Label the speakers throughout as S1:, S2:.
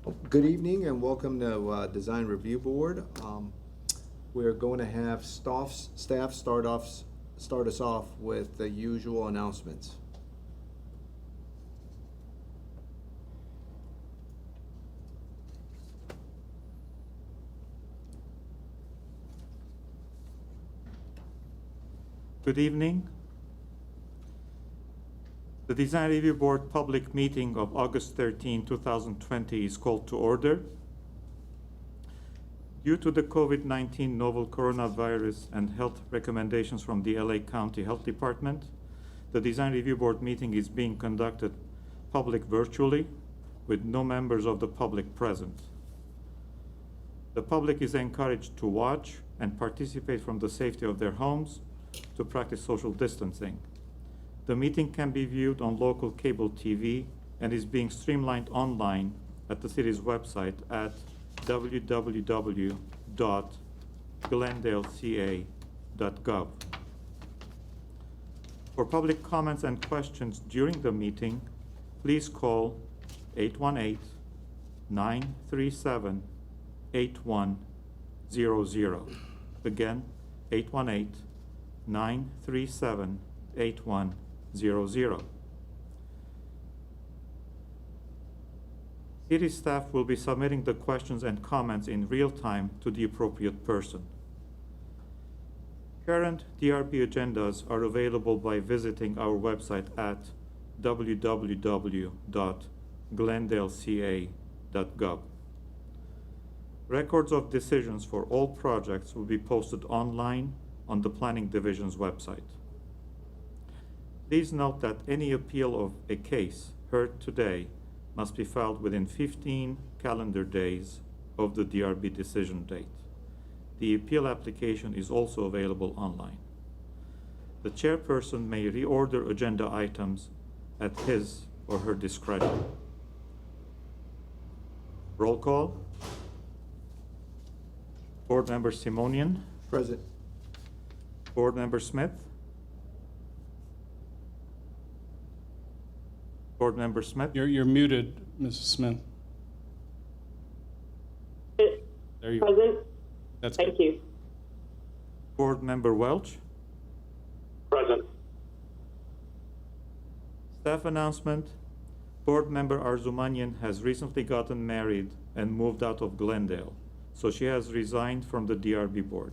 S1: Good evening and welcome to Design Review Board. We're going to have staff start us off with the usual announcements.
S2: Good evening. The Design Review Board public meeting of August 13, 2020 is called to order. Due to the COVID-19 novel coronavirus and health recommendations from the LA County Health Department, the Design Review Board meeting is being conducted public virtually with no members of the public present. The public is encouraged to watch and participate from the safety of their homes to practice social distancing. The meeting can be viewed on local cable TV and is being streamlined online at the city's website at www.glendaleca.gov. For public comments and questions during the meeting, please call 818-937-8100. Again, 818-937-8100. City staff will be submitting the questions and comments in real time to the appropriate person. Current DRB agendas are available by visiting our website at www.glendaleca.gov. Records of decisions for all projects will be posted online on the Planning Division's website. Please note that any appeal of a case heard today must be filed within 15 calendar days of the DRB decision date. The appeal application is also available online. The chairperson may reorder agenda items at his or her discretion. Roll call. Board Member Simonian.
S1: Present.
S2: Board Member Smith. Board Member Smith.
S3: You're muted, Mrs. Smith. There you go.
S4: Present.
S3: That's
S4: Thank
S3: good.
S4: you.
S2: Board Member Welch.
S4: Present.
S2: Staff announcement. Board Member Arzumanian has recently gotten married and moved out of Glendale, so she has resigned from the DRB board.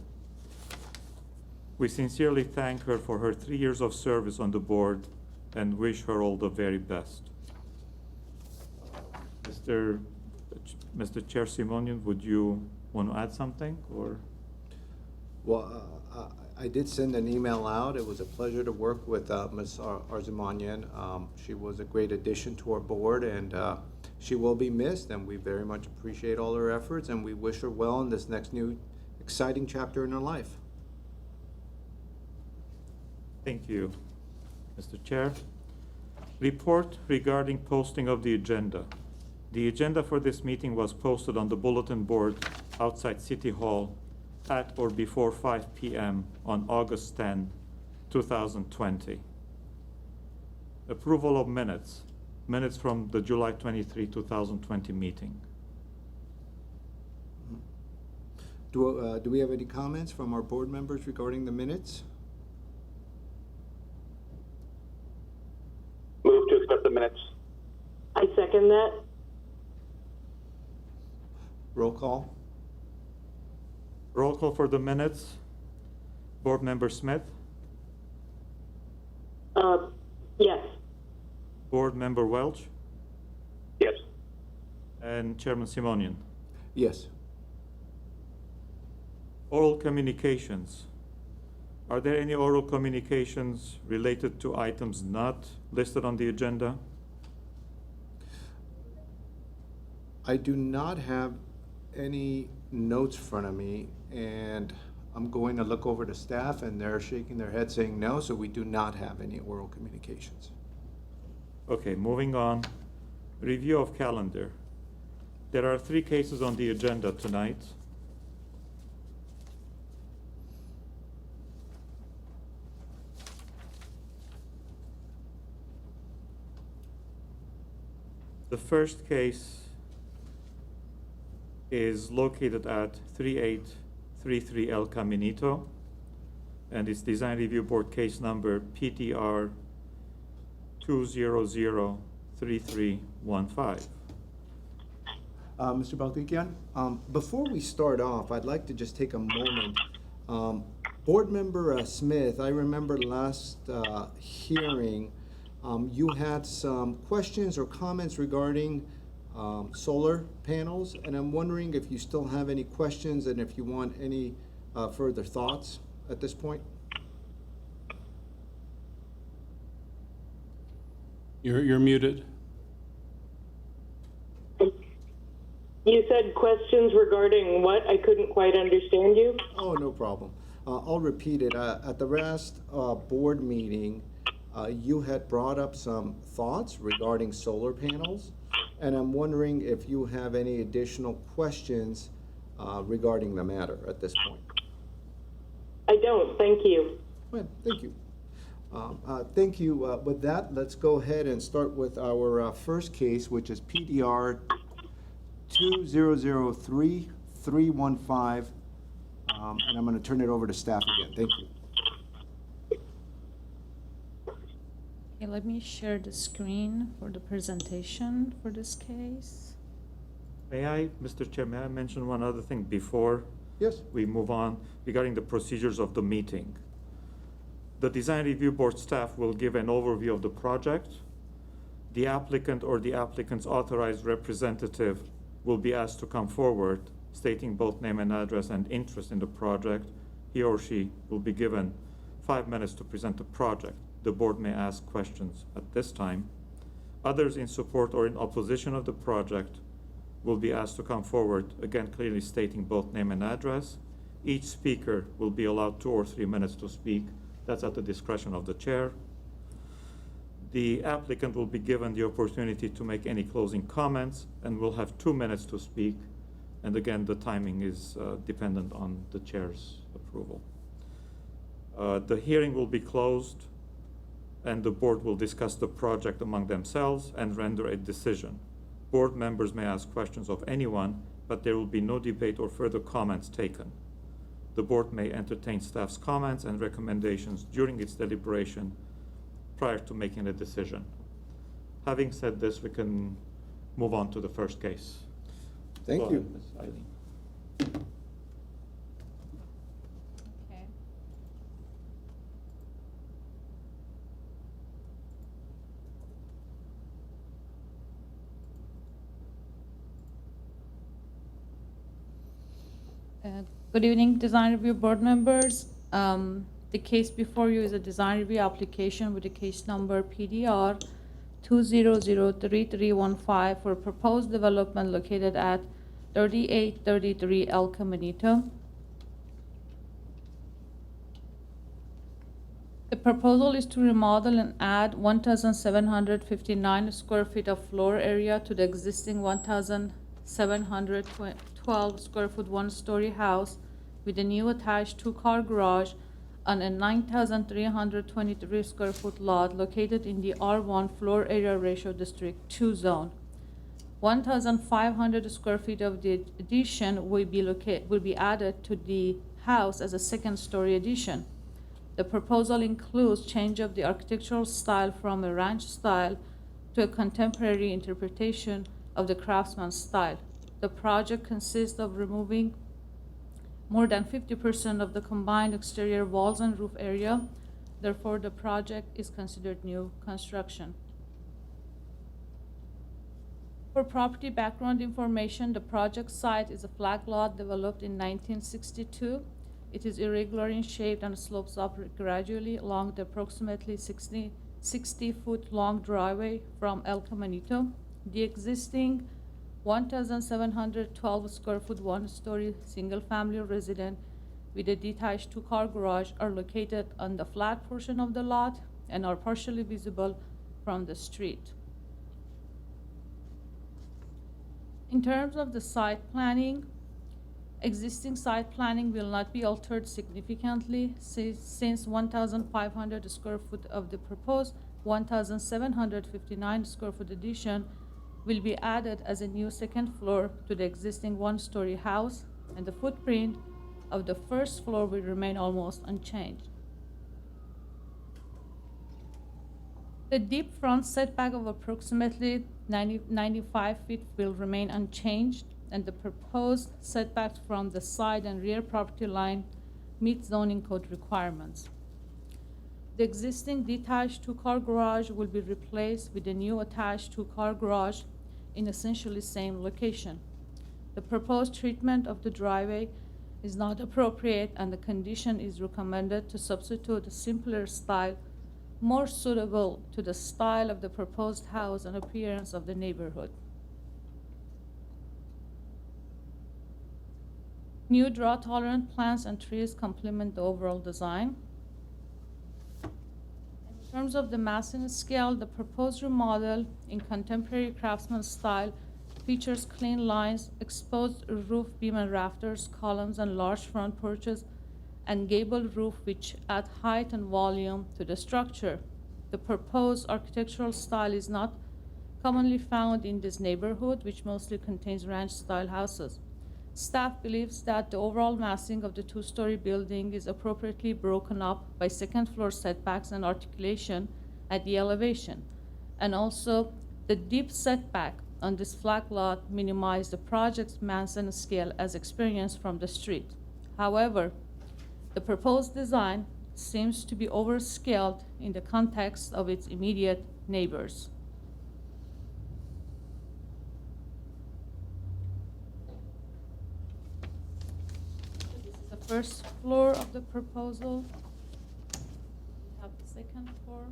S2: We sincerely thank her for her 3 years of service on the board and wish her all the very best. Mr. Chair Simonian, would you want to add something, or?
S1: Well, I did send an email out. It was a pleasure to work with Ms. Arzumanian. She was a great addition to our board, and she will be missed, and we very much appreciate all her efforts, and we wish her well in this next new exciting chapter in her life.
S2: Thank you, Mr. Chair. Report regarding posting of the agenda. The agenda for this meeting was posted on the bulletin board outside City Hall at or before 5 p.m. on August 10, 2020. Approval of minutes. Minutes from the July 23, 2020 meeting.
S1: Do we have any comments from our board members regarding the minutes?
S4: Move to accept the minutes. I second that.
S1: Roll call.
S2: Roll call for the minutes. Board Member Smith.
S4: Yes.
S2: Board Member Welch.
S4: Yes.
S2: And Chairman Simonian.
S1: Yes.
S2: Oral communications. Are there any oral communications related to items not listed on the agenda?
S1: I do not have any notes in front of me, and I'm going to look over to staff, and they're shaking their head saying no, so we do not have any oral communications.
S2: Okay, moving on. Review of calendar. There are 3 cases on the agenda tonight. The first case is located at 3833 El Caminito, and its design review board case number PDR 2003315.
S1: Mr. Baltikian, before we start off, I'd like to just take a moment. Board Member Smith, I remember last hearing, you had some questions or comments regarding solar panels, and I'm wondering if you still have any questions and if you want any further thoughts at this point.
S3: You're muted.
S4: You said questions regarding what? I couldn't quite understand you.
S1: Oh, no problem. I'll repeat it. At the last board meeting, you had brought up some thoughts regarding solar panels, and I'm wondering if you have any additional questions regarding the matter at this point.
S4: I don't, thank you.
S1: Well, thank you. Thank you. With that, let's go ahead and start with our first case, which is PDR 2003315. And I'm going to turn it over to staff again. Thank you.
S5: Okay, let me share the screen for the presentation for this case.
S2: May I, Mr. Chair, may I mention one other thing before
S1: Yes.
S2: we move on regarding the procedures of the meeting? The design review board staff will give an overview of the project. The applicant or the applicant's authorized representative will be asked to come forward, stating both name and address and interest in the project. He or she will be given 5 minutes to present the project. The board may ask questions at this time. Others in support or in opposition of the project will be asked to come forward, again clearly stating both name and address. Each speaker will be allowed 2 or 3 minutes to speak. That's at the discretion of the chair. The applicant will be given the opportunity to make any closing comments and will have 2 minutes to speak. And again, the timing is dependent on the chair's approval. The hearing will be closed, and the board will discuss the project among themselves and render a decision. Board members may ask questions of anyone, but there will be no debate or further comments taken. The board may entertain staff's comments and recommendations during its deliberation prior to making a decision. Having said this, we can move on to the first case.
S1: Thank
S2: Go
S1: you.
S2: ahead, Ms. Eileen.
S5: Okay. Good evening, design review board members. The case before you is a design review application with a case number PDR 2003315 for a proposed development located at 3833 El Caminito. The proposal is to remodel and add 1,759 square feet of floor area to the existing 1,712 square foot one-story house with a new attached two-car garage on a 9,323 square foot lot located in the R1 floor area ratio district 2 zone. 1,500 square feet of the addition will be added to the house as a second-story addition. The proposal includes change of the architectural style from a ranch style to a contemporary interpretation of the craftsman style. The project consists of removing more than 50% of the combined exterior walls and roof area. Therefore, the project is considered new construction. For property background information, the project site is a flag lot developed in 1962. It is irregular in shape and slopes up gradually along the approximately 60-foot long driveway from El Caminito. The existing 1,712 square foot one-story single-family residence with a detached two-car garage are located on the flat portion of the lot and are partially visible from the street. In terms of the site planning, existing site planning will not be altered significantly since 1,500 square foot of the proposed 1,759 square foot addition will be added as a new second floor to the existing one-story house, and the footprint of the first floor will remain almost unchanged. The deep front setback of approximately 95 feet will remain unchanged, and the proposed setbacks from the side and rear property line meet zoning code requirements. The existing detached two-car garage will be replaced with a new attached two-car garage in essentially same location. The proposed treatment of the driveway is not appropriate, and the condition is recommended to substitute a simpler style more suitable to the style of the proposed house and appearance of the neighborhood. New drought-tolerant plants and trees complement the overall design. In terms of the massing scale, the proposed remodel in contemporary craftsman style features clean lines, exposed roof beam and rafters, columns, and large front porches, and gabled roof which add height and volume to the structure. The proposed architectural style is not commonly found in this neighborhood, which mostly contains ranch-style houses. Staff believes that the overall massing of the two-story building is appropriately broken up by second-floor setbacks and articulation at the elevation, and also the deep setback on this flag lot minimizes the project's mass and scale as experienced from the street. However, the proposed design seems to be overscaled in the context of its immediate neighbors. This is the first floor of the proposal. We have the second floor.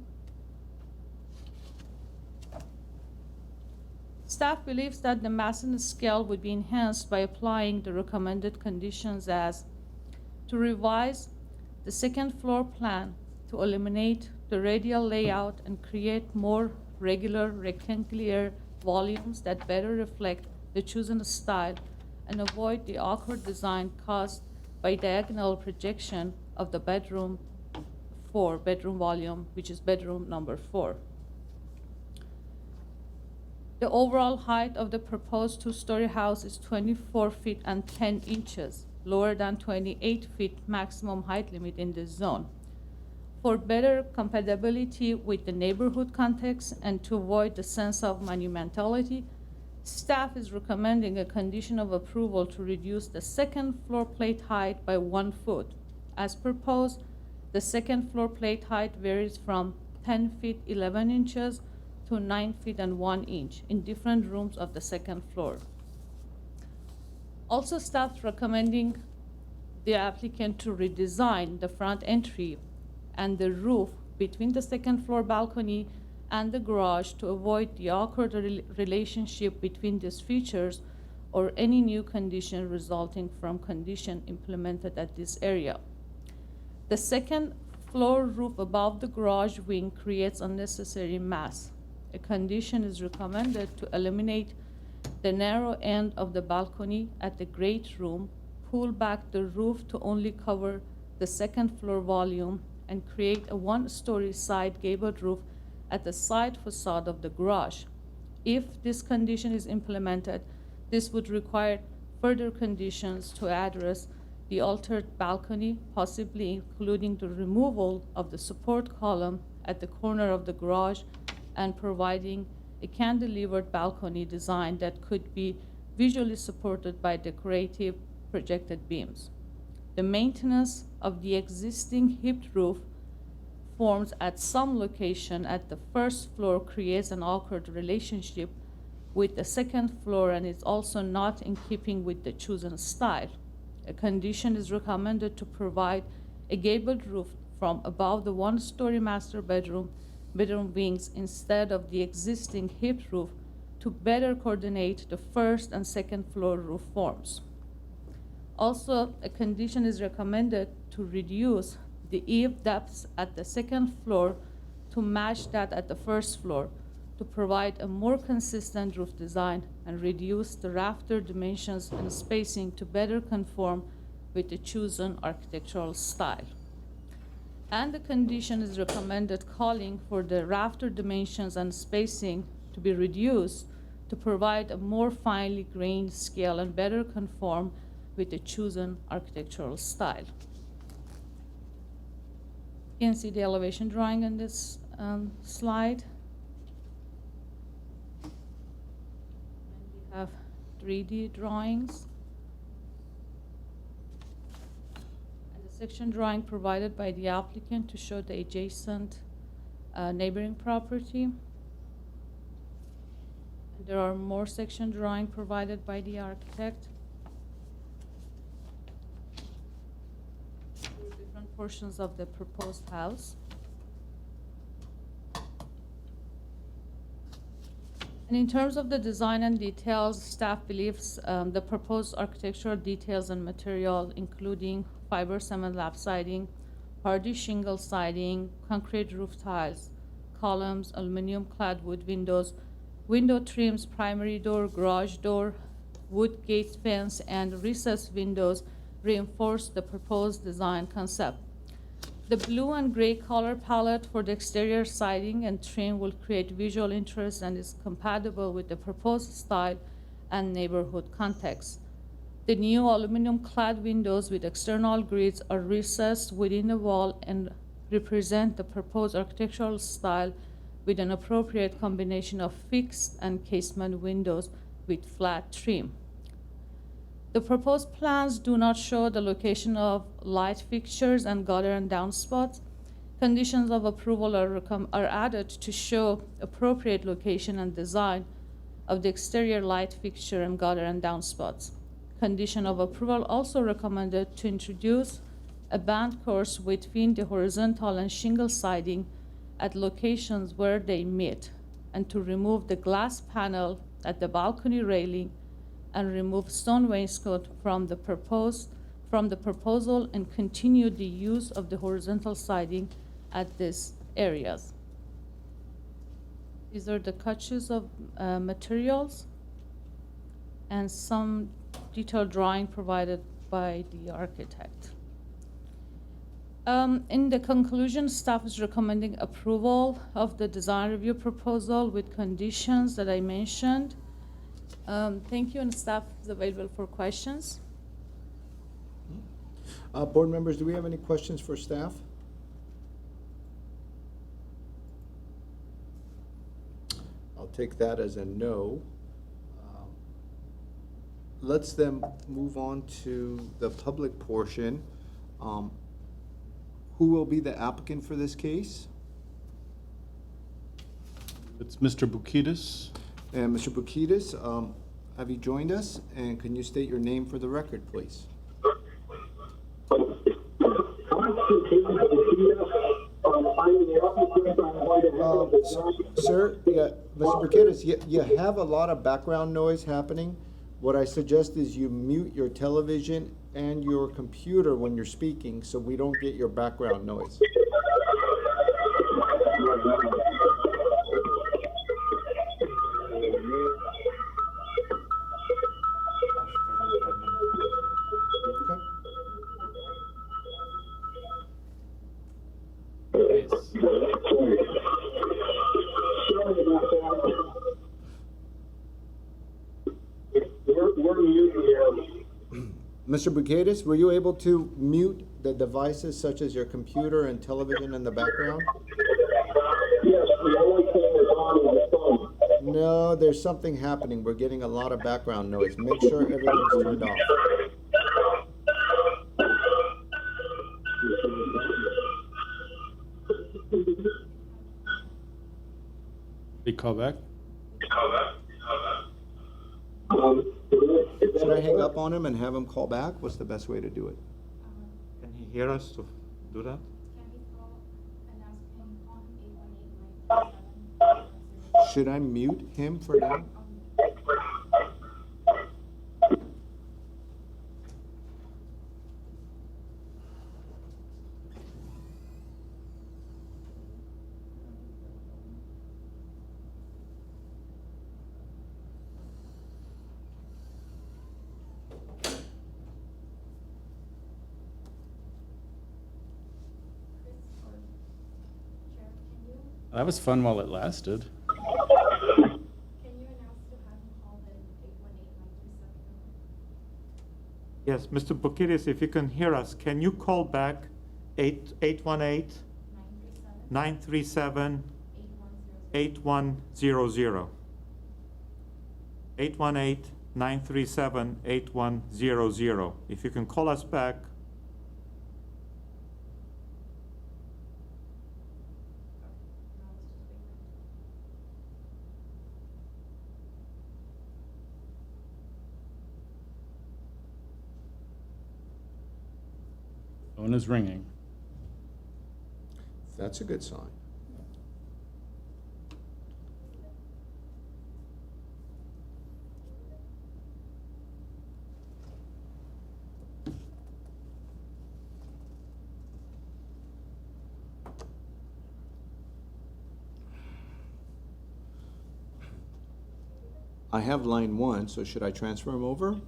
S5: Staff believes that the mass and scale would be enhanced by applying the recommended conditions as to revise the second floor plan to eliminate the radial layout and create more regular rectangular volumes that better reflect the chosen style and avoid the awkward design caused by diagonal projection of the bedroom volume, which is bedroom number 4. The overall height of the proposed two-story house is 24 feet and 10 inches, lower than 28 feet maximum height limit in this zone. For better compatibility with the neighborhood context and to avoid the sense of monumentality, staff is recommending a condition of approval to reduce the second floor plate height by 1 foot. As proposed, the second floor plate height varies from 10 feet 11 inches to 9 feet and 1 inch in different rooms of the second floor. Also, staff recommending the applicant to redesign the front entry and the roof between the second floor balcony and the garage to avoid the awkward relationship between these features or any new condition resulting from condition implemented at this area. The second floor roof above the garage wing creates unnecessary mass. A condition is recommended to eliminate the narrow end of the balcony at the great room, pull back the roof to only cover the second floor volume, and create a one-story side gabled roof at the side facade of the garage. If this condition is implemented, this would require further conditions to address the altered balcony, possibly including the removal of the support column at the corner of the garage and providing a cantilevered balcony design that could be visually supported by decorative projected beams. The maintenance of the existing hipped roof forms at some location at the first floor creates an awkward relationship with the second floor and is also not in keeping with the chosen style. A condition is recommended to provide a gabled roof from above the one-story master bedroom wings instead of the existing hipped roof to better coordinate the first and second floor roof forms. Also, a condition is recommended to reduce the eave depths at the second floor to match that at the first floor to provide a more consistent roof design and reduce the rafter dimensions and spacing to better conform with the chosen architectural style. And the condition is recommended calling for the rafter dimensions and spacing to be reduced to provide a more finely grained scale and better conform with the chosen architectural style. You can see the elevation drawing on this slide. And we have 3D drawings. And the section drawing provided by the applicant to show the adjacent neighboring property. And there are more section drawing provided by the architect. Different portions of the proposed house. And in terms of the design and details, staff believes the proposed architectural details and material, including fiber cement lap siding, hardy shingle siding, concrete roof tiles, columns, aluminum clad wood windows, window trims, primary door, garage door, wood gate fence, and recessed windows reinforce the proposed design concept. The blue and gray color palette for the exterior siding and trim will create visual interest and is compatible with the proposed style and neighborhood context. The new aluminum-clad windows with external grids are recessed within the wall and represent the proposed architectural style with an appropriate combination of fixed and casement windows with flat trim. The proposed plans do not show the location of light fixtures and gutter and downspouts. Conditions of approval are added to show appropriate location and design of the exterior light fixture and gutter and downspouts. Condition of approval also recommended to introduce a band course between the horizontal and shingle siding at locations where they meet, and to remove the glass panel at the balcony railing and remove stone wainscot from the proposal and continue the use of the horizontal siding at these areas. These are the catches of materials and some detailed drawing provided by the architect. In the conclusion, staff is recommending approval of the design review proposal with conditions that I mentioned. Thank you, and staff is available for questions.
S1: Board members, do we have any questions for staff? I'll take that as a no. Let's then move on to the public portion. Who will be the applicant for this case?
S3: It's Mr. Bukidis.
S1: And Mr. Bukidis, have you joined us? And can you state your name for the record, please? Sir, yeah, Mr. Bukidis, you have a lot of background noise happening. What I suggest is you mute your television and your computer when you're speaking so we don't get your background noise. Mr. Bukidis, were you able to mute the devices such as your computer and television in the background?
S6: Yes, the only thing is on the phone.
S1: No, there's something happening. We're getting a lot of background noise. Make sure everything's turned off.
S3: They call back?
S1: Should I hang up on him and have him call back? What's the best way to do it?
S2: Can he hear us to do that?
S1: Should I mute him for now?
S3: That was fun while it lasted.
S7: Can you announce to have
S2: Yes, Mr. Bukidis, if you can hear us, can you call back 818-937-8100? 818-937-8100. If you can call us back.
S3: Phone is ringing.
S1: That's a good sign. I have line 1, so should I transfer him over?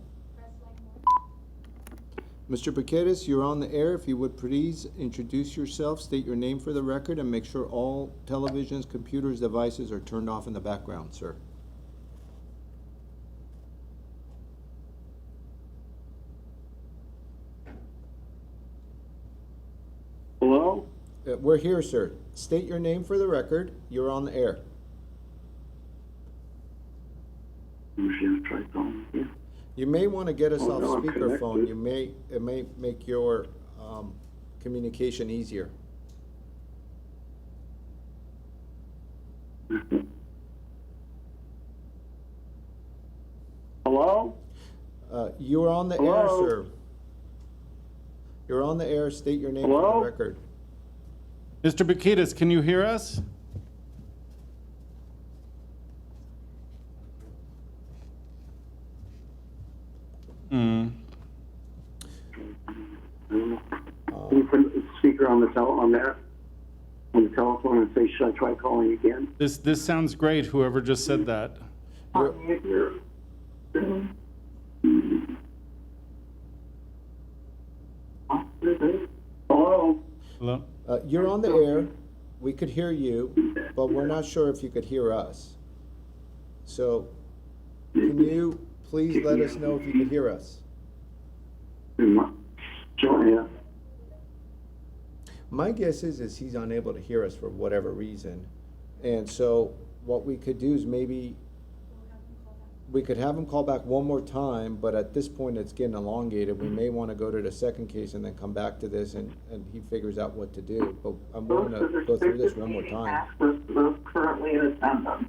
S1: Mr. Paquetas, you're on the air. If you would please introduce yourself, state your name for the record, and make sure all televisions, computers, devices are turned off in the background, sir.
S6: Hello?
S1: We're here, sir. State your name for the record. You're on the air.
S6: Usually I try calling again.
S1: You may want to get us
S6: Oh,
S1: off
S6: no, I'm
S1: speakerphone.
S6: connected.
S1: It may make your communication easier.
S6: Hello?
S1: You're on the air,
S6: Hello?
S1: sir. You're on the air. State your name for
S6: Hello?
S1: the record.
S3: Mr. Bukidis, can you hear us? Hmm.
S6: I don't know. Can you put the speaker on the on the telephone and say, should I try calling again?
S3: This sounds great, whoever just said that.
S6: Hello?
S3: Hello?
S1: You're on the air. We could hear you, but we're not sure if you could hear us. So, can you please let us know if you could hear us?
S6: Sure,
S1: My guess is he's unable to hear us for whatever reason. And so what we could do is maybe we could have him call back one more time, but at this point it's getting elongated. We may want to go to the second case and then come back to this and he figures out what to do. But I'm willing to go through this one more time.
S6: Currently in attendance.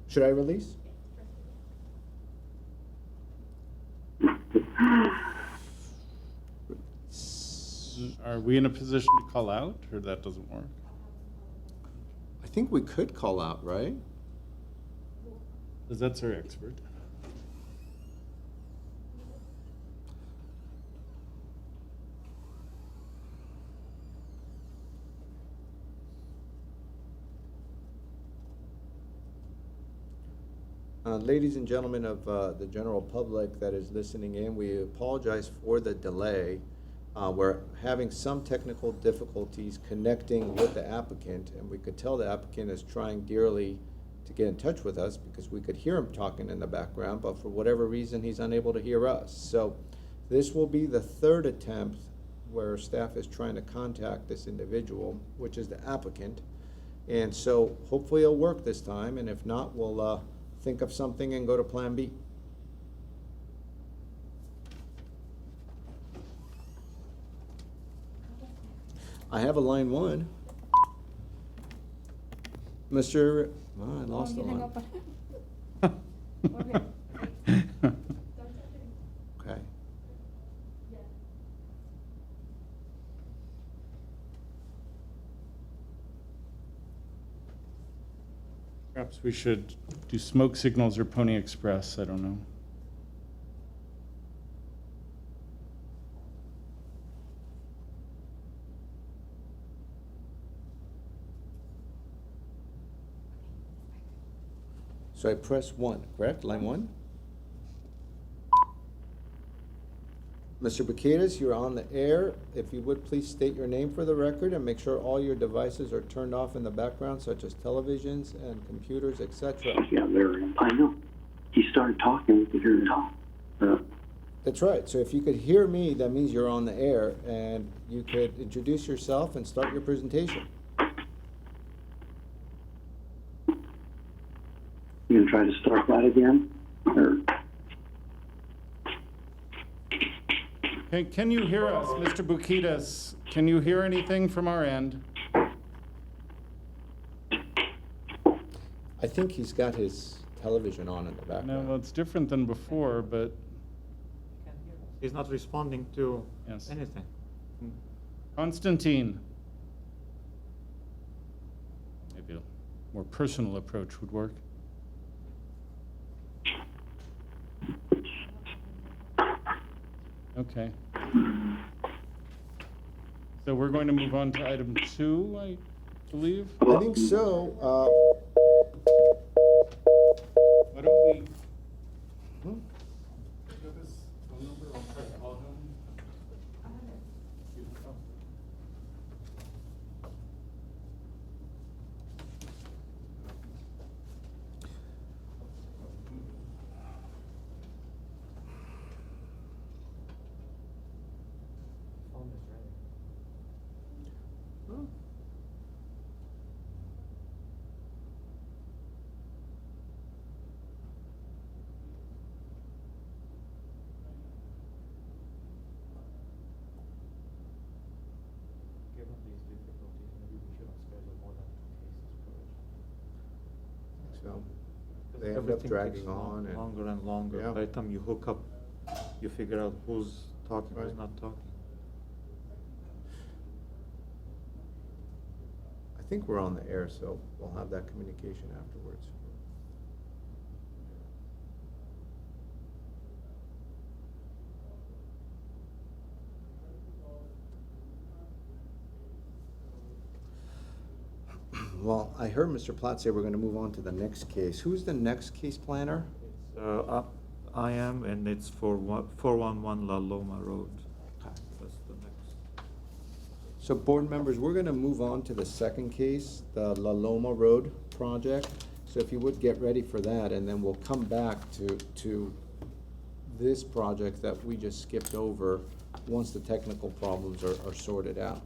S1: Should I release?
S3: Are we in a position to call out, or that doesn't work?
S1: I think we could call out, right?
S3: Because that's our expert.
S1: Ladies and gentlemen of the general public that is listening in, we apologize for the delay. We're having some technical difficulties connecting with the applicant, and we could tell the applicant is trying dearly to get in touch with us because we could hear him talking in the background, but for whatever reason, he's unable to hear us. So this will be the third attempt where staff is trying to contact this individual, which is the applicant. And so hopefully it'll work this time, and if not, we'll think of something and go to Plan B. I have a line 1. Mr. Oh, I lost the line. Okay.
S3: Perhaps we should do smoke signals or Pony Express, I don't know.
S1: So I press 1, correct? Line 1? Mr. Bukatis, you're on the air. If you would please state your name for the record and make sure all your devices are turned off in the background, such as televisions and computers, etc.
S6: Yeah, there. I know. He started talking. We could hear him talk.
S1: That's right. So if you could hear me, that means you're on the air, and you could introduce yourself and start your presentation.
S6: You gonna try to start that again? Or,
S3: Hey, can you hear us, Mr. Bukitas? Can you hear anything from our end?
S1: I think he's got his television on in the
S3: No,
S1: background.
S3: well, it's different than before, but
S2: He's not responding to
S3: Yes.
S2: anything.
S3: Constantine. Maybe a more personal approach would work. Okay. So we're going to move on to item 2, I believe.
S1: I think so.
S3: Why don't we?
S1: Hmm?
S3: Give his phone number, I'll try to call him.
S2: Given these difficulties, maybe we shouldn't schedule more than 2 cases per agenda.
S1: So
S2: Because
S1: they end up
S2: everything
S1: dragging
S2: takes
S1: on and.
S2: longer and longer.
S1: Yeah.
S2: By the time you hook up, you figure out who's talking, who's
S1: Right.
S2: not talking.
S1: I think we're on the air, so we'll have that communication afterwards. Well, I heard Mr. Platt say we're gonna move on to the next case. Who's the next case planner?
S2: I am, and it's for 411 La Loma Road. That's the next.
S1: So board members, we're gonna move on to the second case, the La Loma Road project. So if you would get ready for that, and then we'll come back to this project that we just skipped over once the technical problems are sorted out.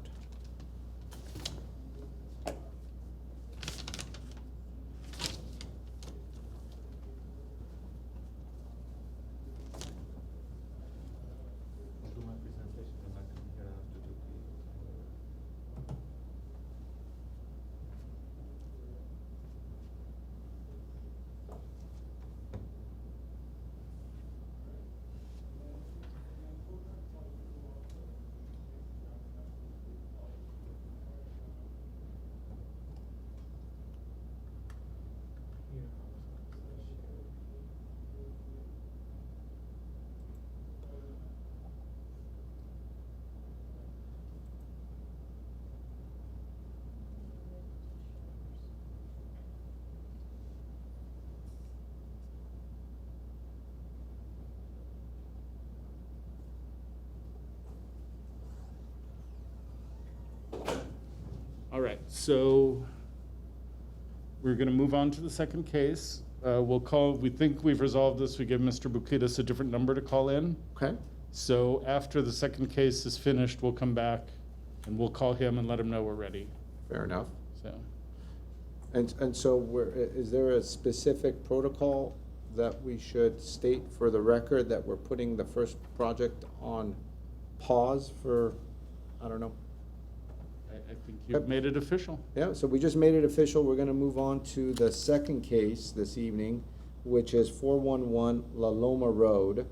S2: I'll do my presentation and I come here after to
S3: All right, so we're going to move on to the second case. We think we've resolved this. We give Mr. Bukitas a different number to call in.
S1: Okay?
S3: So after the second case is finished, we'll come back and we'll call him and let him know we're ready.
S1: Fair enough.
S3: So,
S1: And so is there a specific protocol that we should state for the record that we're putting the first project on pause for, I don't know?
S3: I think you've made it official.
S1: Yeah, so we just made it official. We're gonna move on to the second case this evening, which is 411 La Loma Road,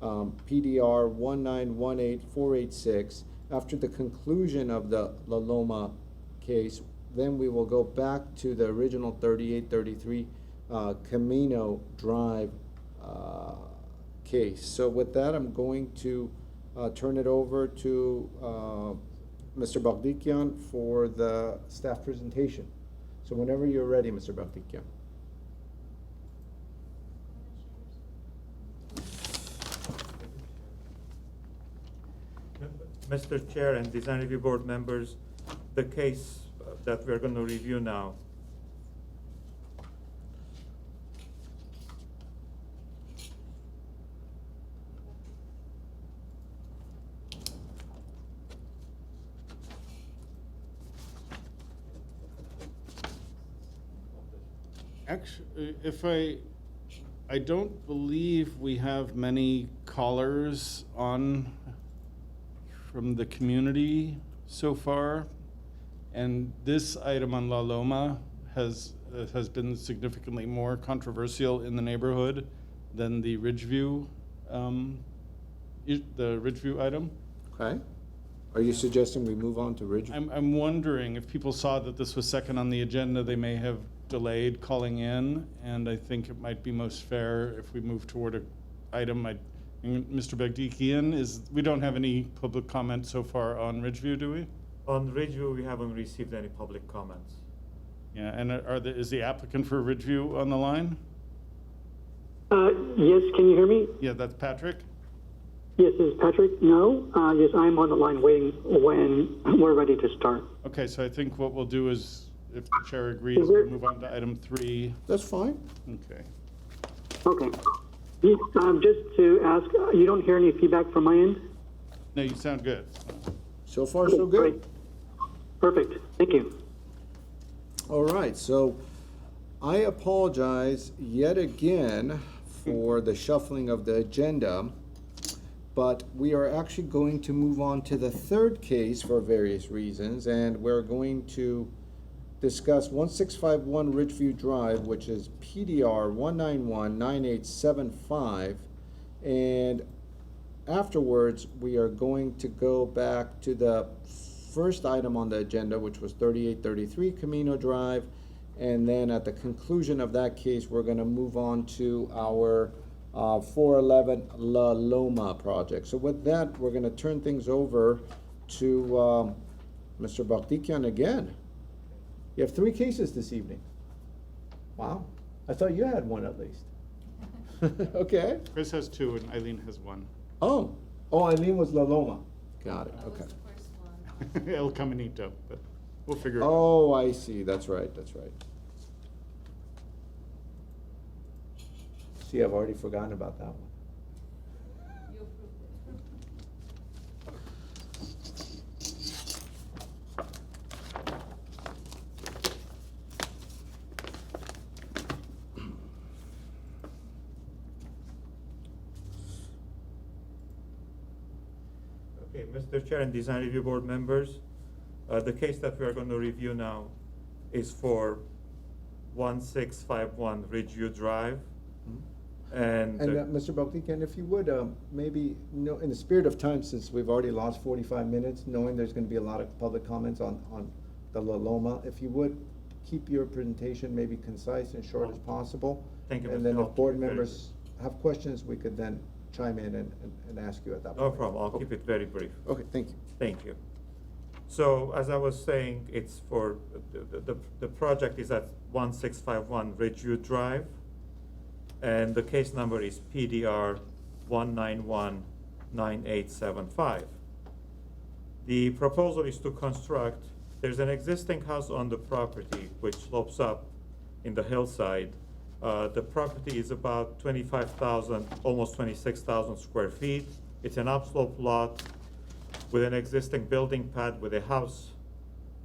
S1: PDR 1918486. After the conclusion of the La Loma case, then we will go back to the original 3833 Camino Drive case. So with that, I'm going to turn it over to Mr. Bagdikian for the staff presentation. So whenever you're ready, Mr. Bagdikian.
S2: Mr. Chair and Design Review Board members, the case that we're going to review now
S3: Actually, I don't believe we have many callers on from the community so far. And this item on La Loma has been significantly more controversial in the neighborhood than the Ridgeview, item.
S1: Okay. Are you suggesting we move on to Ridgeview?
S3: I'm wondering if people saw that this was second on the agenda, they may have delayed calling in, and I think it might be most fair if we move toward an item. Mr. Begdikian, we don't have any public comment so far on Ridgeview, do we?
S2: On Ridgeview, we haven't received any public comments.
S3: Yeah, and is the applicant for Ridgeview on the line?
S7: Yes, can you hear me?
S3: Yeah, that's Patrick.
S7: Yes, this is Patrick. No, yes, I'm on the line waiting when we're ready to start.
S3: Okay, so I think what we'll do is, if the chair agrees,
S7: Is there-
S3: we'll move on to item 3.
S1: That's fine.
S3: Okay.
S7: Okay. Yes, just to ask, you don't hear any feedback from my end?
S3: No, you sound good.
S1: So far, so good.
S7: Great. Perfect. Thank you.
S1: All right, so I apologize yet again for the shuffling of the agenda, but we are actually going to move on to the third case for various reasons, and we're going to discuss 1651 Ridgeview Drive, which is PDR 1919875, and afterwards, we are going to go back to the first item on the agenda, which was 3833 Camino Drive, and then at the conclusion of that case, we're going to move on to our 411 La Loma project. So with that, we're going to turn things over to Mr. Bakhtikian again. You have 3 cases this evening. Wow. I thought you had one at least. Okay.
S3: Chris has 2 and Eileen has 1.
S1: Oh, Eileen was La Loma. Got it, okay.
S3: El Caminito, but we'll figure it out.
S1: Oh, I see, that's right, that's right. See, I've already forgotten about that one.
S2: Okay, Mr. Chair and Design Review Board members, the case that we are going to review now is for 1651 Ridgeview Drive. And
S1: Mr. Bakhtikian, if you would, maybe, in the spirit of time, since we've already lost 45 minutes, knowing there's going to be a lot of public comments on the La Loma, if you would, keep your presentation maybe concise and short as possible.
S2: Thank you,
S1: And
S2: Mr.
S1: then
S2: Hall.
S1: if board members have questions, we could then chime in and ask you at that point.
S2: no problem, I'll keep it very brief.
S1: Okay, thank you.
S2: Thank you. So as I was saying, it's for, the project is at 1651 Ridgeview Drive, and the case number is PDR 1919875. The proposal is to construct, there's an existing house on the property which slopes up in the hillside. The property is about 25,000, almost 26,000 square feet. It's an upslope lot with an existing building pad with a house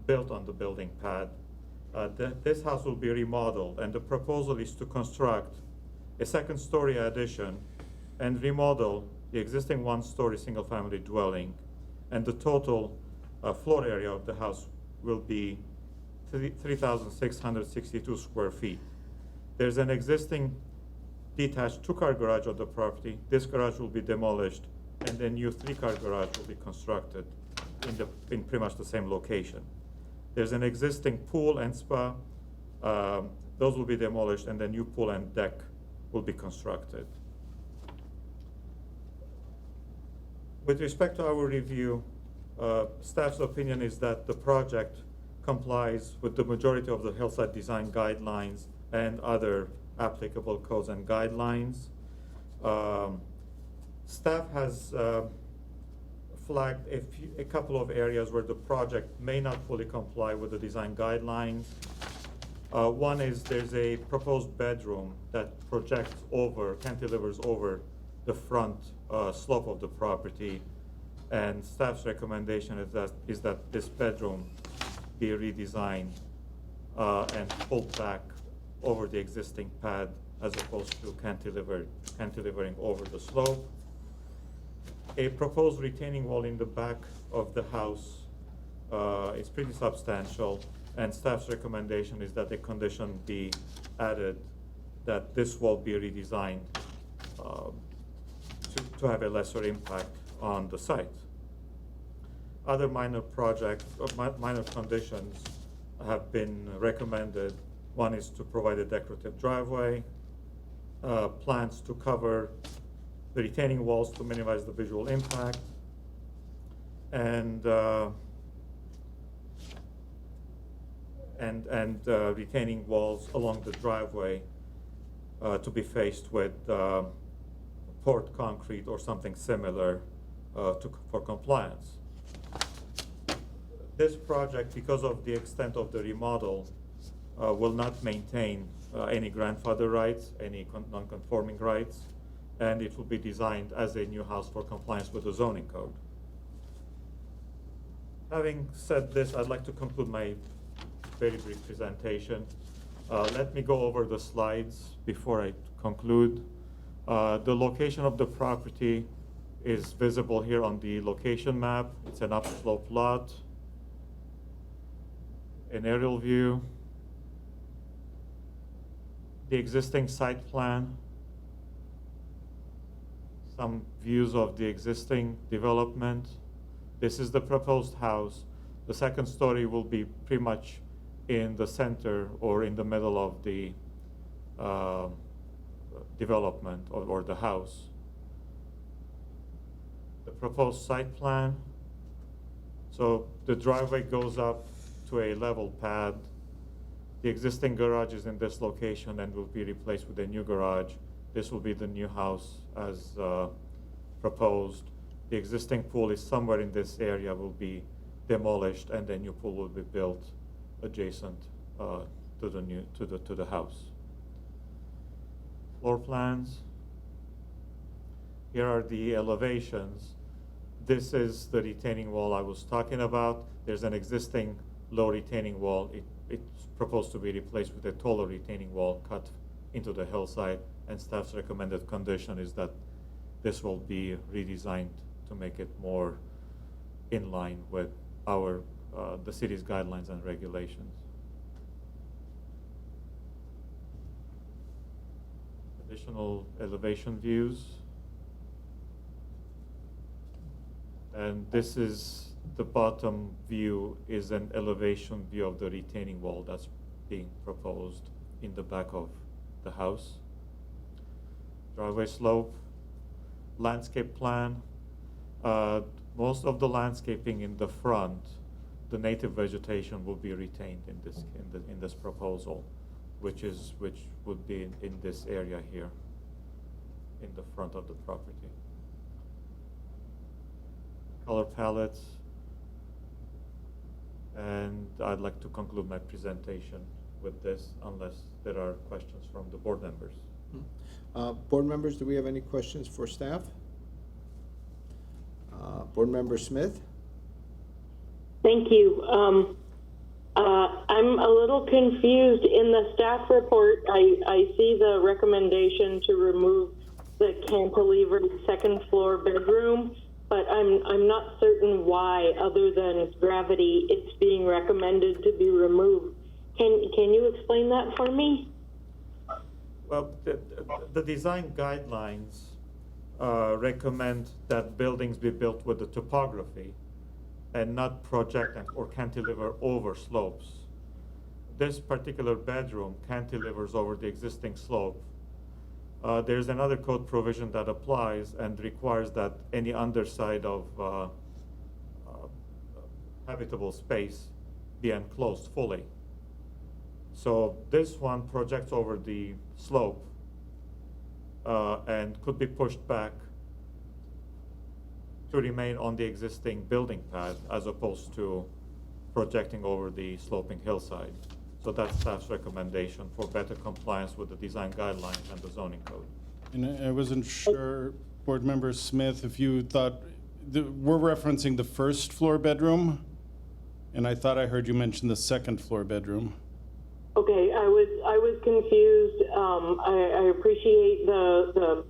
S2: built on the building pad. This house will be remodeled, and the proposal is to construct a second-story addition and remodel the existing one-story single-family dwelling, and the total floor area of the house will be 3,662 square feet. There's an existing detached 2-car garage on the property. This garage will be demolished, and a new 3-car garage will be constructed in pretty much the same location. There's an existing pool and spa. Those will be demolished, and the new pool and deck will be constructed. With respect to our review, staff's opinion is that the project complies with the majority of the hillside design guidelines and other applicable codes and guidelines. Staff has flagged a couple of areas where the project may not fully comply with the design guidelines. One is there's a proposed bedroom that projects over, cantilevers over the front slope of the property, and staff's recommendation is that this bedroom be redesigned and pulled back over the existing pad as opposed to cantilevering over the slope. A proposed retaining wall in the back of the house is pretty substantial, and staff's recommendation is that a condition be added that this wall be redesigned to have a lesser impact on the site. Other minor minor conditions have been recommended. One is to provide a decorative driveway, plans to cover the retaining walls to minimize the visual impact, and retaining walls along the driveway to be faced with poured concrete or something similar for compliance. This project, because of the extent of the remodel, will not maintain any grandfather rights, any non-conforming rights, and it will be designed as a new house for compliance with the zoning code. Having said this, I'd like to conclude my very brief presentation. Let me go over the slides before I conclude. The location of the property is visible here on the location map. It's an upslope lot. An aerial view. The existing site plan. Some views of the existing development. This is the proposed house. The second story will be pretty much in the center or in the middle of the development or the house. The proposed site plan. So the driveway goes up to a level pad. The existing garage is in this location and will be replaced with a new garage. This will be the new house as proposed. The existing pool is somewhere in this area, will be demolished, and a new pool will be built adjacent to the house. Floor plans. Here are the elevations. This is the retaining wall I was talking about. There's an existing low retaining wall. It's proposed to be replaced with a taller retaining wall cut into the hillside, and staff's recommended condition is that this will be redesigned to make it more in line with the city's guidelines and regulations. Additional elevation views. And this is the bottom view, is an elevation view of the retaining wall that's being proposed in the back of the house. Driveway slope, landscape plan. Most of the landscaping in the front, the native vegetation will be retained in this proposal, which would be in this area here, in the front of the property. Color palettes, and I'd like to conclude my presentation with this, unless there are questions from the board members.
S1: Board members, do we have any questions for staff? Board Member Smith?
S4: Thank you. I'm a little confused. In the staff report, I see the recommendation to remove the cantilevered second floor bedroom, but I'm not certain why, other than gravity, it's being recommended to be removed. Can you explain that for me?
S2: Well, the design guidelines recommend that buildings be built with the topography and not project or cantilever over slopes. This particular bedroom cantilevers over the existing slope. There's another code provision that applies and requires that any underside of habitable space be enclosed fully. So this one projects over the slope and could be pushed back to remain on the existing building pad as opposed to projecting over the sloping hillside. So that's staff's recommendation for better compliance with the design guidelines and the zoning code.
S3: And I wasn't sure, Board Member Smith, if you thought, we're referencing the first floor bedroom, and I thought I heard you mention the second floor bedroom.
S4: Okay, I was confused. I appreciate the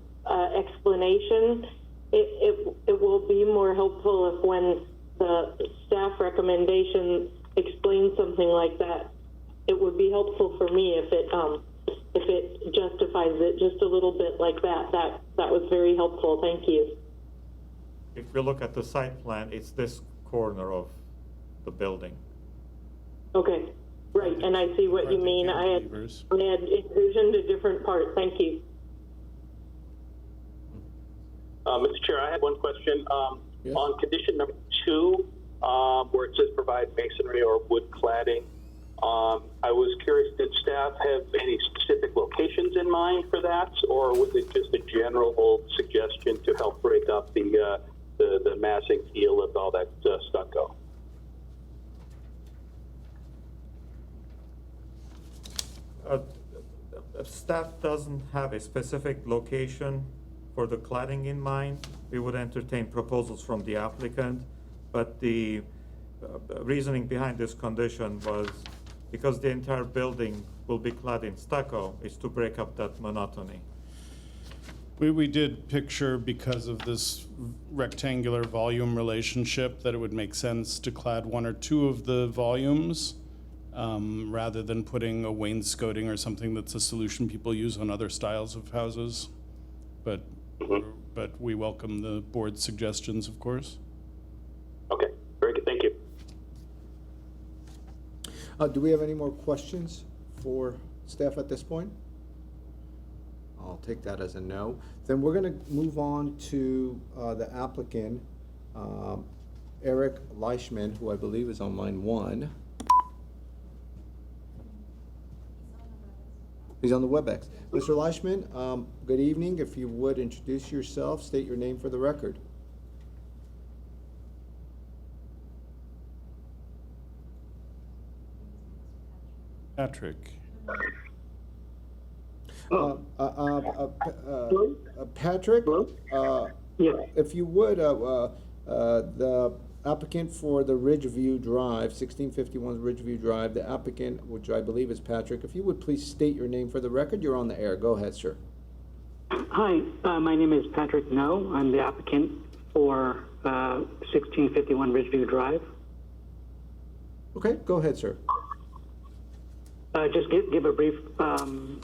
S4: explanation. It will be more helpful if when the staff recommendation explains something like that, it would be helpful for me if it justifies it just a little bit like that. That was very helpful. Thank you.
S2: If we look at the site plan, it's this corner of the building.
S4: Okay, right, and I see what you mean. I had envisioned a different part. Thank you.
S8: Mr. Chair, I had one question.
S1: Yes.
S8: On condition number 2, where it says provide masonry or wood cladding, I was curious, did staff have any specific locations in mind for that, or was it just a general suggestion to help break up the massing feel of all that stucco?
S2: Staff doesn't have a specific location for the cladding in mind. We would entertain proposals from the applicant, but the reasoning behind this condition was because the entire building will be clad in stucco, is to break up that monotony.
S3: We did picture, because of this rectangular volume relationship, that it would make sense to clad 1 or 2 of the volumes, rather than putting a wainscoting or something that's a solution people use on other styles of houses. But we welcome the board's suggestions, of course.
S8: Okay, very good, thank you.
S1: Do we have any more questions for staff at this point? I'll take that as a no. Then we're going to move on to the applicant, Eric Leishman, who I believe is on line 1. He's on the WebEx. Mr. Leishman, good evening. If you would introduce yourself, state your name for the record.
S3: Patrick.
S1: Patrick,
S7: Yes.
S1: if you would, the applicant for the Ridgeview Drive, 1651 Ridgeview Drive, the applicant, which I believe is Patrick, if you would please state your name for the record. You're on the air. Go ahead, sir.
S7: Hi, my name is Patrick No. I'm the applicant for 1651 Ridgeview Drive.
S1: Okay, go ahead, sir.
S7: Just give a brief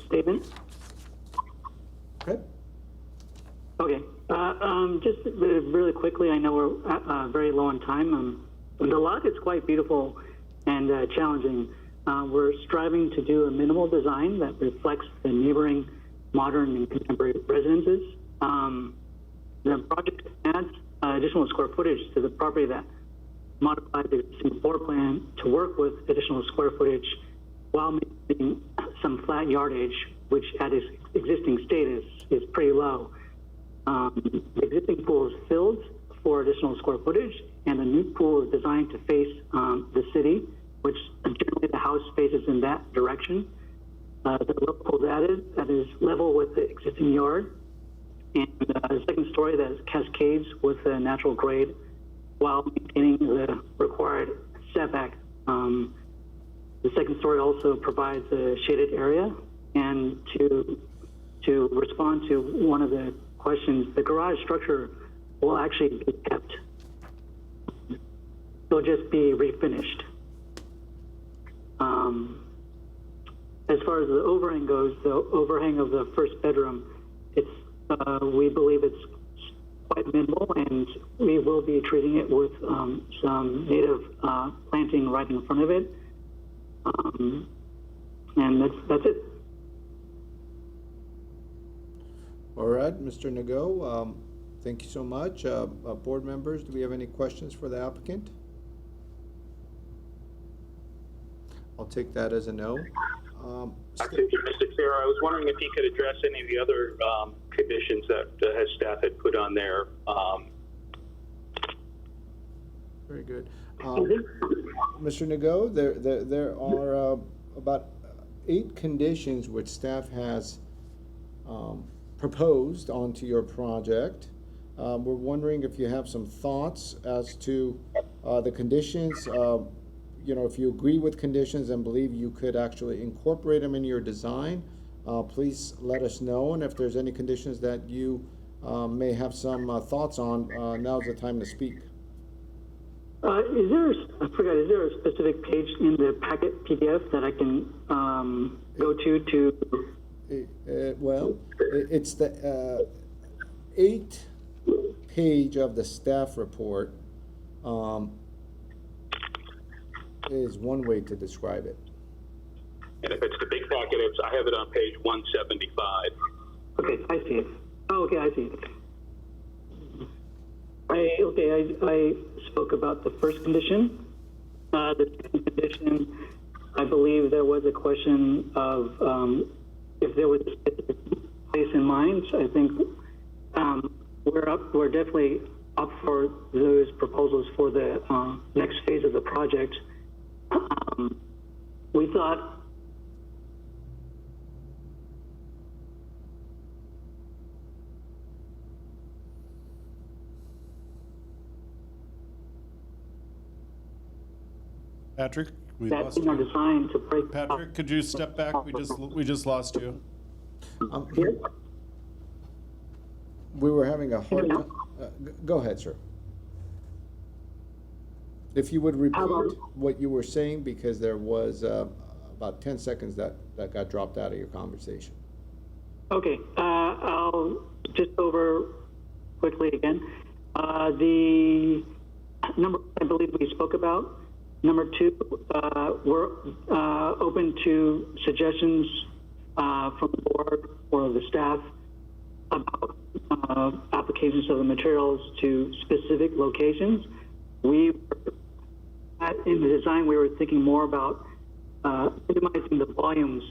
S7: statement.
S1: Okay.
S7: Okay. Just really quickly, I know we're very low on time. The lot is quite beautiful and challenging. We're striving to do a minimal design that reflects the neighboring modern and contemporary residences. The project adds additional square footage to the property that modifies the existing floor plan to work with additional square footage while maintaining some flat yardage, which at its existing state is pretty low. The existing pool is filled for additional square footage, and the new pool is designed to face the city, which generally the house faces in that direction. The low pool that is level with the existing yard, and a second story that cascades with a natural grade while maintaining the required setback. The second story also provides a shaded area, and to respond to one of the questions, the garage structure will actually be kept. It'll just be refinished. As far as the overhang goes, the overhang of the first bedroom, we believe it's quite minimal, and we will be treating it with some native planting right in front of it. And that's it.
S1: All right, Mr. Nago, thank you so much. Board members, do we have any questions for the applicant? I'll take that as a no.
S8: Mr. Chair, I was wondering if you could address any of the other conditions that staff had put on there.
S1: Very good. Mr. Nago, there are about 8 conditions which staff has proposed onto your project. We're wondering if you have some thoughts as to the conditions. you know, if you agree with conditions and believe you could actually incorporate them in your design, please let us know. And if there's any conditions that you may have some thoughts on, now's the time to speak.
S7: Is there, I forgot, is there a specific page in the packet PDF that I can go to?
S1: It's the 8th page of the staff report is one way to describe it.
S8: And if it's the big packet, I have it on page 175.
S7: Okay, I see it. Oh, okay, I see it. I spoke about the first condition. The second condition, I believe there was a question of if there was a specific place in mind. So I think we're definitely up for those proposals for the next phase of the project. We thought.
S3: Patrick, we
S7: That
S3: lost
S7: in our
S3: you.
S7: design to break.
S3: Patrick, could you step back? We just lost you.
S1: We were having a hard time. Go ahead, sir. If you would repeat what you were saying, because there was about 10 seconds that got dropped out of your conversation.
S7: Okay, I'll just go over quickly again. The number I believe we spoke about. Number 2, we're open to suggestions from the board or the staff about applications of the materials to specific locations. In the design, we were thinking more about minimizing the volumes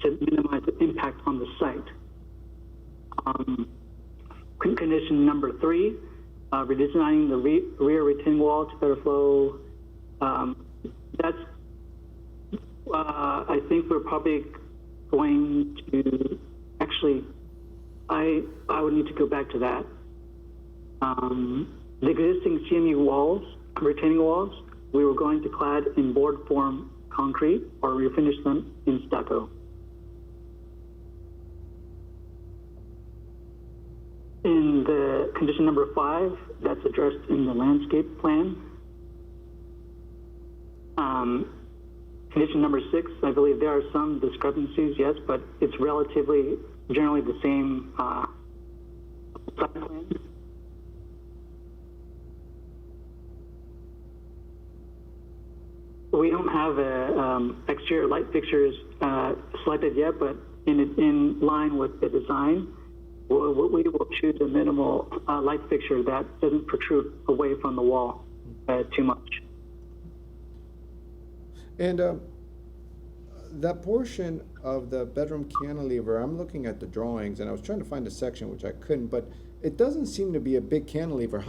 S7: to minimize the impact on the site. Condition number 3, redesigning the rear retaining wall to better flow. That's, I think we're probably going to, actually, I would need to go back to that. The existing CMU walls, retaining walls, we were going to clad in board form concrete or refinish them in stucco. In the condition number 5, that's addressed in the landscape plan. Condition number 6, I believe there are some discrepancies, yes, but it's relatively, generally the same site plan. We don't have exterior light fixtures selected yet, but in line with the design, we will choose a minimal light fixture that doesn't protrude away from the wall too much.
S1: And that portion of the bedroom cantilever, I'm looking at the drawings, and I was trying to find a section which I couldn't, but it doesn't seem to be a big cantilever.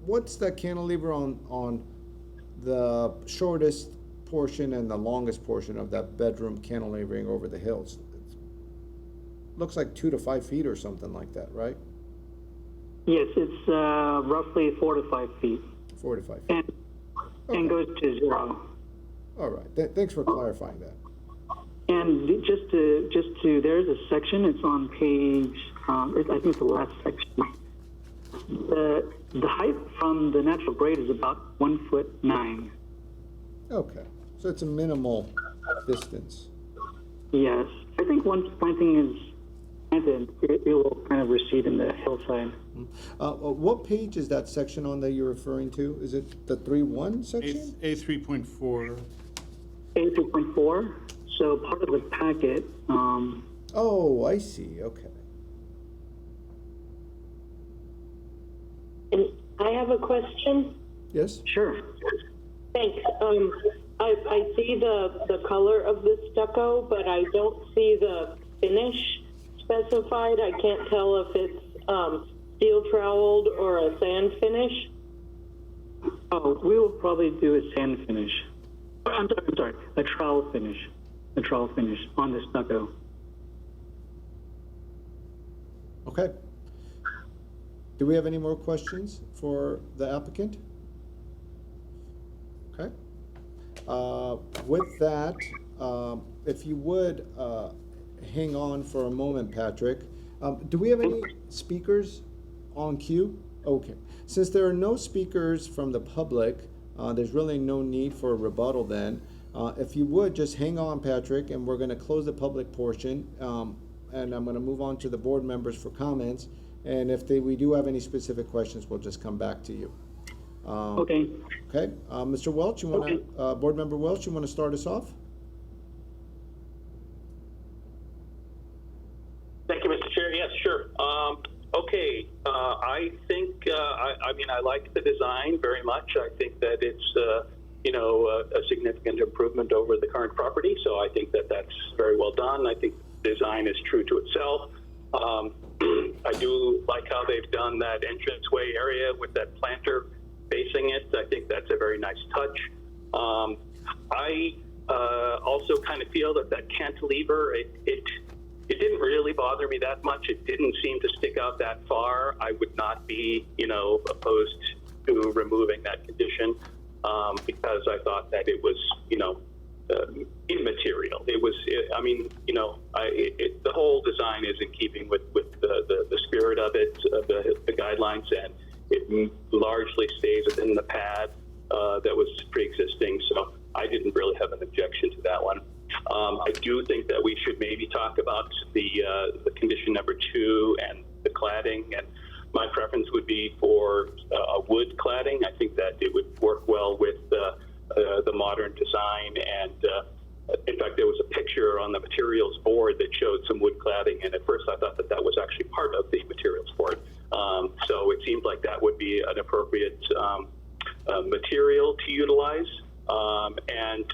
S1: What's that cantilever on the shortest portion and the longest portion of that bedroom cantilevering over the hills? Looks like 2 to 5 feet or something like that, right?
S7: Yes, it's roughly 4 to 5 feet.
S1: 4 to 5 feet.
S7: And goes to 0.
S1: All right. Thanks for clarifying that.
S7: And just to, there's a section. It's on page. I think it's the last section. The height from the natural grade is about 1'9".
S1: Okay. So it's a minimal distance.
S7: Yes, I think once planting is planted, it will kind of recede in the hillside.
S1: What page is that section on that you're referring to? Is it the 3.1 section?
S3: A 3.4.
S7: A3.4. So part of the packet.
S1: Oh, I see. Okay.
S4: And I have a question.
S1: Yes?
S7: Sure.
S4: Thanks. I see the color of the stucco, but I don't see the finish specified. I can't tell if it's steel troweled or a sand finish.
S7: Oh, we will probably do a sand finish. I'm sorry, a trowel finish. A trowel finish on the stucco.
S1: Okay. Do we have any more questions for the applicant? Okay. With that, if you would hang on for a moment, Patrick. Do we have any speakers on queue? Okay. Since there are no speakers from the public, there's really no need for a rebuttal then. If you would, just hang on, Patrick, and we're going to close the public portion, and I'm going to move on to the board members for comments. And if we do have any specific questions, we'll just come back to you.
S7: Okay.
S1: Okay. Mr. Welch, you want to, Board Member Welch, you want to start us off?
S8: Thank you, Mr. Chair. Yes, sure. Okay. I think, I mean, I like the design very much. I think that it's, you know, a significant improvement over the current property. So I think that that's very well done. I think the design is true to itself. I do like how they've done that entranceway area with that planter facing it. I think that's a very nice touch. I also kind of feel that cantilever, it didn't really bother me that much. It didn't seem to stick out that far. I would not be, you know, opposed to removing that condition because I thought that it was, you know, immaterial. It was, I mean, you know, the whole design is in keeping with the spirit of it, the guidelines, and it largely stays within the pad that was pre-existing. So I didn't really have an objection to that one. I do think that we should maybe talk about the condition number 2 and the cladding, and my preference would be for a wood cladding. I think that it would work well with the modern design, and in fact there was a picture on the materials board that showed some wood cladding, and at first I thought that that was actually part of the materials board. So it seemed like that would be an appropriate material to utilize. And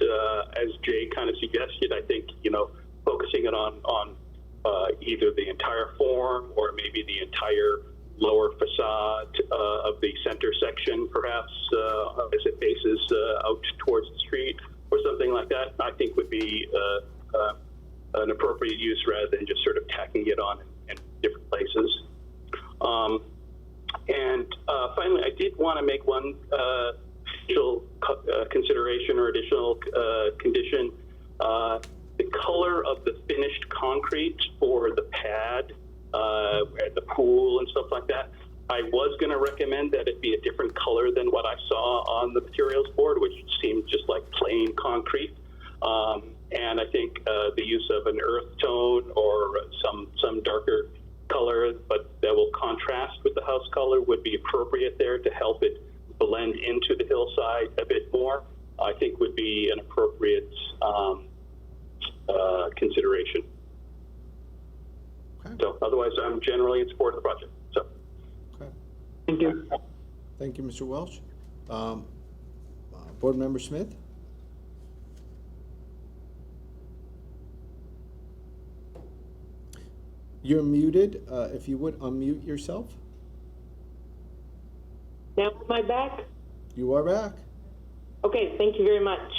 S8: as Jay kind of suggested, I think, you know, focusing it on either the entire form or maybe the entire lower facade of the center section, perhaps as it faces out towards the street or something like that, I think would be an appropriate use rather than just sort of tacking it on in different places. And finally, I did want to make one additional consideration or additional condition. The color of the finished concrete for the pad at the pool and stuff like that, I was going to recommend that it be a different color than what I saw on the materials board, which seemed just like plain concrete. And I think the use of an earth tone or some darker color, but that will contrast with the house color, would be appropriate there to help it blend into the hillside a bit more. I think would be an appropriate consideration.
S1: Okay.
S8: So otherwise, I'm generally in support of the project. So.
S1: Okay.
S7: Thank you.
S1: Thank you, Mr. Welch. Board Member Smith? You're muted. If you would unmute yourself.
S4: Now am I back?
S1: You are back.
S4: Okay, thank you very much.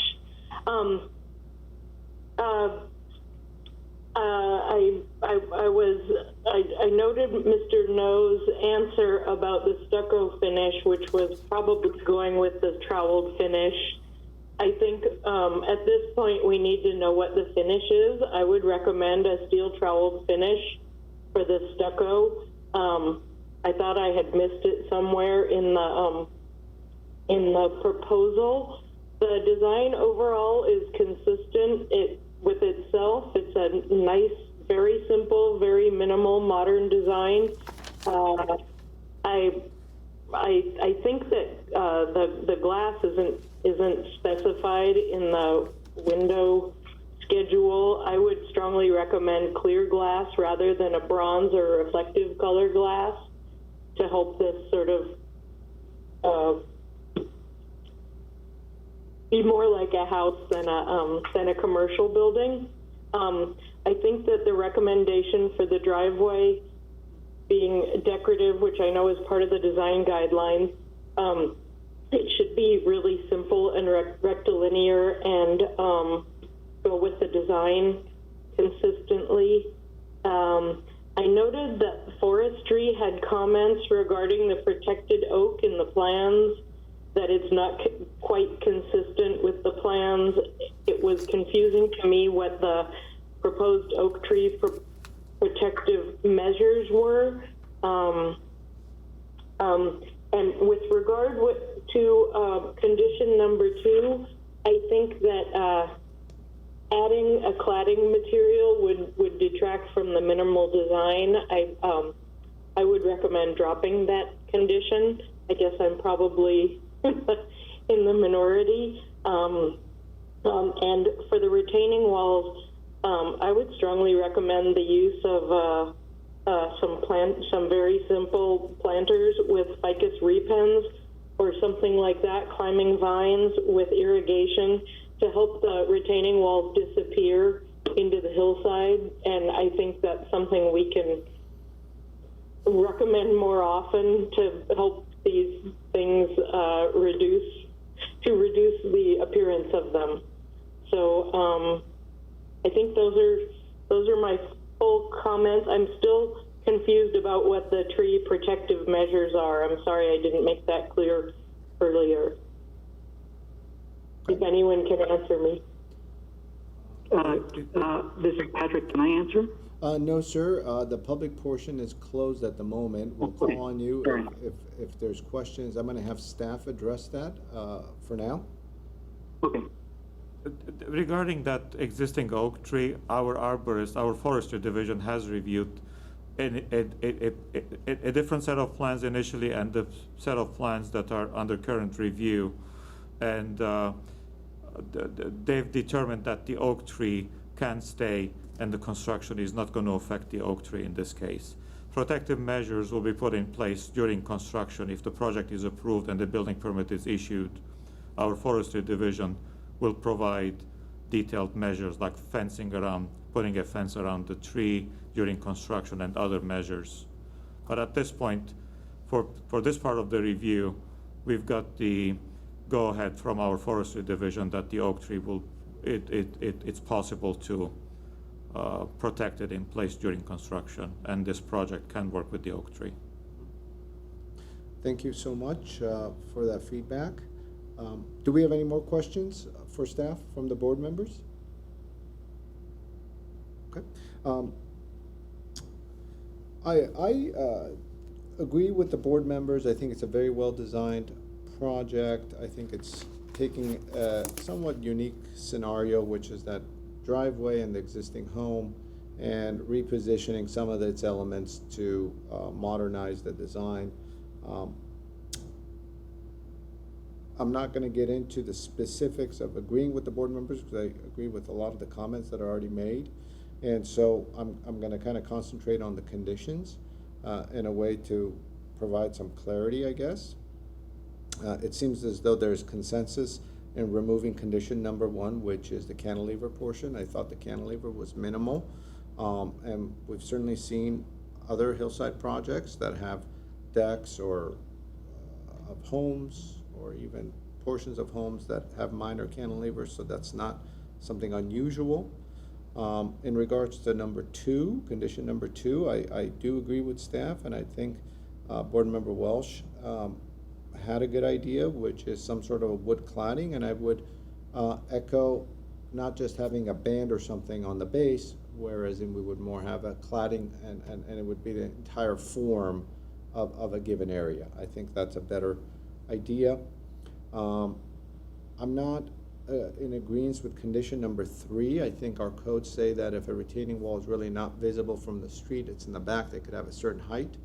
S4: I noted Mr. No's answer about the stucco finish, which was probably going with the troweled finish. I think at this point we need to know what the finish is. I would recommend a steel troweled finish for the stucco. I thought I had missed it somewhere in the proposal. The design overall is consistent with itself. It's a nice, very simple, very minimal modern design. I think that the glass isn't specified in the window schedule. I would strongly recommend clear glass rather than a bronze or reflective color glass to help this sort of be more like a house than a commercial building. I think that the recommendation for the driveway being decorative, which I know is part of the design guidelines, it should be really simple and rectilinear and go with the design consistently. I noted that forestry had comments regarding the protected oak in the plans, that it's not quite consistent with the plans. plans, it was confusing to me what the proposed oak tree protective measures were. And with regard to condition number 2, I think that adding a cladding material would detract from the minimal design. I would recommend dropping that condition. I guess I'm probably in the minority. And for the retaining walls, I would strongly recommend the use of some very simple planters with ficus repens or something like that, climbing vines with irrigation to help the retaining walls disappear into the hillside. And I think that's something we can recommend more often to help these things reduce the appearance of them. So I think those are my full comments. I'm still confused about what the tree protective measures are. I'm sorry I didn't make that clear earlier. If anyone can answer me.
S7: This is Patrick. Can I answer?
S1: No, sir. The public portion is closed at the moment. We'll call on you if there's questions. I'm going to have staff address that for now.
S7: Okay.
S2: Regarding that existing oak tree, our arborist, our forestry division has reviewed a different set of plans initially and the set of plans that are under current review. And they've determined that the oak tree can stay and the construction is not going to affect the oak tree in this case. Protective measures will be put in place during construction. If the project is approved and the building permit is issued, our forestry division will provide detailed measures like fencing around, putting a fence around the tree during construction and other measures. But at this point, for this part of the review, we've got the go-ahead from our forestry division that the oak tree will, it's possible to protect it in place during construction, and this project can work with the oak tree.
S1: Thank you so much for that feedback. Do we have any more questions for staff from the board members? Okay. I agree with the board members. I think it's a very well-designed project. I think it's taking a somewhat unique scenario, which is that driveway and the existing home, and repositioning some of its elements to modernize the design. I'm not going to get into the specifics of agreeing with the board members because I agree with a lot of the comments that are already made. And so I'm going to kind of concentrate on the conditions in a way to provide some clarity, I guess. It seems as though there's consensus in removing condition number 1, which is the cantilever portion. I thought the cantilever was minimal. And we've certainly seen other hillside projects that have decks or of homes or even portions of homes that have minor cantilevers, so that's not something unusual. In regards to number 2, condition number 2, I do agree with staff, and I think Board Member Welsh had a good idea, which is some sort of a wood cladding, and I would echo not just having a band or something on the base, whereas we would more have a cladding and it would be the entire form of a given area. I think that's a better idea. I'm not in agreement with condition number 3. I think our codes say that if a retaining wall is really not visible from the street, it's in the back, they could have a certain height.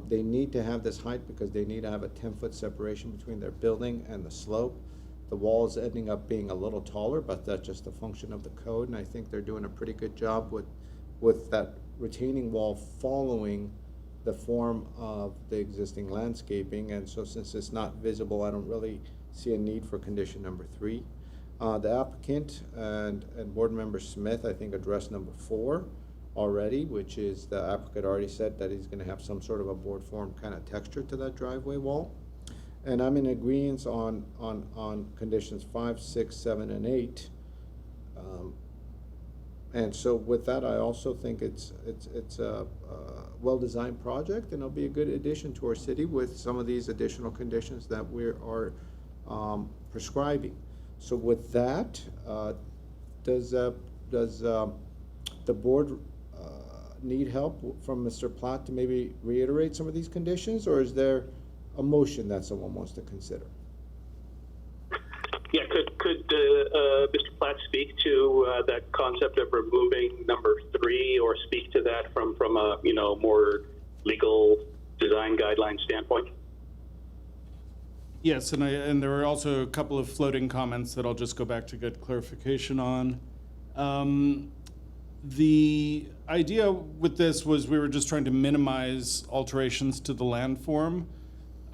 S1: They need to have this height because they need to have a 10-foot separation between their building and the slope. The wall is ending up being a little taller, but that's just a function of the code, and I think they're doing a pretty good job with that retaining wall following the form of the existing landscaping. And so since it's not visible, I don't really see a need for condition number 3. The applicant and Board Member Smith, I think, addressed number 4 already, which is the applicant already said that he's going to have some sort of a board form kind of texture to that driveway wall. And I'm in agreement on conditions 5, 6, 7, and 8. And so with that, I also think it's a well-designed project, and it'll be a good addition to our city with some of these additional conditions that we are prescribing. So with that, does the board need help from Mr. Platt to maybe reiterate some of these conditions, or is there a motion that someone wants to consider?
S8: Yeah, could Mr. Platt speak to that concept of removing number 3, or speak to that from a more legal design guideline standpoint?
S3: Yes, and there were also a couple of floating comments that I'll just go back to get clarification on. The idea with this was we were just trying to minimize alterations to the landform.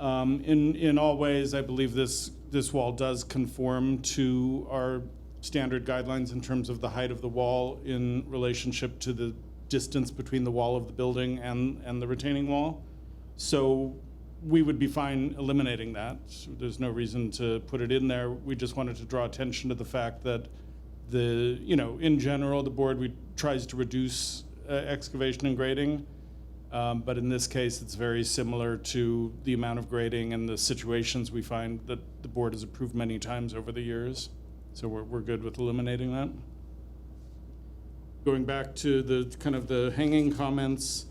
S3: In all ways, I believe this wall does conform to our standard guidelines in terms of the height of the wall in relationship to the distance between the wall of the building and the retaining wall. So we would be fine eliminating that. So there's no reason to put it in there. We just wanted to draw attention to the fact that in general, the board tries to reduce excavation and grading. But in this case, it's very similar to the amount of grading and the situations we find that the board has approved many times over the years. So we're good with eliminating that. Going back to the kind of the hanging comments,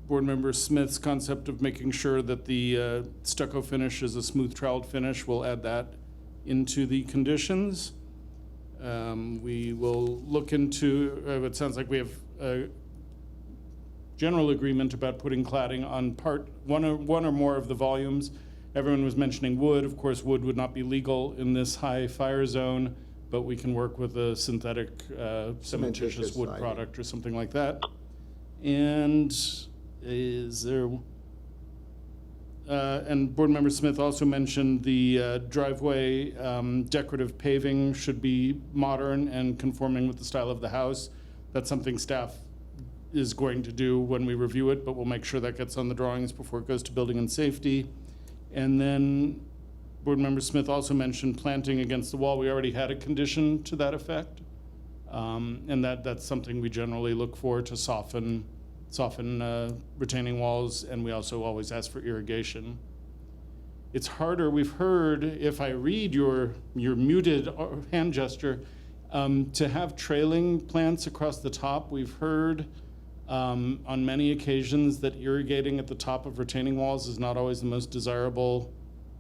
S3: board member Smith's concept of making sure that the stucco finish is a smooth troweled finish, we'll add that into the conditions. We will look into, it sounds like we have a general agreement about putting cladding on one or more of the volumes. Everyone was mentioning wood. Of course, wood would not be legal in this high fire zone, but we can work with a synthetic cementitious wood
S1: siding.
S3: product or something like that. And is there... and board member Smith also mentioned the driveway decorative paving should be modern and conforming with the style of the house. That's something staff is going to do when we review it, but we'll make sure that gets on the drawings before it goes to building and safety. And then board member Smith also mentioned planting against the wall. We already had a condition to that effect. And that's something we generally look for to soften retaining walls, and we also always ask for irrigation. It's harder, we've heard, if I read your muted hand gesture, to have trailing plants across the top. We've heard on many occasions that irrigating at the top of retaining walls is not always the most desirable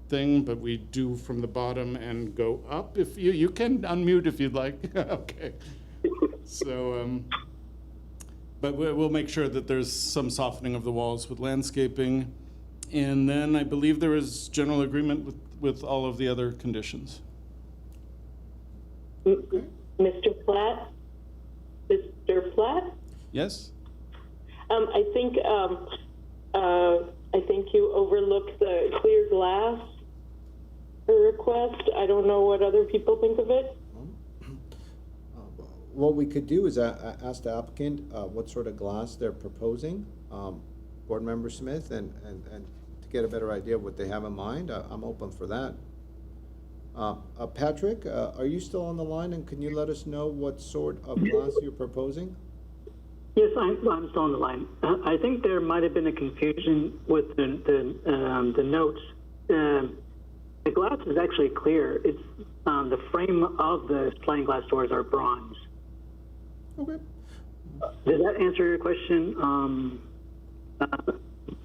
S3: thing, but we do from the bottom and go up. If you can unmute if you'd like. Okay. So, but we'll make sure that there's some softening of the walls with landscaping. And then I believe there is general agreement with all of the other conditions.
S4: Mr. Platt? Mr. Platt?
S3: Yes?
S4: I think you overlooked the clear glass request. I don't know what other people think of it.
S1: What we could do is ask the applicant what sort of glass they're proposing, board member Smith, and to get a better idea of what they have in mind. I'm open for that. Patrick, are you still on the line, and can you let us know what sort of glass you're proposing?
S7: Yes, I'm still on the line. I think there might have been a confusion with the notes. The glass is actually clear. It's the frame of the sliding glass doors are bronze.
S1: Okay.
S7: Does that answer your question,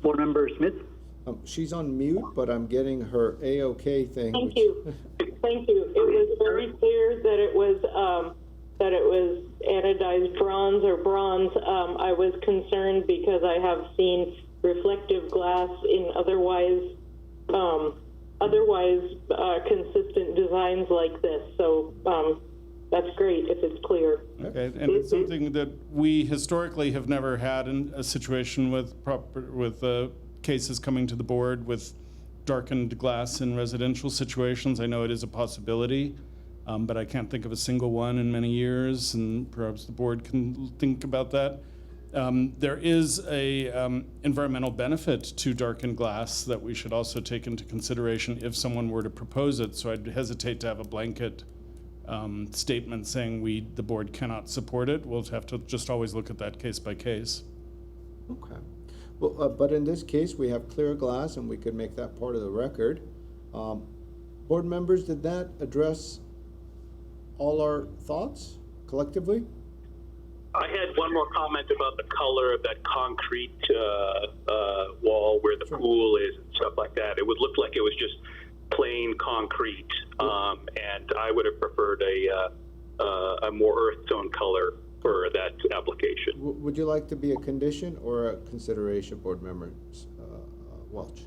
S7: board member Smith?
S1: She's on mute, but I'm getting her A-OK thing.
S4: Thank you. Thank you. It was very clear that it was anodized bronze or bronze. I was concerned because I have seen reflective glass in otherwise consistent designs like this. So that's great if it's clear.
S3: Okay, and it's something that we historically have never had in a situation with cases coming to the board with darkened glass in residential situations. I know it is a possibility, but I can't think of a single one in many years, and perhaps the board can think about that. There is a environmental benefit to darkened glass that we should also take into consideration if someone were to propose it, so I'd hesitate to have a blanket statement saying the board cannot support it. We'll have to just always look at that case by case.
S1: Okay. Well, but in this case, we have clear glass and we could make that part of the record. Board members, did that address all our thoughts collectively?
S8: I had one more comment about the color of that concrete wall where the pool is and stuff like that. It would look like it was just plain concrete, and I would have preferred a more earth tone color for that application.
S1: Would you like to be a condition or a consideration, board members? Welch?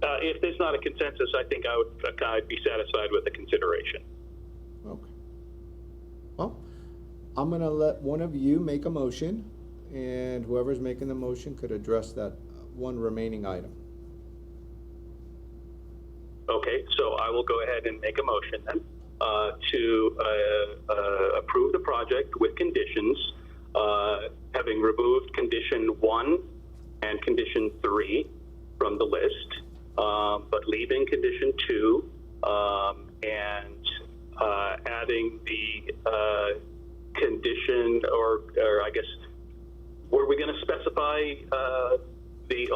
S8: If there's not a consensus, I think I'd be satisfied with a consideration.
S1: Okay. Well, I'm gonna let one of you make a motion, and whoever's making the motion could address that one remaining item.
S8: Okay, so I will go ahead and make a motion then to approve the project with conditions, having removed condition 1 and condition 3 from the list, but leaving condition 2 and adding the condition, or I guess, were we going to specify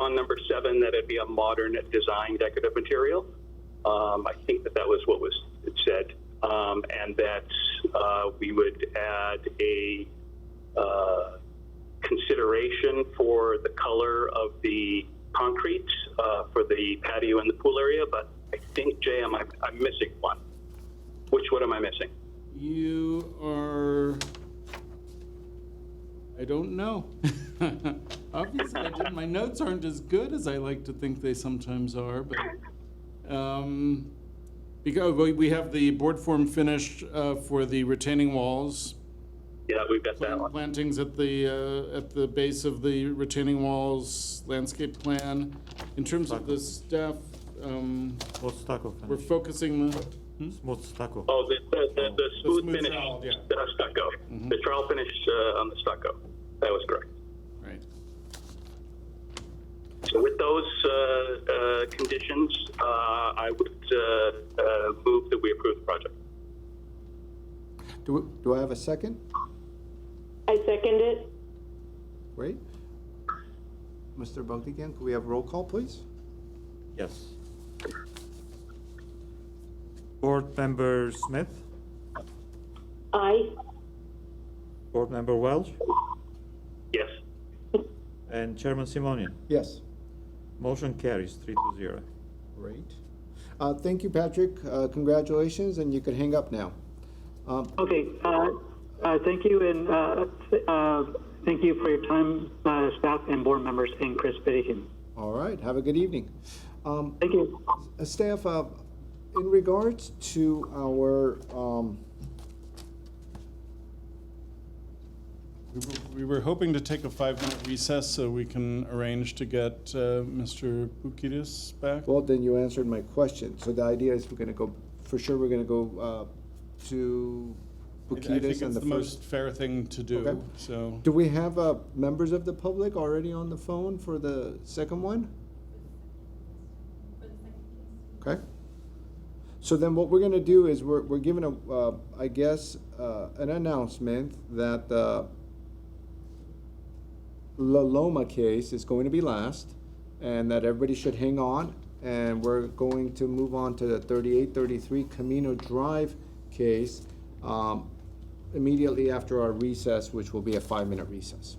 S8: on number 7 that it'd be a modern design decorative material? I think that was what was said, and that we would add a consideration for the color of the concrete for the patio and the pool area. But I think, Jay, I'm missing one. Which one am I missing?
S3: You are, I don't know. Obviously, my notes aren't as good as I like to think they sometimes are, but because we have the board form finished for the retaining walls.
S8: Yeah, we've got that one.
S3: Plantings at the base of the retaining walls, landscape plan. In terms of the staff,
S2: Smooth stucco
S3: we're
S2: finish.
S3: focusing the.
S2: Smooth stucco.
S8: Oh, the smooth
S3: smooth
S8: finish
S3: trowel, yeah.
S8: stucco. The trowel finish on the stucco. That was correct.
S3: Right.
S8: So with those conditions, I would move that we approve the project.
S1: Do I have a second?
S4: I second it.
S1: Great. Mr. Bogdigan, could we have roll call, please?
S2: Yes. Board Member Smith,
S4: Aye.
S2: Board Member Welch,
S8: Yes.
S2: and Chairman Simonian.
S1: Yes.
S2: Motion carries 3-0.
S1: Great. Thank you, Patrick. Congratulations, and you can hang up now.
S7: Okay, thank you, and thank you for your time, staff and board members, and Chris Biddigan.
S1: All right. Have a good evening.
S7: Thank you.
S1: Staff, in regards to our,
S3: We were hoping to take a 5-minute recess so we can arrange to get Mr. Boukidis back.
S1: well, then you answered my question. So the idea is we're going to go, for sure, we're going to go to
S3: I think
S1: Bukidis
S3: it's
S1: and
S3: the
S1: the
S3: most
S1: first.
S3: fair thing to do,
S1: Okay.
S3: so.
S1: Do we have members of the public already on the phone for the second one? Okay. So then what we're gonna do is we're giving a, I guess, an announcement that the La Loma case is going to be last, and that everybody should hang on, and we're going to move on to the 3833 Camino Drive case immediately after our recess, which will be a 5-minute recess.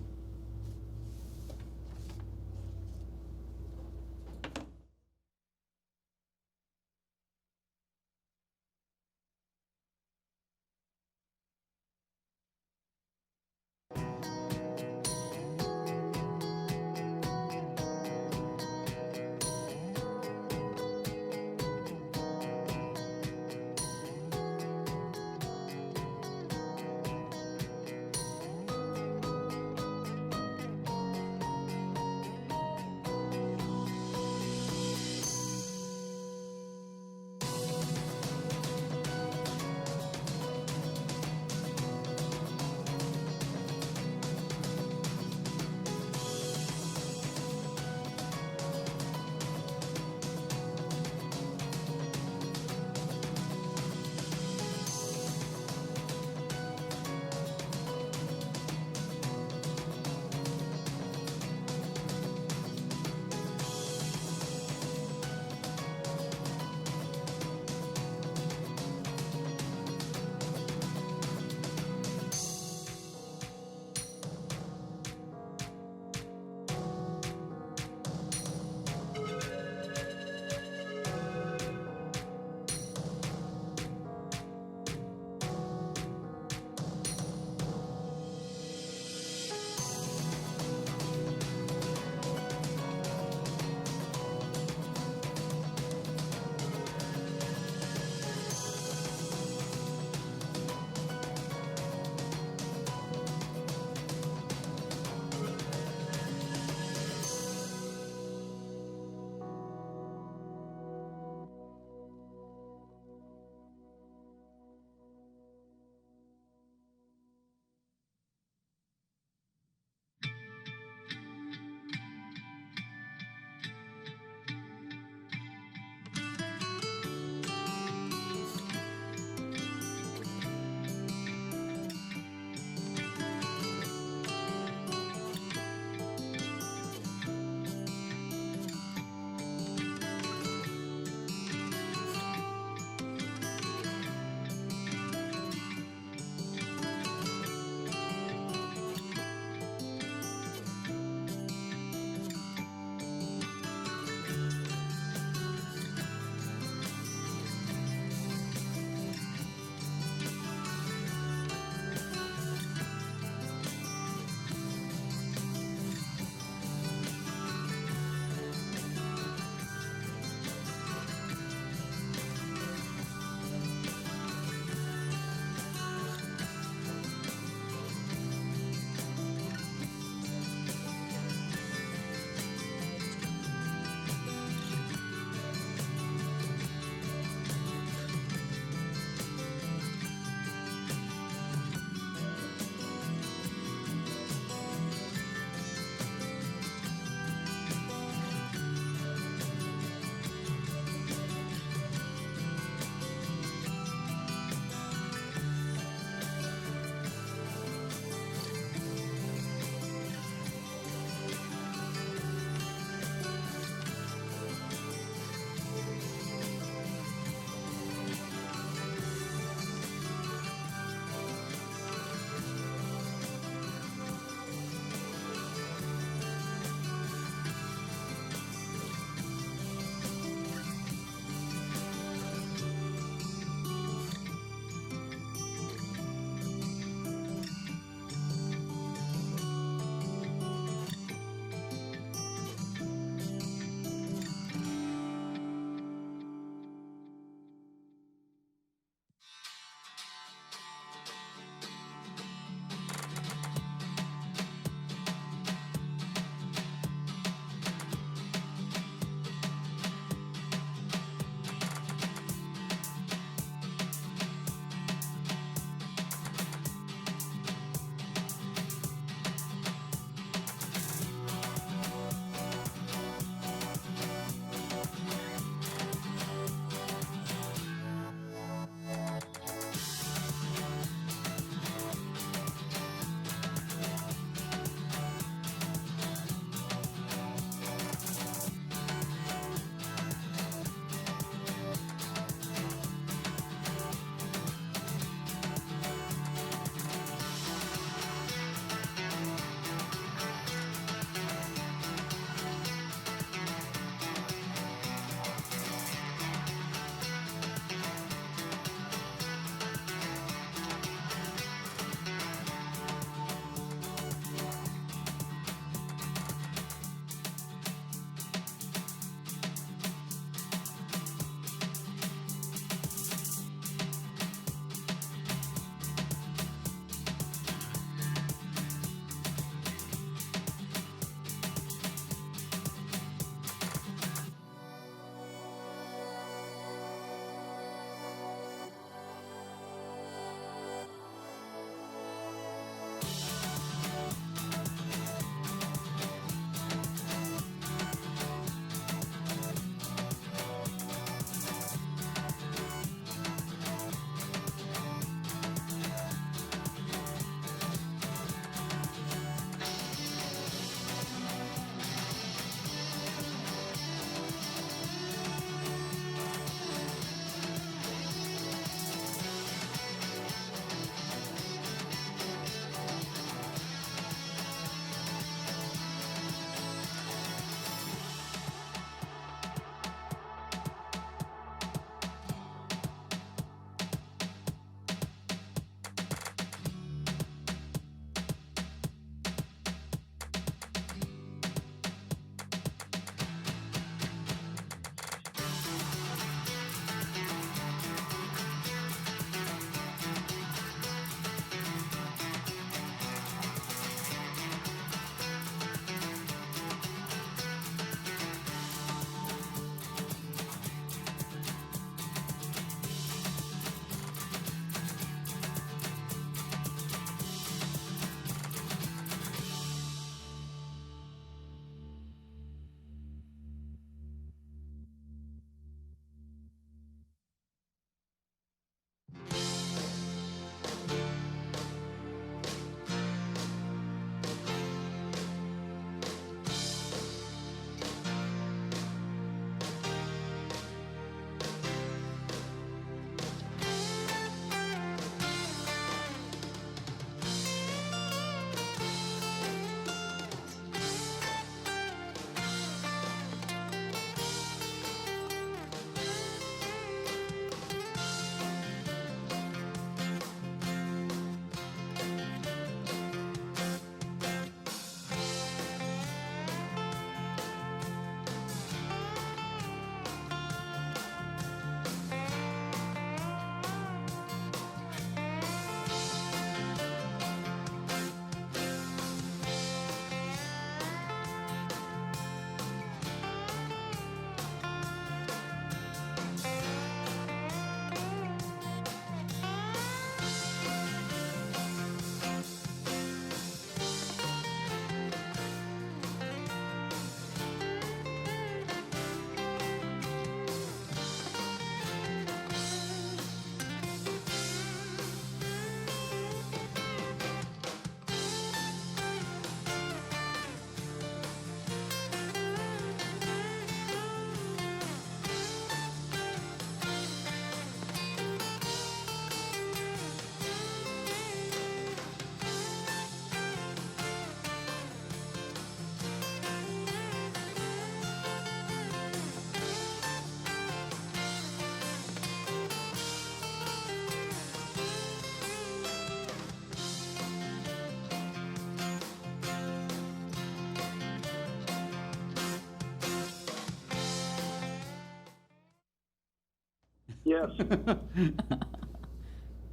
S6: Yes.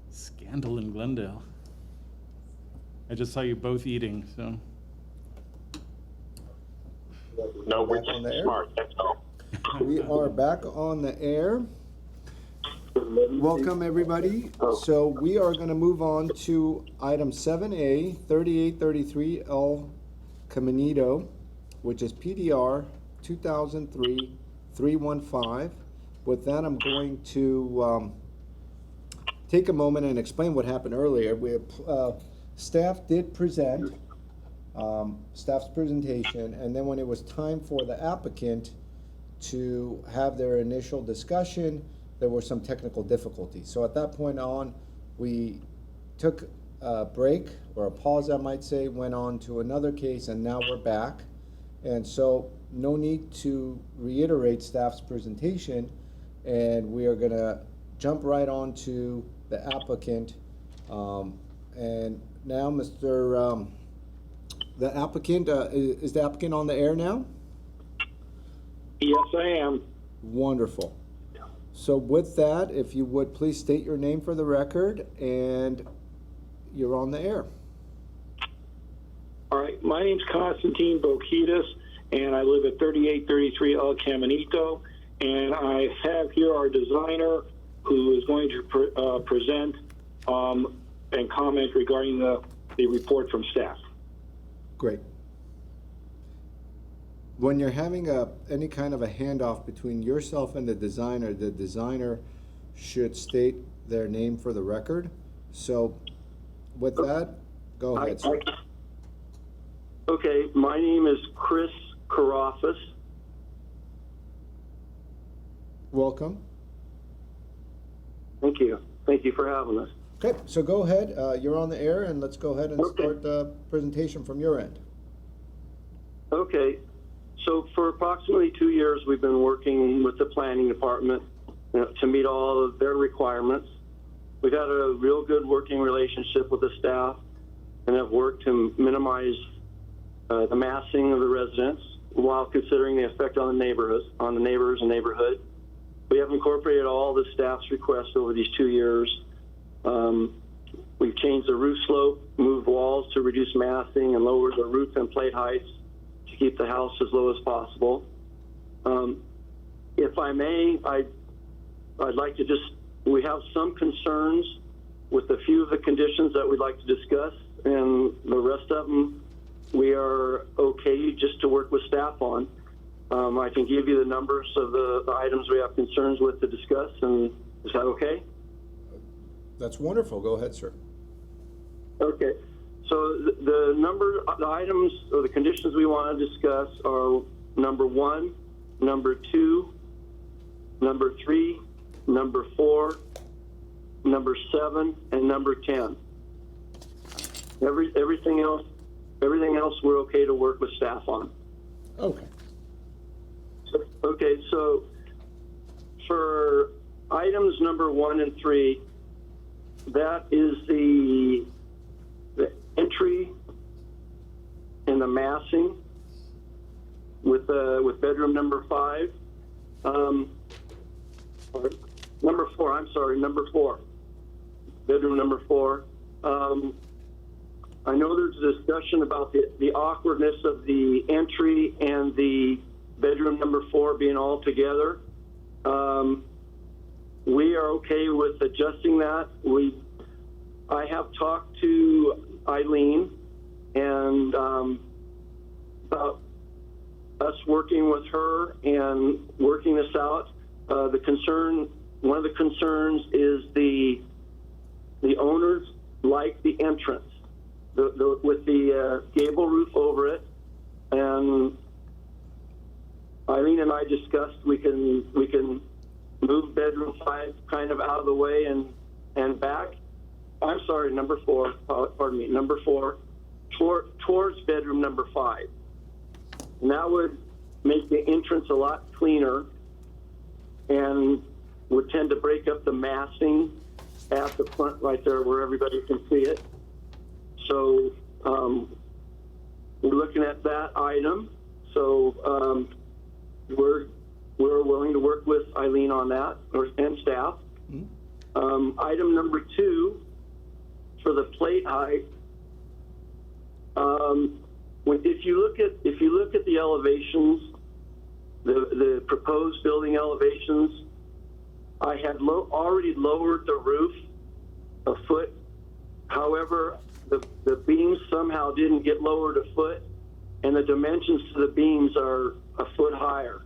S3: Scandal in Glendale. I just saw you both eating, so.
S8: No, we're
S1: Back on the
S8: just
S1: air?
S8: smart, that's all.
S1: We are back on the air. Welcome, everybody. So we are going to move on to item 7A, 3833L Caminito, which is PDR 2003-315. With that, I'm going to take a moment and explain what happened earlier. Staff did present, staff's presentation, and then when it was time for the applicant to have their initial discussion, there were some technical difficulties. So at that point on, we took a break, or a pause, I might say, went on to another case, and now we're back. And so no need to reiterate staff's presentation, and we are gonna jump right on to the applicant. And now, Mr. The applicant, is the applicant on the air now?
S6: Yes, I am.
S1: Wonderful. So with that, if you would please state your name for the record, and you're on the air.
S6: All right, my name's Constantine Bokitas, and I live at 3833 El Caminito, and I have here our designer who is going to present and comment regarding the report from staff.
S1: Great. When you're having any kind of a handoff between yourself and the designer should state their name for the record. So with that, go ahead, sir.
S6: Okay, my name is Chris Karafis.
S1: Welcome.
S6: Thank you. Thank you for having us.
S1: Okay, so go ahead. You're on the air, and let's go ahead and
S6: Okay.
S1: start the presentation from your end.
S6: Okay, so for approximately 2 years, we've been working with the planning department to meet all of their requirements. We've had a real good working relationship with the staff and have worked to minimize the massing of the residents while considering the effect on the neighbors and neighborhood. We have incorporated all the staff's requests over these 2 years. We've changed the roof slope, moved walls to reduce massing, and lowered the roof and plate heights to keep the house as low as possible. If I may, I'd like to we have some concerns with a few of the conditions that we'd like to discuss, and the rest of them we are okay just to work with staff on. I can give you the numbers of the items we have concerns with to discuss, and is that okay?
S1: That's wonderful. Go ahead, sir.
S6: Okay. So the items or the conditions we want to discuss are number 1, number 2, number 3, number 4, number 7, and number 10. Everything else we're okay to work with staff on.
S1: Okay.
S6: Okay, so for items number 1 and 3, that is the entry and the massing with bedroom number 5. Number 4. Number 4. Bedroom number 4. I know there's a discussion about the awkwardness of the entry and the bedroom number 4 being all together. We are okay with adjusting that. I have talked to Eileen and about us working with her and working this out. One of the concerns is the owners like the entrance with the gable roof over it, and Eileen and I discussed we can move bedroom 5 kind of out of the way and back. I'm sorry, number 4. Pardon me, number 4 towards bedroom number 5, and that would make the entrance a lot cleaner and would tend to break up the massing at the front right there where everybody can see it. So we're looking at that item. So we're we're willing to work with Eileen on that, and staff. Item number 2, for the plate height, if you look at the elevations, the proposed building elevations, I had already lowered the roof a foot. However, the beams somehow didn't get lowered a foot, and the dimensions to the beams are a foot higher.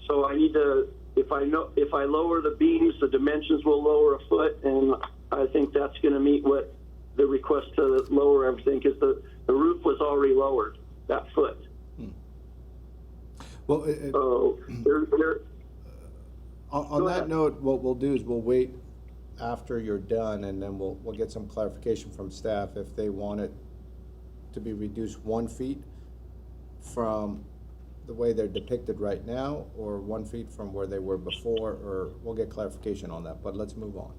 S6: So I need to, if I lower the beams, the dimensions will lower a foot, and I think that's going to meet what the request to lower everything, because the roof was already lowered that foot.
S1: Well,
S6: So
S1: on
S6: Go
S1: that
S6: ahead.
S1: note, what we'll do is we'll wait after you're done, and then we'll get some clarification from staff if they want it to be reduced 1 feet from the way they're depicted right now, or 1 feet from where they were before, or we'll get clarification on that, but let's move on.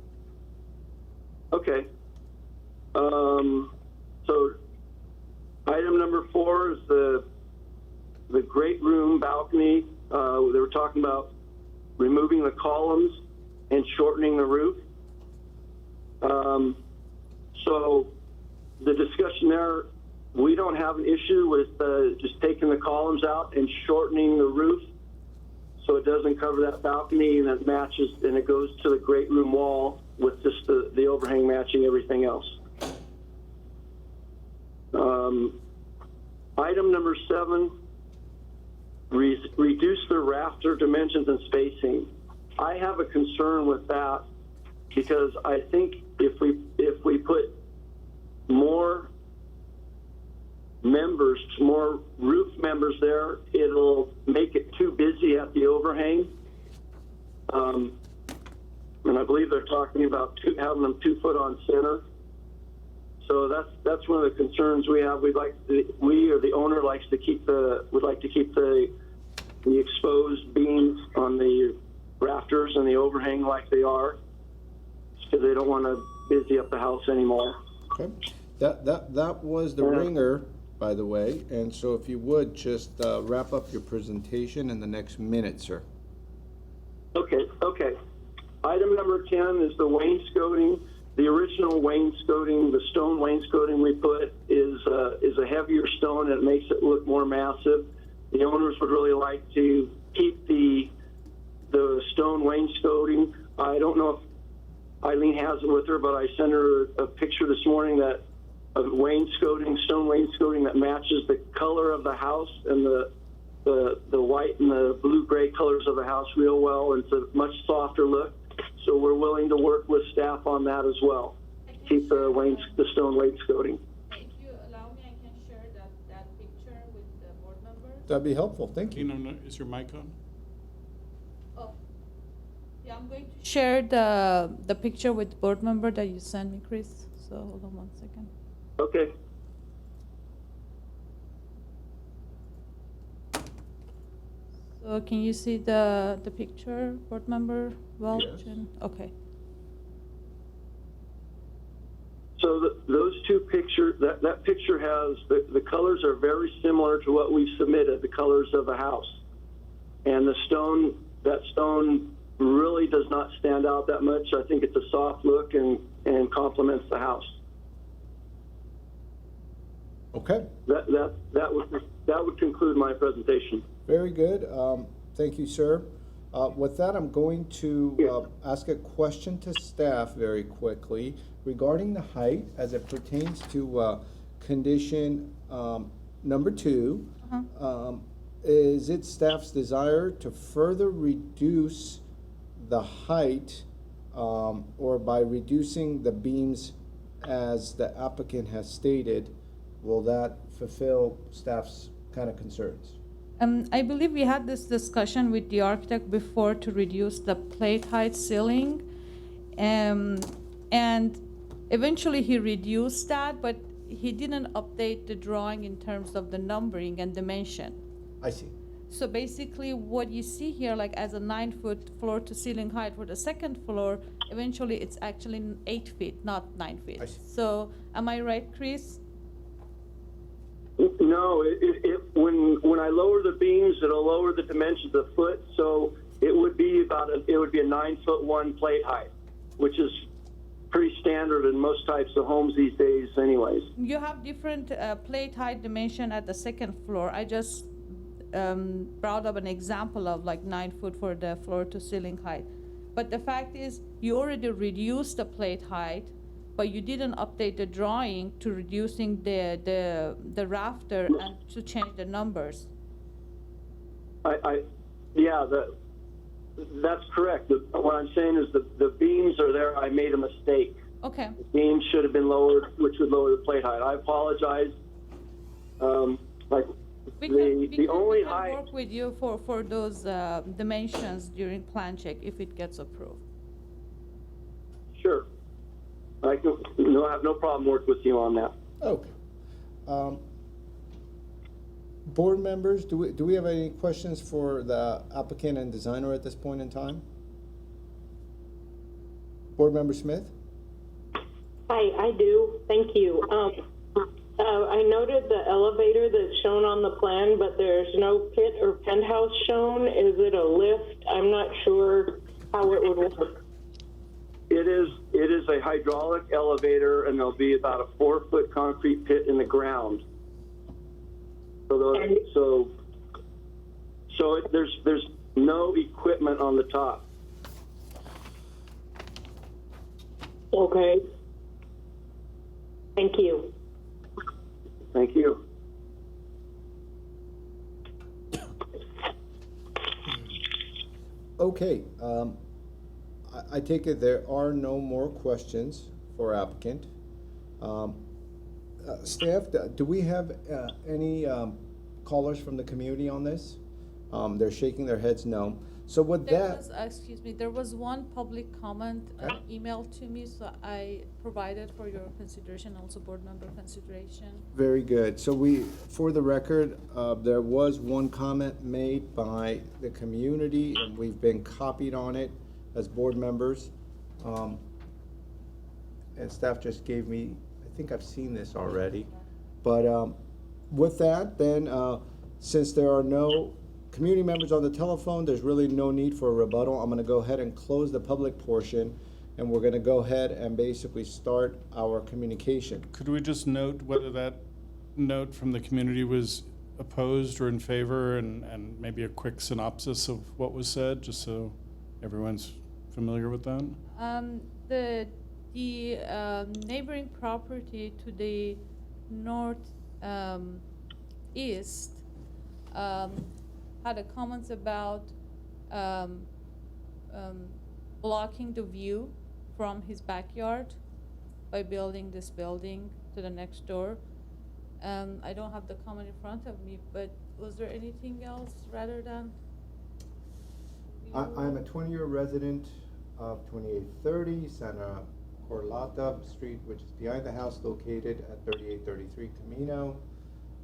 S6: Okay. So item number 4 is the great room balcony. They were talking about removing the columns and shortening the roof. So the discussion there, we don't have an issue with just taking the columns out and shortening the roof so it doesn't cover that balcony, and it matches, and it goes to the great room wall with just the overhang matching everything else. Item number 7, reduce the rafter dimensions and spacing. I have a concern with that, because I think if we put more roof members there, it'll make it too busy at the overhang. And I believe they're talking about having them 2 foot on center. So that's one of the concerns we have. We or the owner would like to keep the exposed beams on the rafters and the overhang like they are, because they don't want to busy up the house anymore.
S1: Okay, that was the ringer, by the way, and so if you would, just wrap up your presentation in the next minute, sir.
S6: Okay. Item number 10 is the wainscoting. The original wainscoting, the stone wainscoting we put is a heavier stone, and it makes it look more massive. The owners would really like to keep the stone wainscoting. I don't know if Eileen has it with her, but I sent her a picture this morning of stone wainscoting that matches the color of the house and the white and the blue-gray colors of the house real well. It's a much softer look. So we're willing to work with staff on that as well. Keep the stone wainscoting.
S5: If you allow me, I can share that picture with the board members.
S1: That'd be helpful, thank you.
S3: No, is your mic on?
S5: Oh, yeah, I'm going to share the picture with the board member that you sent me, Chris. So hold on 1 second.
S6: Okay.
S5: So can you see the picture, board member Welch?
S1: Yes.
S5: Okay.
S6: So those 2 pictures, that picture has, the colors are very similar to what we've submitted, the colors of the house. And that stone really does not stand out that much. I think it's a soft look and complements the house.
S1: Okay,
S6: That would conclude my presentation.
S1: very good. Thank you, sir. With that, I'm going to ask a question to staff very quickly regarding the height as it pertains to condition number 2. Is it staff's desire to further reduce the height or by reducing the beams as the applicant has stated, will that fulfill staff's kind of concerns?
S5: I believe we had this discussion with the architect before to reduce the plate height ceiling. And eventually he reduced that, but he didn't update the drawing in terms of the numbering and dimension.
S1: I see.
S5: So basically what you see here, like as a 9-foot floor to ceiling height for the second floor, eventually it's actually 8 feet, not 9 feet.
S1: I see.
S5: So am I right, Chris?
S6: No, No, when I lower the beams, it'll lower the dimensions a foot, so it would be a 9'1" plate height, which is pretty standard in most types of homes these days anyways.
S5: You have different plate height dimension at the second floor. I just brought up an example of like 9 foot for the floor to ceiling height. But the fact is, you already reduced the plate height, but you didn't update the drawing to reducing the rafter and to change the numbers.
S6: That's correct. What I'm saying is the beams are there. I made a mistake.
S5: Okay.
S6: The beams should have been lowered, which would lower the plate height. I apologize. The only
S5: we can
S6: height.
S5: work with you for those dimensions during plan check if it gets approved.
S6: Sure. I have no problem working with you on that.
S1: Okay. Board members, do we have any questions for the applicant and designer at this point in time? Board Member Smith?
S4: I do. Thank you. I noted the elevator that's shown on the plan, but there's no pit or penthouse shown. Is it a lift? I'm not sure how it would work.
S6: It is a hydraulic elevator, and there'll be about a 4-foot concrete pit in the ground. So there's no equipment on the top.
S4: Okay. Thank you.
S6: Thank you.
S1: Okay, I take it there are no more questions for applicant. Staff, do we have any callers from the community on this? They're shaking their heads no. So with that.
S5: There was one public comment
S1: Okay.
S5: emailed to me, so I provided for your consideration, also board member consideration.
S1: Very good. So for the record, there was one comment made by the community, and we've been copied on it as board members. And staff just gave me, I think I've seen this already. But with that, then, since there are no community members on the telephone, there's really no need for a rebuttal. I'm gonna go ahead and close the public portion, and we're gonna go ahead and basically start our communication.
S3: Could we just note whether that note from the community was opposed or in favor, and maybe a quick synopsis of what was said, just so everyone's familiar with that?
S5: The neighboring property to the north east had a comments about blocking the view from his backyard by building this building to the next door. I don't have the comment in front of me, but was there anything else rather than?
S1: I'm a 20-year resident of 2830 Santa Corlata Street, which is behind the house located at 3833 Camino,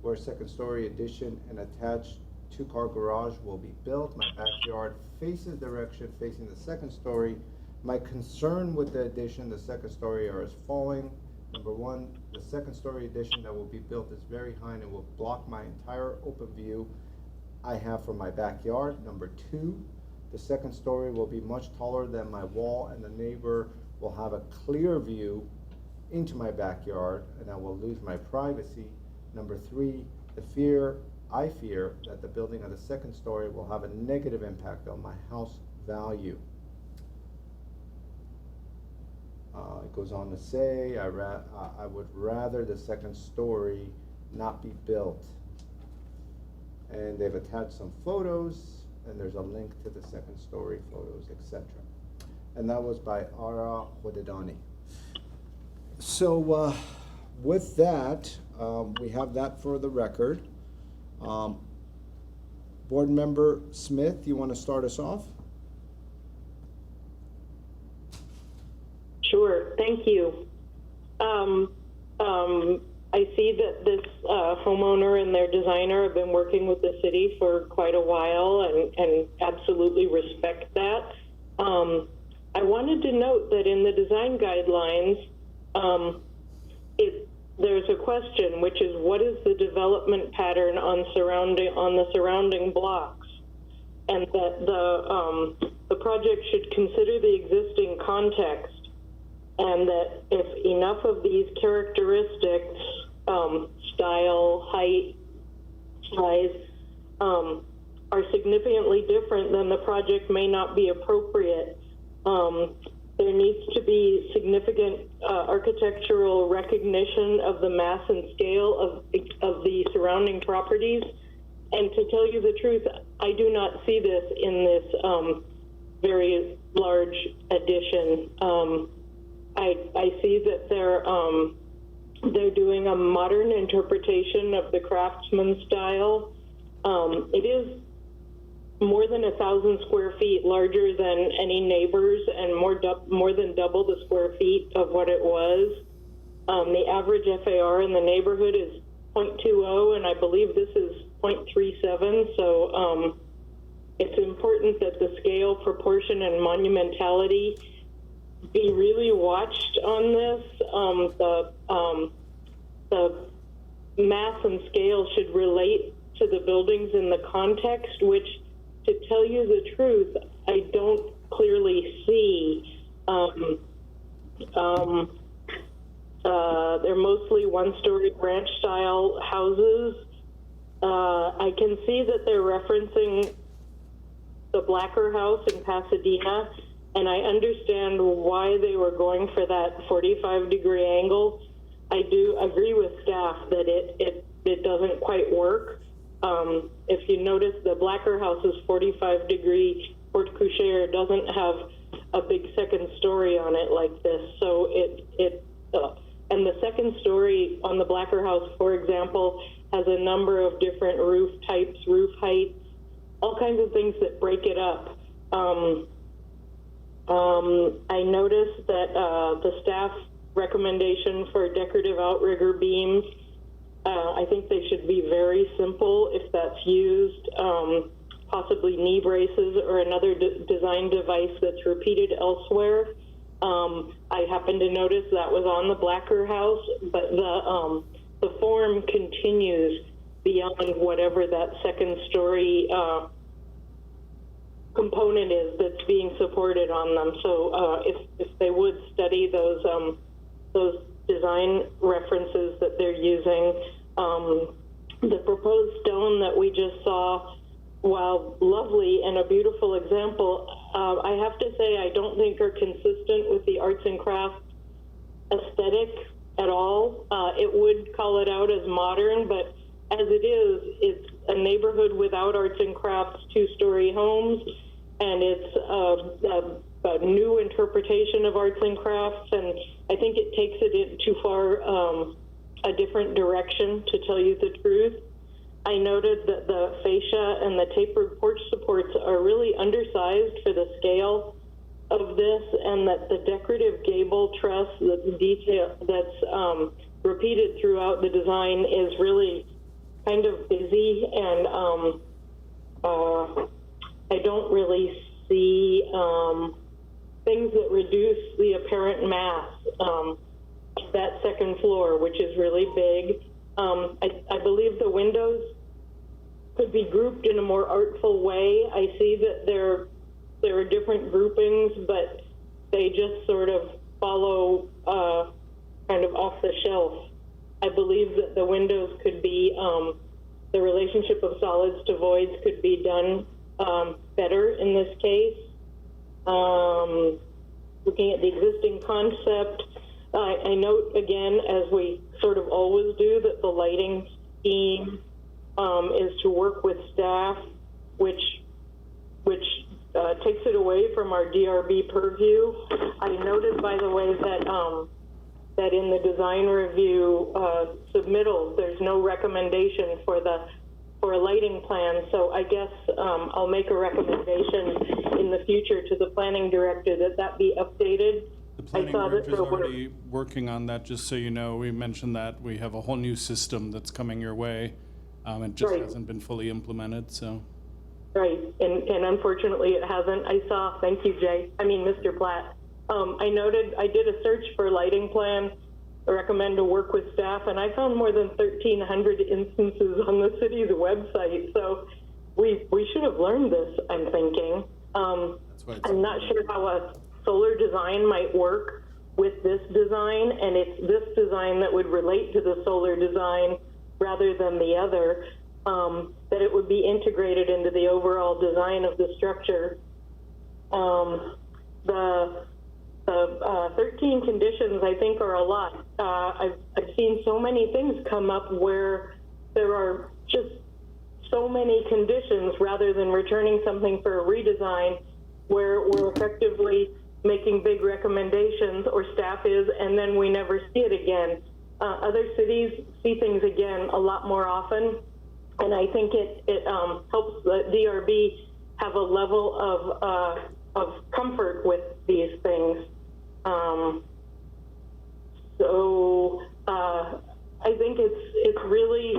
S1: where a second-story addition and attached 2-car garage will be built. My backyard faces direction facing the second story. My concern with the addition, the second story, are as following. Number one, the second story addition that will be built is very high and it will block my entire open view I have from my backyard. Number two, the second story will be much taller than my wall and the neighbor will have a clear view into my backyard and I will lose my privacy. Number three, I fear that the building of the second story will have a negative impact on my house value. It goes on to say, I would rather the second story not be built. And they've attached some photos, and there's a link to the second story photos, etc. And that was by Ara Hodedani. So with that, we have that for the record. Board Member Smith, you want to start us off?
S4: Sure, thank you. I see that this homeowner and their designer have been working with the city for quite a while and absolutely respect that. I wanted to note that in the design guidelines, there's a question, which is what is the development pattern on the surrounding blocks? And that the project should consider the existing context, and that if enough of these characteristics, style, height, size, are significantly different, then the project may not be appropriate. There needs to be significant architectural recognition of the mass and scale of the surrounding properties. And to tell you the truth, I do not see this in this very large addition. I see that they're doing a modern interpretation of the craftsman style. It is more than 1,000 square feet larger than any neighbors, and more than double the square feet of what it was. The average FAR in the neighborhood is 0.20, and I believe this is 0.37. So it's important that the scale, proportion, and monumentality be really watched on this. The mass and scale should relate to the buildings in the context, which, to tell you the truth, I don't clearly see. They're mostly one-story ranch-style houses. I can see that they're referencing the Blacker House in Pasadena, and I understand why they were going for that 45-degree angle. I do agree with staff that it doesn't quite work. If you notice, the Blacker House's 45-degree porte cochere doesn't have a big second story on it like this. So and the second story on the Blacker House, for example, has a number of different roof types, roof heights, all kinds of things that break it up. I noticed that the staff recommendation for decorative outrigger beams, I think they should be very simple if that's used, possibly knee braces or another design device that's repeated elsewhere. I happened to notice that was on the Blacker House, but the form continues beyond whatever that second story component is that's being supported on them. So if they would study those design references that they're using, the proposed stone that we just saw, while lovely and a beautiful example, I have to say I don't think are consistent with the arts and crafts aesthetic at all. It would call it out as modern, but as it is, it's a neighborhood without arts and crafts, two-story homes, and it's a new interpretation of arts and crafts, and I think it takes it too far a different direction, to tell you the truth. I noted that the fascia and the tapered porch supports are really undersized for the scale of this, and that the decorative gable truss, the detail that's repeated throughout the design, is really kind of busy, and I don't really see things that reduce the apparent mass of that second floor, which is really big. I believe the windows could be grouped in a more artful way. I see that there are different groupings, but they just sort of follow kind of off the shelf. I believe that the windows could be, the relationship of solids to voids could be done better in this case. Looking at the existing concept, I note again, as we sort of always do, that the lighting scheme is to work with staff, which takes it away from our DRB purview. I noted, by the way, that in the design review submittal, there's no recommendation for a lighting plan. So I guess I'll make a recommendation in the future to the planning director that be updated.
S3: The planning director is already working on that, just so you know. We mentioned that we have a whole new system that's coming your way. It just hasn't been fully implemented, so.
S4: Right, and unfortunately it hasn't. I saw, thank you, Mr. Platt. I noted, I did a search for lighting plan recommend to work with staff, and I found more than 1,300 instances on the city's website. So we should have learned this, I'm thinking.
S3: That's why it's
S4: I'm not sure how a solar design might work with this design, and it's this design that would relate to the solar design rather than the other, that it would be integrated into the overall design of the structure. The 13 conditions, I think, are a lot. I've seen so many things come up where there are just so many conditions rather than returning something for a redesign, where we're effectively making big recommendations, or staff is, and then we never see it again. Other cities see things again a lot more often, and I think it helps the DRB have a level of comfort with these things. So I think it's really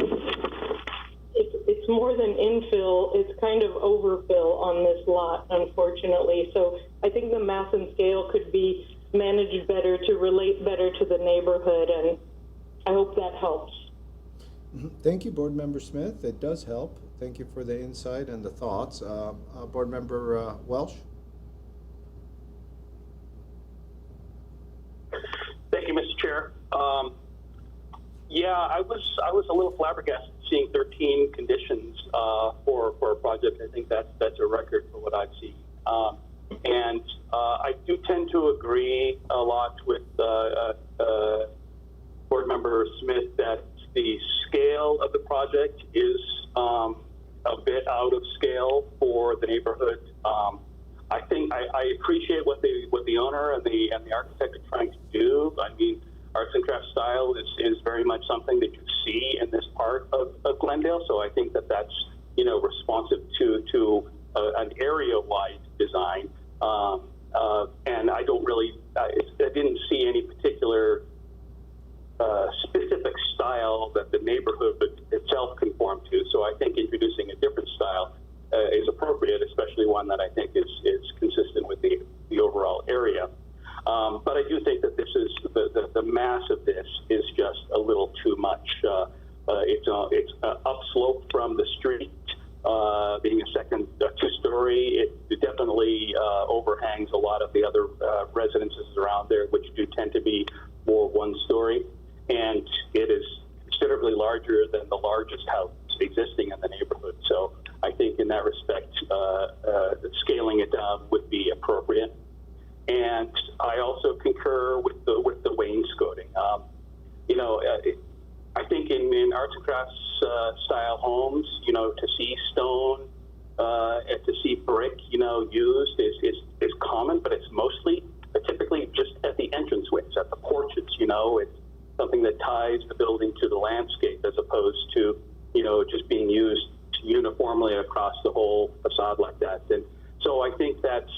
S4: it's more than infill. It's kind of overfill on this lot, unfortunately. So I think the mass and scale could be managed better to relate better to the neighborhood, and I hope that helps.
S1: Thank you, Board Member Smith. It does help. Thank you for the insight and the thoughts. Board Member Welsh?
S8: Thank you, Mr. Chair. Yeah, I was a little flabbergasted seeing 13 conditions for a project. I think that's a record for what I've seen. And I do tend to agree a lot with Board Member Smith that the scale of the project is a bit out of scale for the neighborhood. I think I appreciate what the owner and the architect are trying to do. I mean, arts and crafts style is very much something that you see in this part of Glendale. So I think that's responsive to an area-wide design. And I don't really I didn't see any particular specific style that the neighborhood itself conformed to. So I think introducing a different style is appropriate, especially one that I think is consistent with the overall area. But I do think that this is the mass of this is just a little too much. It's upslope from the street, being a second two-story. It definitely overhangs a lot of the other residences around there, which do tend to be more one-story, and it is considerably larger than the largest house existing in the neighborhood. So I think in that respect, scaling it down would be appropriate. And I also concur with the wainscoting. I think in arts and crafts style homes, to see stone and to see brick, used is common, but it's typically just at the entranceways, at the porches. It's something that ties the building to the landscape as opposed to just being used uniformly across the whole facade like that. And so I think that's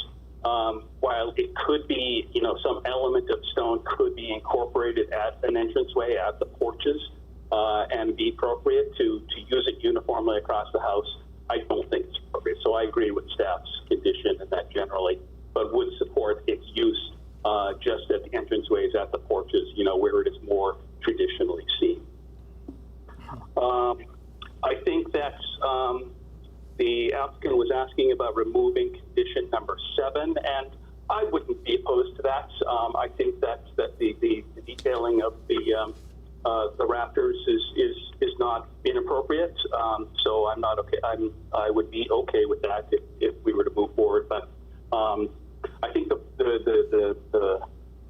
S8: while it could be, some element of stone could be incorporated at an entranceway at the porches and be appropriate to use it uniformly across the house, I don't think it's appropriate. So I agree with staff's condition and that generally, but would support its use just at the entranceways at the porches, where it is more traditionally seen. I think that the applicant was asking about removing condition number 7, and I wouldn't be opposed to that. I think that the detailing of the rafters is not inappropriate. So I'm not okay. I would be okay with that if we were to move forward. But I think the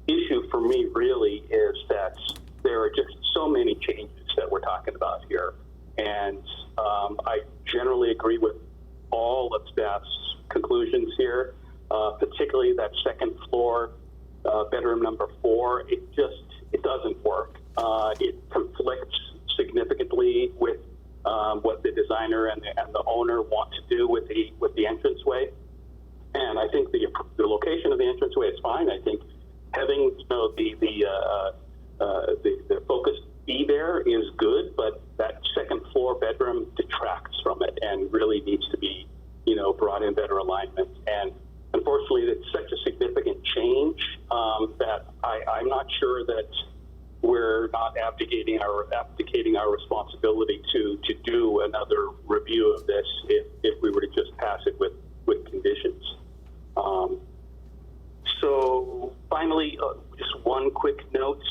S8: issue for me really is that there are just so many changes that we're talking about here. And I generally agree with all of staff's conclusions here, particularly that second floor, bedroom number 4. It doesn't work. It conflicts significantly with what the designer and the owner want to do with the entranceway. And I think the location of the entranceway is fine. I think having the focus be there is good, but that second floor bedroom detracts from it and really needs to be, brought in better alignment. And unfortunately, it's such a significant change that I'm not sure that we're not abdicating our responsibility to do another review of this if we were to just pass it with conditions. So finally, just one quick note.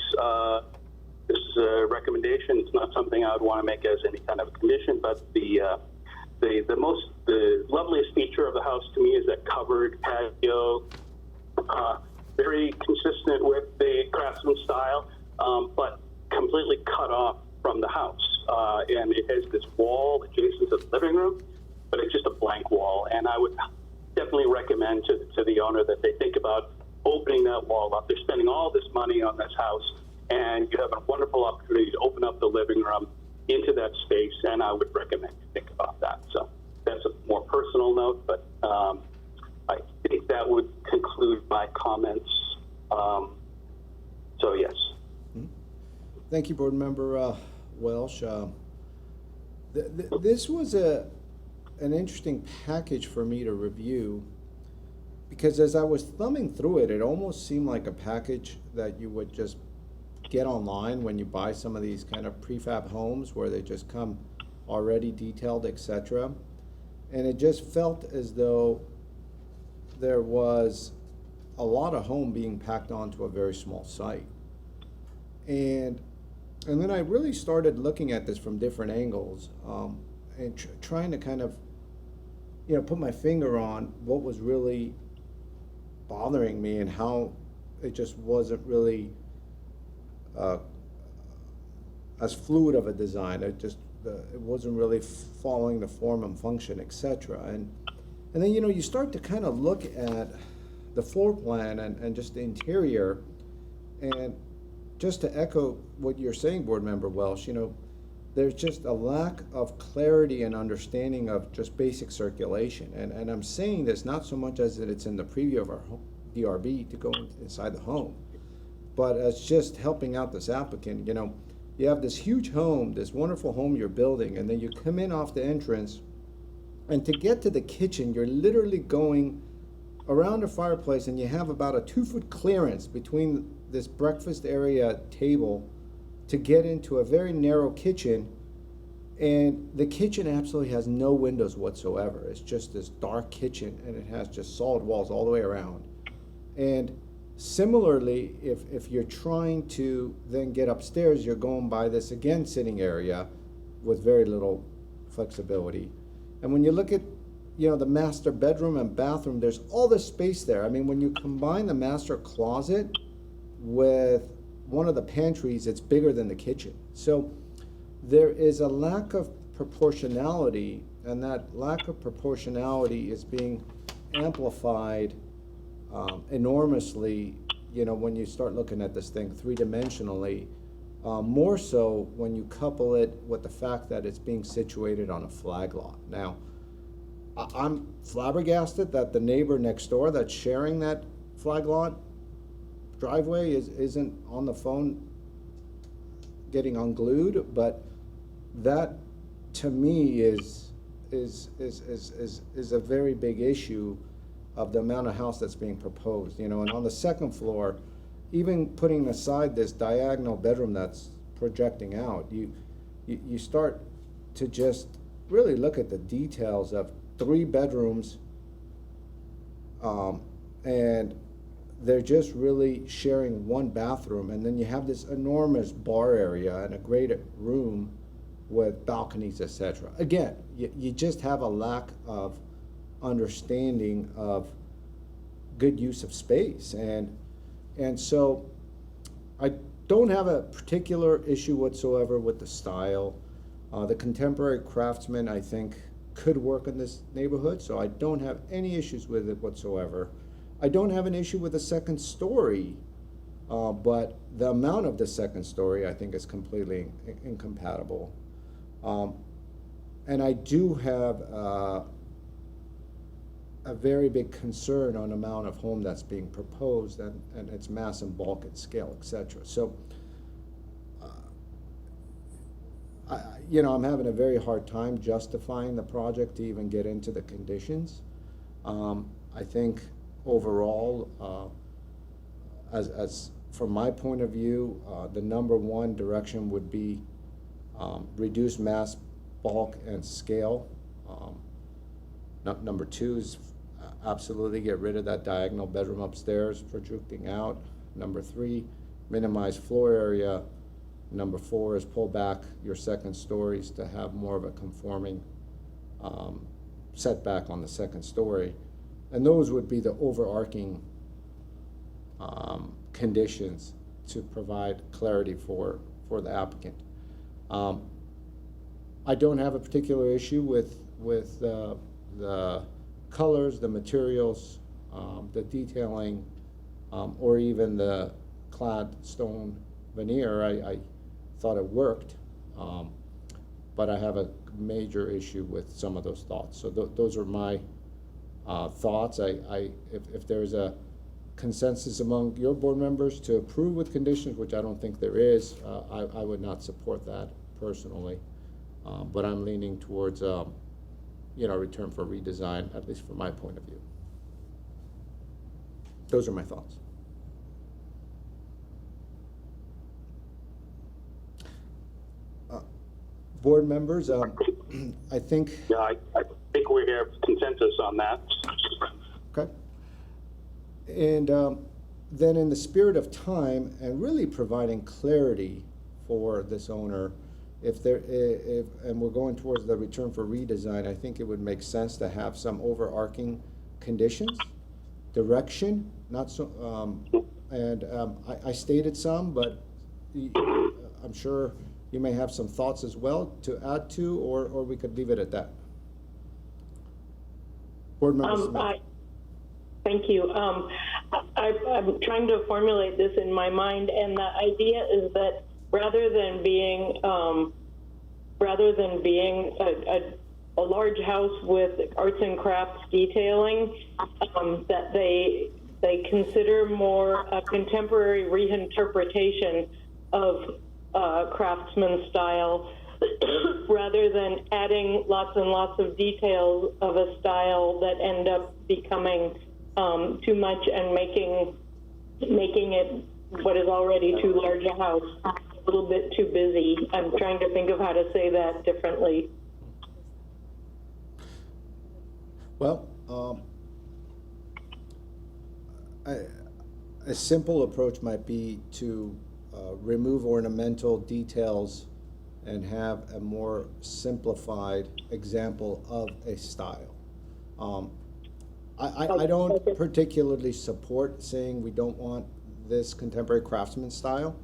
S8: This is a recommendation. It's not something I would want to make as any kind of a condition, but the loveliest feature of the house to me is that covered patio, very consistent with the craftsman style, but completely cut off from the house. And it has this wall adjacent to the living room, but it's just a blank wall. And I would definitely recommend to the owner that they think about opening that wall up. They're spending all this money on this house, and you have a wonderful opportunity to open up the living room into that space, and I would recommend you think about that. So that's a more personal note, but I think that would conclude my comments. So yes.
S1: Thank you, Board Member Welsh. This was an interesting package for me to review, because as I was thumbing through it, it almost seemed like a package that you would just get online when you buy some of these kind of prefab homes where they just come already detailed, etc. And it just felt as though there was a lot of home being packed onto a very small site. And then I really started looking at this from different angles, and trying to kind of, put my finger on what was really bothering me and how it just wasn't really as fluid of a design. It wasn't really following the form and function, etc. And then you start to kind of look at the floor plan and just the interior, and just to echo what you're saying, Board Member Welsh, there's just a lack of clarity and understanding of just basic circulation. And I'm saying this not so much as that it's in the preview of our DRB to go inside the home, but as just helping out this applicant. You have this huge home, this wonderful home you're building, and then you come in off the entrance, and to get to the kitchen, you're literally going around a fireplace, and you have about a 2-foot clearance between this breakfast area table to get into a very narrow kitchen. And the kitchen absolutely has no windows whatsoever. It's just this dark kitchen, and it has just solid walls all the way around. And similarly, if you're trying to then get upstairs, you're going by this, again, sitting area with very little flexibility. And when you look at the master bedroom and bathroom, there's all this space there. I mean, when you combine the master closet with one of the pantries, it's bigger than the kitchen. So there is a lack of proportionality, and that lack of proportionality is being amplified enormously, when you start looking at this thing three-dimensionally, more so when you couple it with the fact that it's being situated on a flag lot. Now, I'm flabbergasted that the neighbor next door that's sharing that flag lot driveway isn't on the phone getting unglued, but that to me is a very big issue of the amount of house that's being proposed. And on the second floor, even putting aside this diagonal bedroom that's projecting out, you start to just really look at the details of 3 bedrooms, and they're just really sharing 1 bathroom, and then you have this enormous bar area and a great room with balconies, etc. Again, you just have a lack of understanding of good use of space, and so I don't have a particular issue whatsoever with the style. The contemporary craftsman, I think, could work in this neighborhood, so I don't have any issues with it whatsoever. I don't have an issue with the second story, but the amount of the second story I think is completely incompatible. And I do have a very big concern on amount of home that's being proposed, and its mass and bulk and scale, etc. So, I'm having a very hard time justifying the project to even get into the conditions. I think overall, as from my point of view, the number one direction would be reduce mass, bulk, and scale. Number two is absolutely get rid of that diagonal bedroom upstairs projecting out. Number three, minimize floor area. Number four is pull back your second stories to have more of a conforming setback on the second story. And those would be the overarching conditions to provide clarity for the applicant. I don't have a particular issue with the colors, the materials, the detailing, or even the clad stone veneer. I thought it worked, but I have a major issue with some of those thoughts. So those are my thoughts. If there's a consensus among your board members to approve with conditions, which I don't think there is, I would not support that personally. But I'm leaning towards, return for redesign, at least from my point of view. Those are my thoughts. Board members, I think.
S8: Yeah, I think we have consensus on that.
S1: Okay. And then in the spirit of time and really providing clarity for this owner, if we're going towards the return for redesign, I think it would make sense to have some overarching conditions, direction, not so, I stated some, but I'm sure you may have some thoughts as well to add to, or we could leave it at that. Board Member Smith.
S4: Thank you. I'm trying to formulate this in my mind, and the idea is that rather than being a large house with arts and crafts detailing, that they consider more a contemporary reinterpretation of craftsman style rather than adding lots and lots of details of a style that end up becoming too much and making it what is already too large a house a little bit too busy. I'm trying to think of how to say that differently.
S1: Well, a simple approach might be to remove ornamental details and have a more simplified example of a style. I don't particularly support saying we don't want this contemporary craftsman style,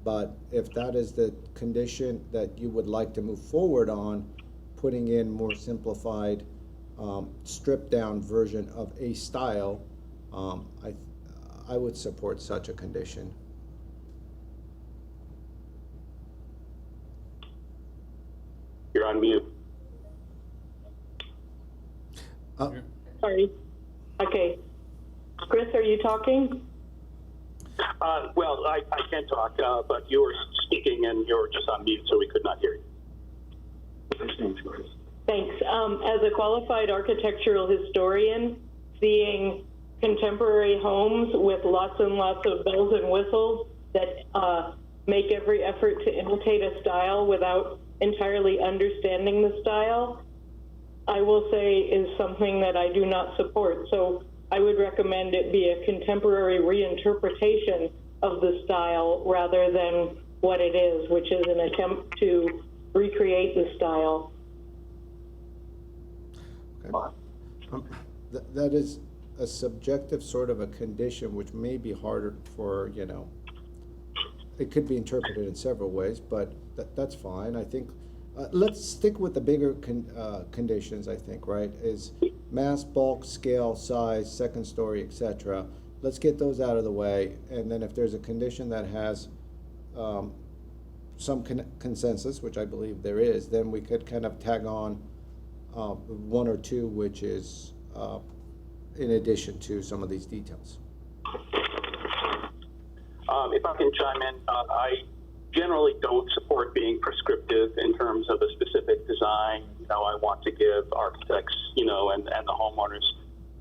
S1: but if that is the condition that you would like to move forward on, putting in more simplified, stripped down version of a style, I would support such a condition.
S8: You're on mute.
S4: Sorry. Okay. Chris, are you talking?
S8: Well, I can talk, but you were speaking and you were just on mute, so we could not hear you.
S4: Thanks. As a qualified architectural historian, seeing contemporary homes with lots and lots of bells and whistles that make every effort to imitate a style without entirely understanding the style, I will say is something that I do not support. So I would recommend it be a contemporary reinterpretation of the style rather than what it is, which is an attempt to recreate the style.
S1: Okay. That is a subjective sort of a condition which may be harder for, it could be interpreted in several ways, but that's fine. I think let's stick with the bigger conditions, I think, right? Is mass, bulk, scale, size, second story, etc. Let's get those out of the way, and then if there's a condition that has some consensus, which I believe there is, then we could kind of tag on one or two, which is in addition to some of these details.
S8: If I can chime in, I generally don't support being prescriptive in terms of a specific design. I want to give architects, and the homeowners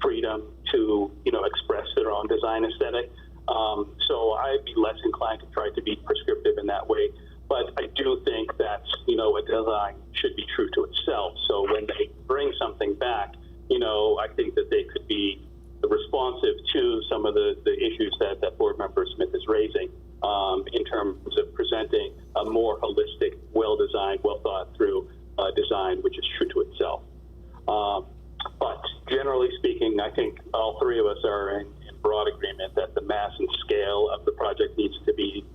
S8: freedom to, express their own design aesthetic. So I'd be less inclined to try to be prescriptive in that way. But I do think that, you know, a design should be true to itself. So when they bring something back, you know, I think that they could be responsive to some of the issues that Board Member Smith is raising in terms of presenting a more holistic, well-designed, well-thought-through design, which is true to itself. But generally speaking, I think all three of us are in broad agreement that the mass and scale of the project needs to be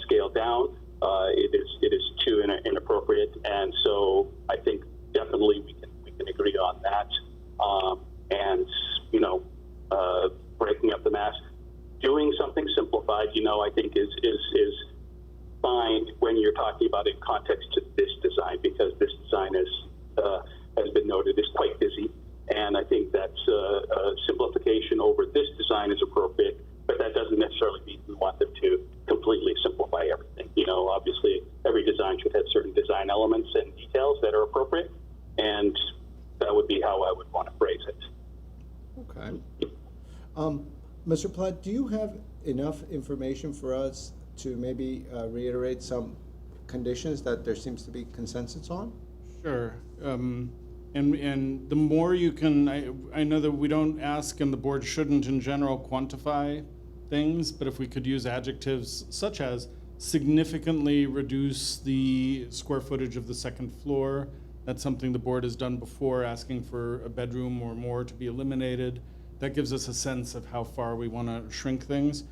S8: scaled down. It is too inappropriate, and so I think definitely we can agree on that. And you know, breaking up the mass, doing something simplified, you know, I think is fine when you're talking about in context to this design, because this design is has been noted is quite busy, and I think that simplification over this design is appropriate. But that doesn't necessarily mean we want them to completely simplify everything. You know, obviously, every design should have certain design elements and details that are appropriate, and that would be how I would want to phrase it.
S1: Okay. Mr. Platt, do you have enough information for us to maybe reiterate some conditions that there seems to be consensus on?
S3: Sure. And the more you can, I know that we don't ask, and the board shouldn't in general quantify things, but if we could use adjectives such as significantly reduce the square footage of the second floor. That's something the board has done before, asking for a bedroom or more to be eliminated. That gives us a sense of how far we want to shrink things.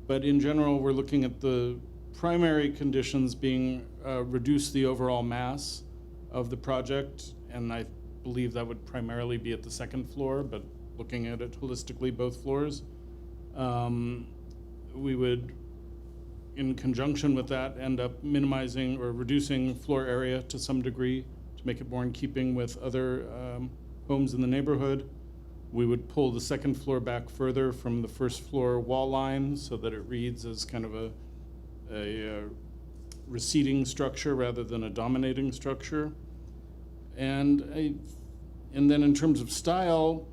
S3: But in general, we're looking at the primary conditions being reduce the overall mass of the project, and I believe that would primarily be at the second floor, but looking at it holistically, both floors. We would, in conjunction with that, end up minimizing or reducing floor area to some degree to make it more in keeping with other homes in the neighborhood. We would pull the second floor back further from the first floor wall line so that it reads as kind of a receding structure rather than a dominating structure. And then in terms of style,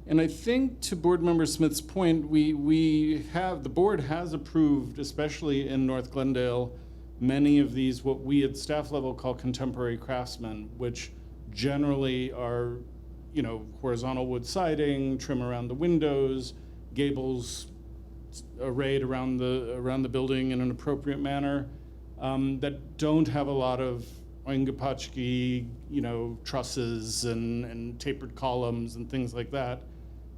S3: and I think to Board Member Smith's point, the board has approved, especially in North Glendale, many of these what we at staff level call contemporary craftsmen, which generally are, you know, horizontal wood siding, trim around the windows, gables arrayed around the building in an appropriate manner, that don't have a lot of Oingapachki, you know, trusses and tapered columns and things like that.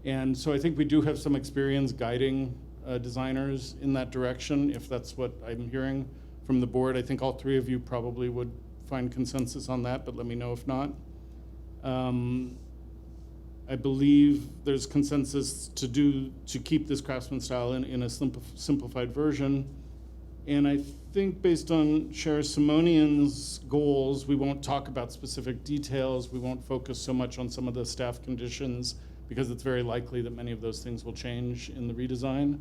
S3: And so I think we do have some experience guiding designers in that direction, if that's what I'm hearing from the board. I think all three of you probably would find consensus on that, but let me know if not. I believe there's consensus to keep this craftsman style in a simplified version. And I think based on Sheriff Simonian's goals, we won't talk about specific details. We won't focus so much on some of the staff conditions because it's very likely that many of those things will change in the redesign.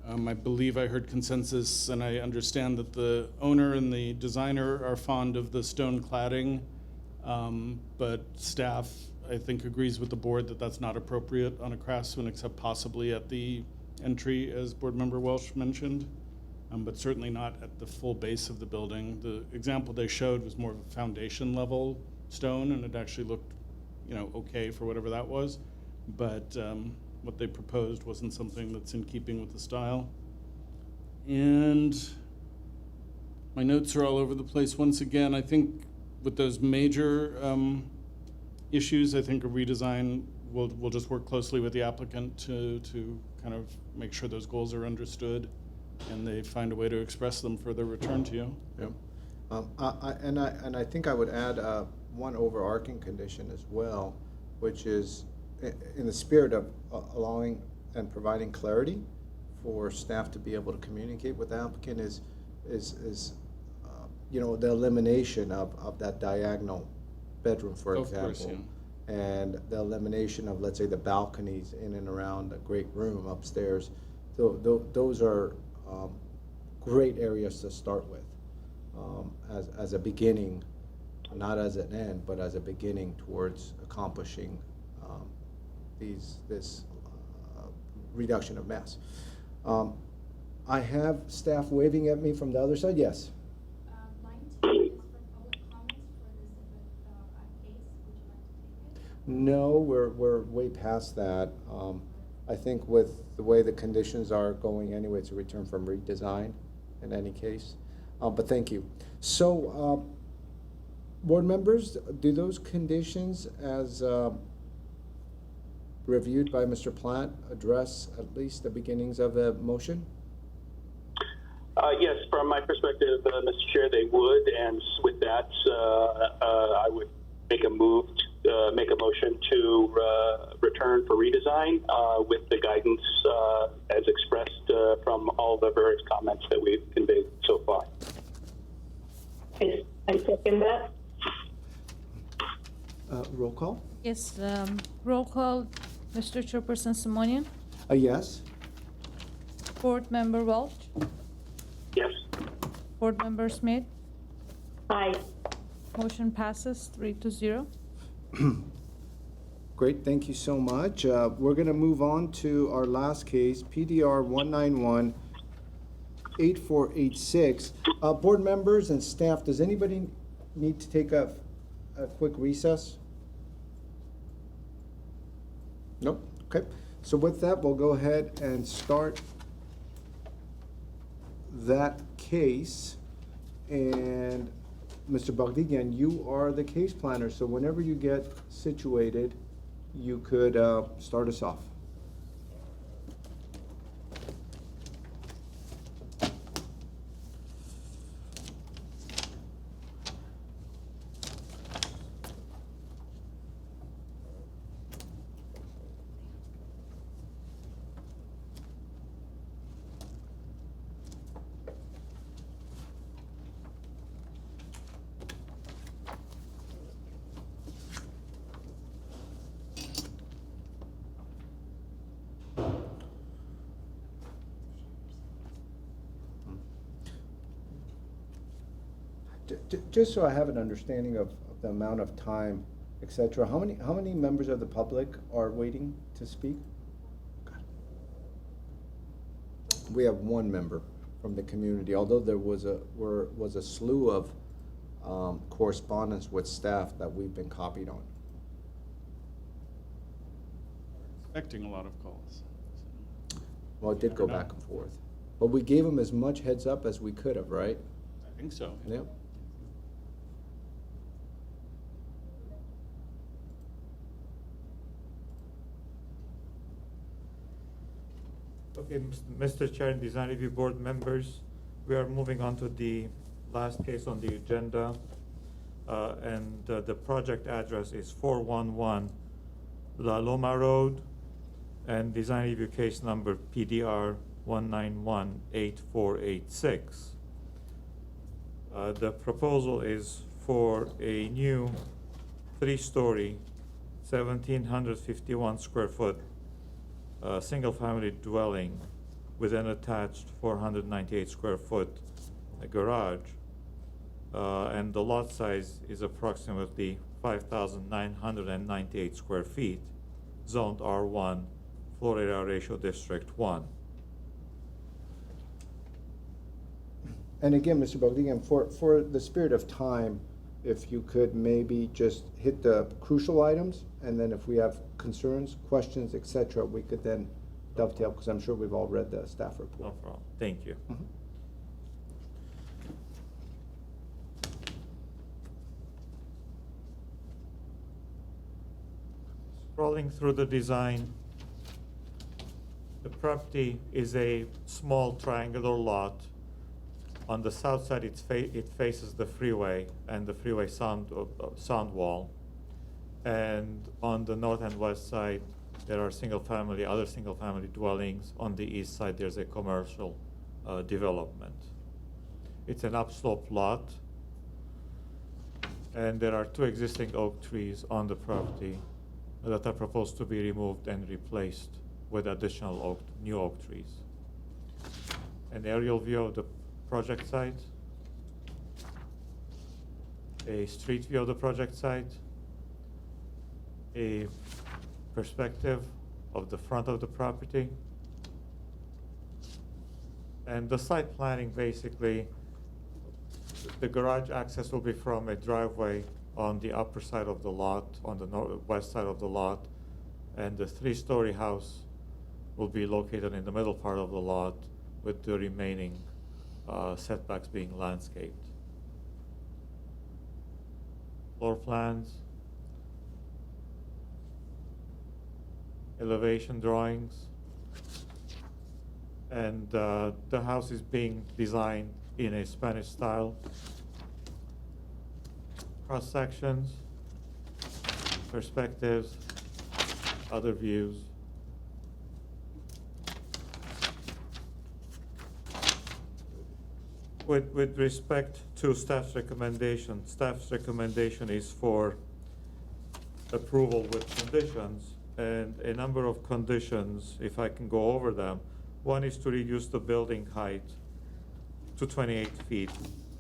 S3: I believe I heard consensus, and I understand that the owner and the designer are fond of the stone cladding, but staff, I think, agrees with the board that that's not appropriate on a craftsman except possibly at the entry, as Board Member Welsh mentioned, but certainly not at the full base of the building. The example they showed was more of a foundation level stone, and it actually looked, you know, okay for whatever that was, but what they proposed wasn't something that's in keeping with the style. And my notes are all over the place. Once again, I think with those major issues, I think a redesign will just work closely with the applicant to kind of make sure those goals are understood and they find a way to express them for their return to you.
S1: Yeah. I think I would add one overarching condition as well, which is in the spirit of allowing and providing clarity for staff to be able to communicate with the applicant is you know, the elimination of that diagonal bedroom, for example.
S3: Of course, yeah.
S1: And the elimination of, let's say, the balconies in and around the great room upstairs. So those are great areas to start with as a beginning, not as an end, but as a beginning towards accomplishing this reduction of mass. I have staff waving at me from the other side, yes?
S9: 19 is for public comments for this case. Would you like to take it?
S1: No, we're way past that. I think with the way the conditions are going anyway, it's a return from redesign in any case. But thank you. So, board members, do those conditions as reviewed by Mr. Platt address at least the beginnings of a motion?
S8: Yes, from my perspective, Mr. Chair, they would, and with that, I would make a motion to return for redesign with the guidance as expressed from all the various comments that we've conveyed so far.
S4: I second that.
S1: Roll call?
S5: Yes, roll call, Mr. Chairperson Simonian,
S1: A yes?
S5: Board Member Welch,
S8: Yes.
S5: Board Member Smith,
S4: Aye.
S5: motion passes 3-0.
S1: Great, thank you so much. We're gonna move on to our last case, PDR 191-8486. Board members and staff, does anybody need to take a quick recess? Nope, okay. So with that, we'll go ahead and start that case. And Mr. Bagdigian, you are the case planner, so whenever you get situated, you could start us off. Just so I have an understanding of the amount of time, et cetera, how many members of the public are waiting to speak? We have one member from the community, although there was a slew of correspondence with staff that we've been copied on.
S3: Expecting a lot of calls.
S1: Well, it did go back and forth, but we gave them as much heads up as we could have, right?
S3: I think so.
S1: Yep.
S2: Okay, Mr. Chair and Design Review Board members, we are moving on to the last case on the agenda. And the project address is 411 Loma Road, and Design Review case number PDR 191-8486. The proposal is for a new 3-story, 1,751 square foot single-family dwelling with an attached 498 square foot garage. And the lot size is approximately 5,998 square feet, zoned R1, floor area ratio District 1.
S1: And again, Mr. Bogdigan, for the spirit of time, if you could maybe just hit the crucial items, and then if we have concerns, questions, et cetera, we could then dovetail, because I'm sure we've all read the staff report.
S2: No problem. Thank you.
S1: Mhm.
S2: Scrolling through the design, the property is a small triangular lot. On the south side, it faces the freeway and the freeway sound wall. And on the north and west side, there are other single-family dwellings. On the east side, there's a commercial development. It's an upslope lot, and there are 2 existing oak trees on the property that are proposed to be removed and replaced with additional new oak trees. An aerial view of the project site, a street view of the project site, a perspective of the front of the property, And the site planning, basically, the garage access will be from a driveway on the upper side of the lot, on the west side of the lot, and the 3-story house will be located in the middle part of the lot, with the remaining setbacks being landscaped. Floor plans, elevation drawings, and the house is being designed in a Spanish style. Cross sections, perspectives, other views. With respect to staff's recommendation is for approval with conditions, and a number of conditions, if I can go over them. One is to reduce the building height to 28 feet.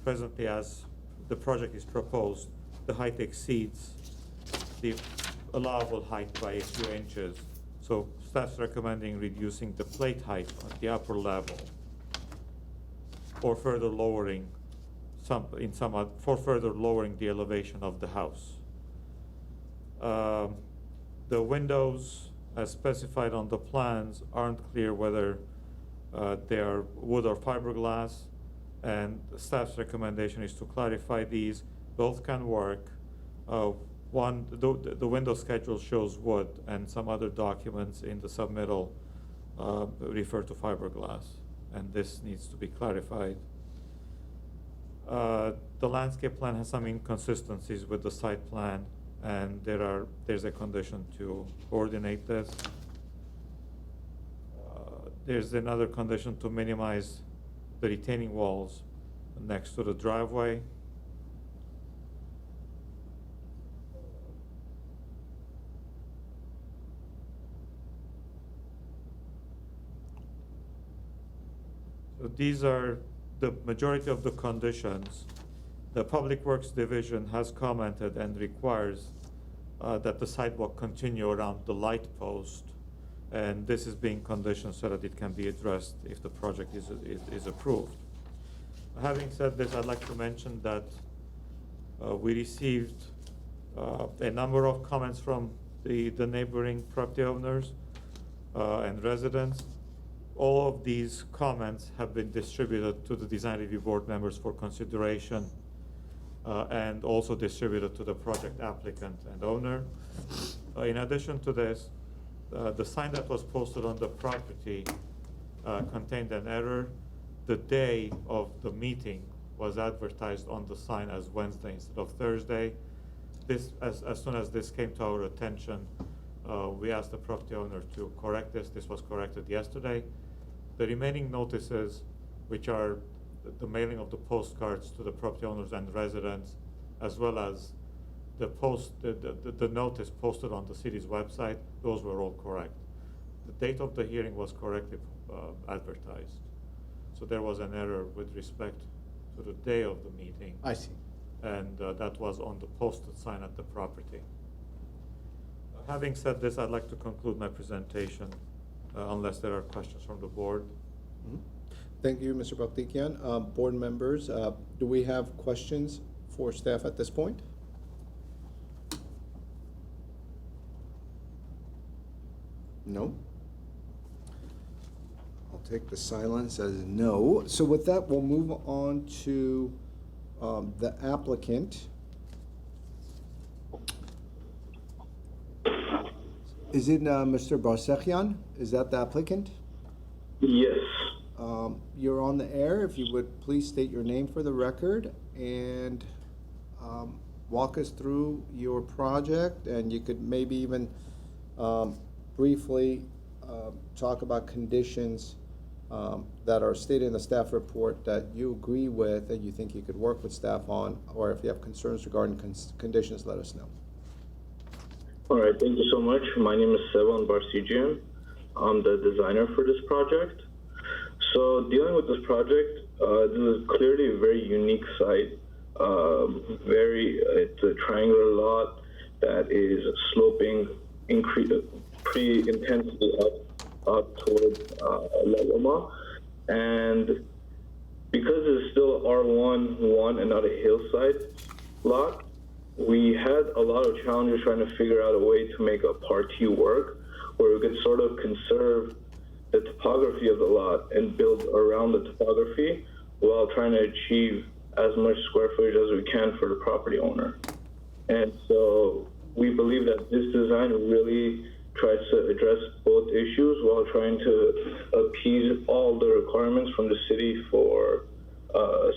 S2: Presently, as the project is proposed, the height exceeds the allowable height by a few inches. So staff's recommending reducing the plate height at the upper level, or further lowering the elevation of the house. The windows, as specified on the plans, aren't clear whether they are wood or fiberglass, and staff's recommendation is to clarify these. Both can work. The window schedule shows wood, and some other documents in the submittal refer to fiberglass, and this needs to be clarified. The landscape plan has some inconsistencies with the site plan, and there's a condition to coordinate this. There's another condition to minimize the retaining walls next to the driveway. So these are the majority of the conditions. The Public Works Division has commented and requires that the sidewalk continue around the light post, and this is being conditioned so that it can be addressed if the project is approved. Having said this, I'd like to mention that we received a number of comments from the neighboring property owners and residents. All of these comments have been distributed to the Design Review Board members for consideration, and also distributed to the project applicant and owner. In addition to this, the sign that was posted on the property contained an error. The day of the meeting was advertised on the sign as Wednesday instead of Thursday. As soon as this came to our attention, we asked the property owner to correct this. This was corrected yesterday. The remaining notices, which are the mailing of the postcards to the property owners and residents, as well as the notice posted on the city's website, those were all correct. The date of the hearing was correctly advertised. So there was an error with respect to the day of the meeting.
S1: I see.
S2: And that was on the posted sign at the property. Having said this, I'd like to conclude my presentation, unless there are questions from the board.
S1: Mhm. Thank you, Mr. Bakhtikian. Board members, do we have questions for staff at this point? No? I'll take the silence as no. So with that, we'll move on to the applicant. Is it Mr. Barsekian? Is that the applicant?
S6: Yes.
S1: You're on the air. If you would please state your name for the record and walk us through your project, and you could maybe even briefly talk about conditions that are stated in the staff report that you agree with and you think you could work with staff on, or if you have concerns regarding conditions, let us know.
S10: All right, thank you so much. My name is Sevan Barsekian. I'm the designer for this project. So dealing with this project, this is clearly a very unique site. It's a triangular lot that is sloping pretty intensely up towards La Loma. And because it's still R1 and not a hillside lot, we had a lot of challenges trying to figure out a way to make a Part 2 work where we could sort of conserve the topography of the lot and build around the topography while trying to achieve as much square footage as we can for the property owner. And so we believe that this design really tries to address both issues while trying to appease all the requirements from the city for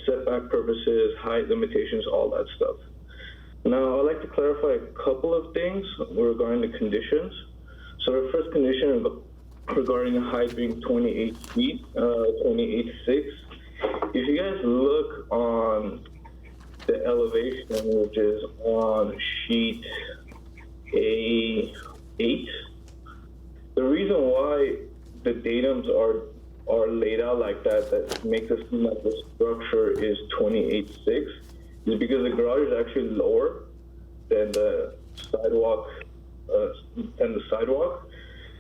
S10: setback purposes, height limitations, all that stuff. Now, I'd like to clarify a couple of things regarding the conditions. So the first condition regarding the height being 28 feet, 28.6. If you guys look on the elevation, which is on sheet A8, the reason why the datums are laid out like that makes it seem like the structure is 28.6 is because the garage is actually lower than the sidewalk,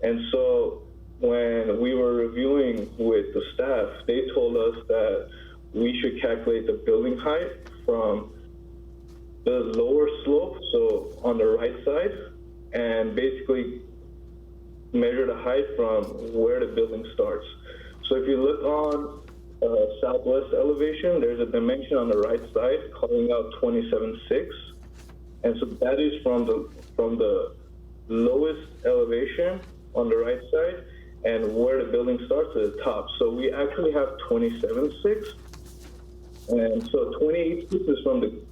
S10: and so when we were reviewing with the staff, they told us that we should calculate the building height from the lower slope, so on the right side, and basically measure the height from where the building starts. So if you look on southwest elevation, there's a dimension on the right side calling out 27.6, and so that is from the lowest elevation on the right side and where the building starts to the top. So we actually have 27.6, and so 28.6 is from the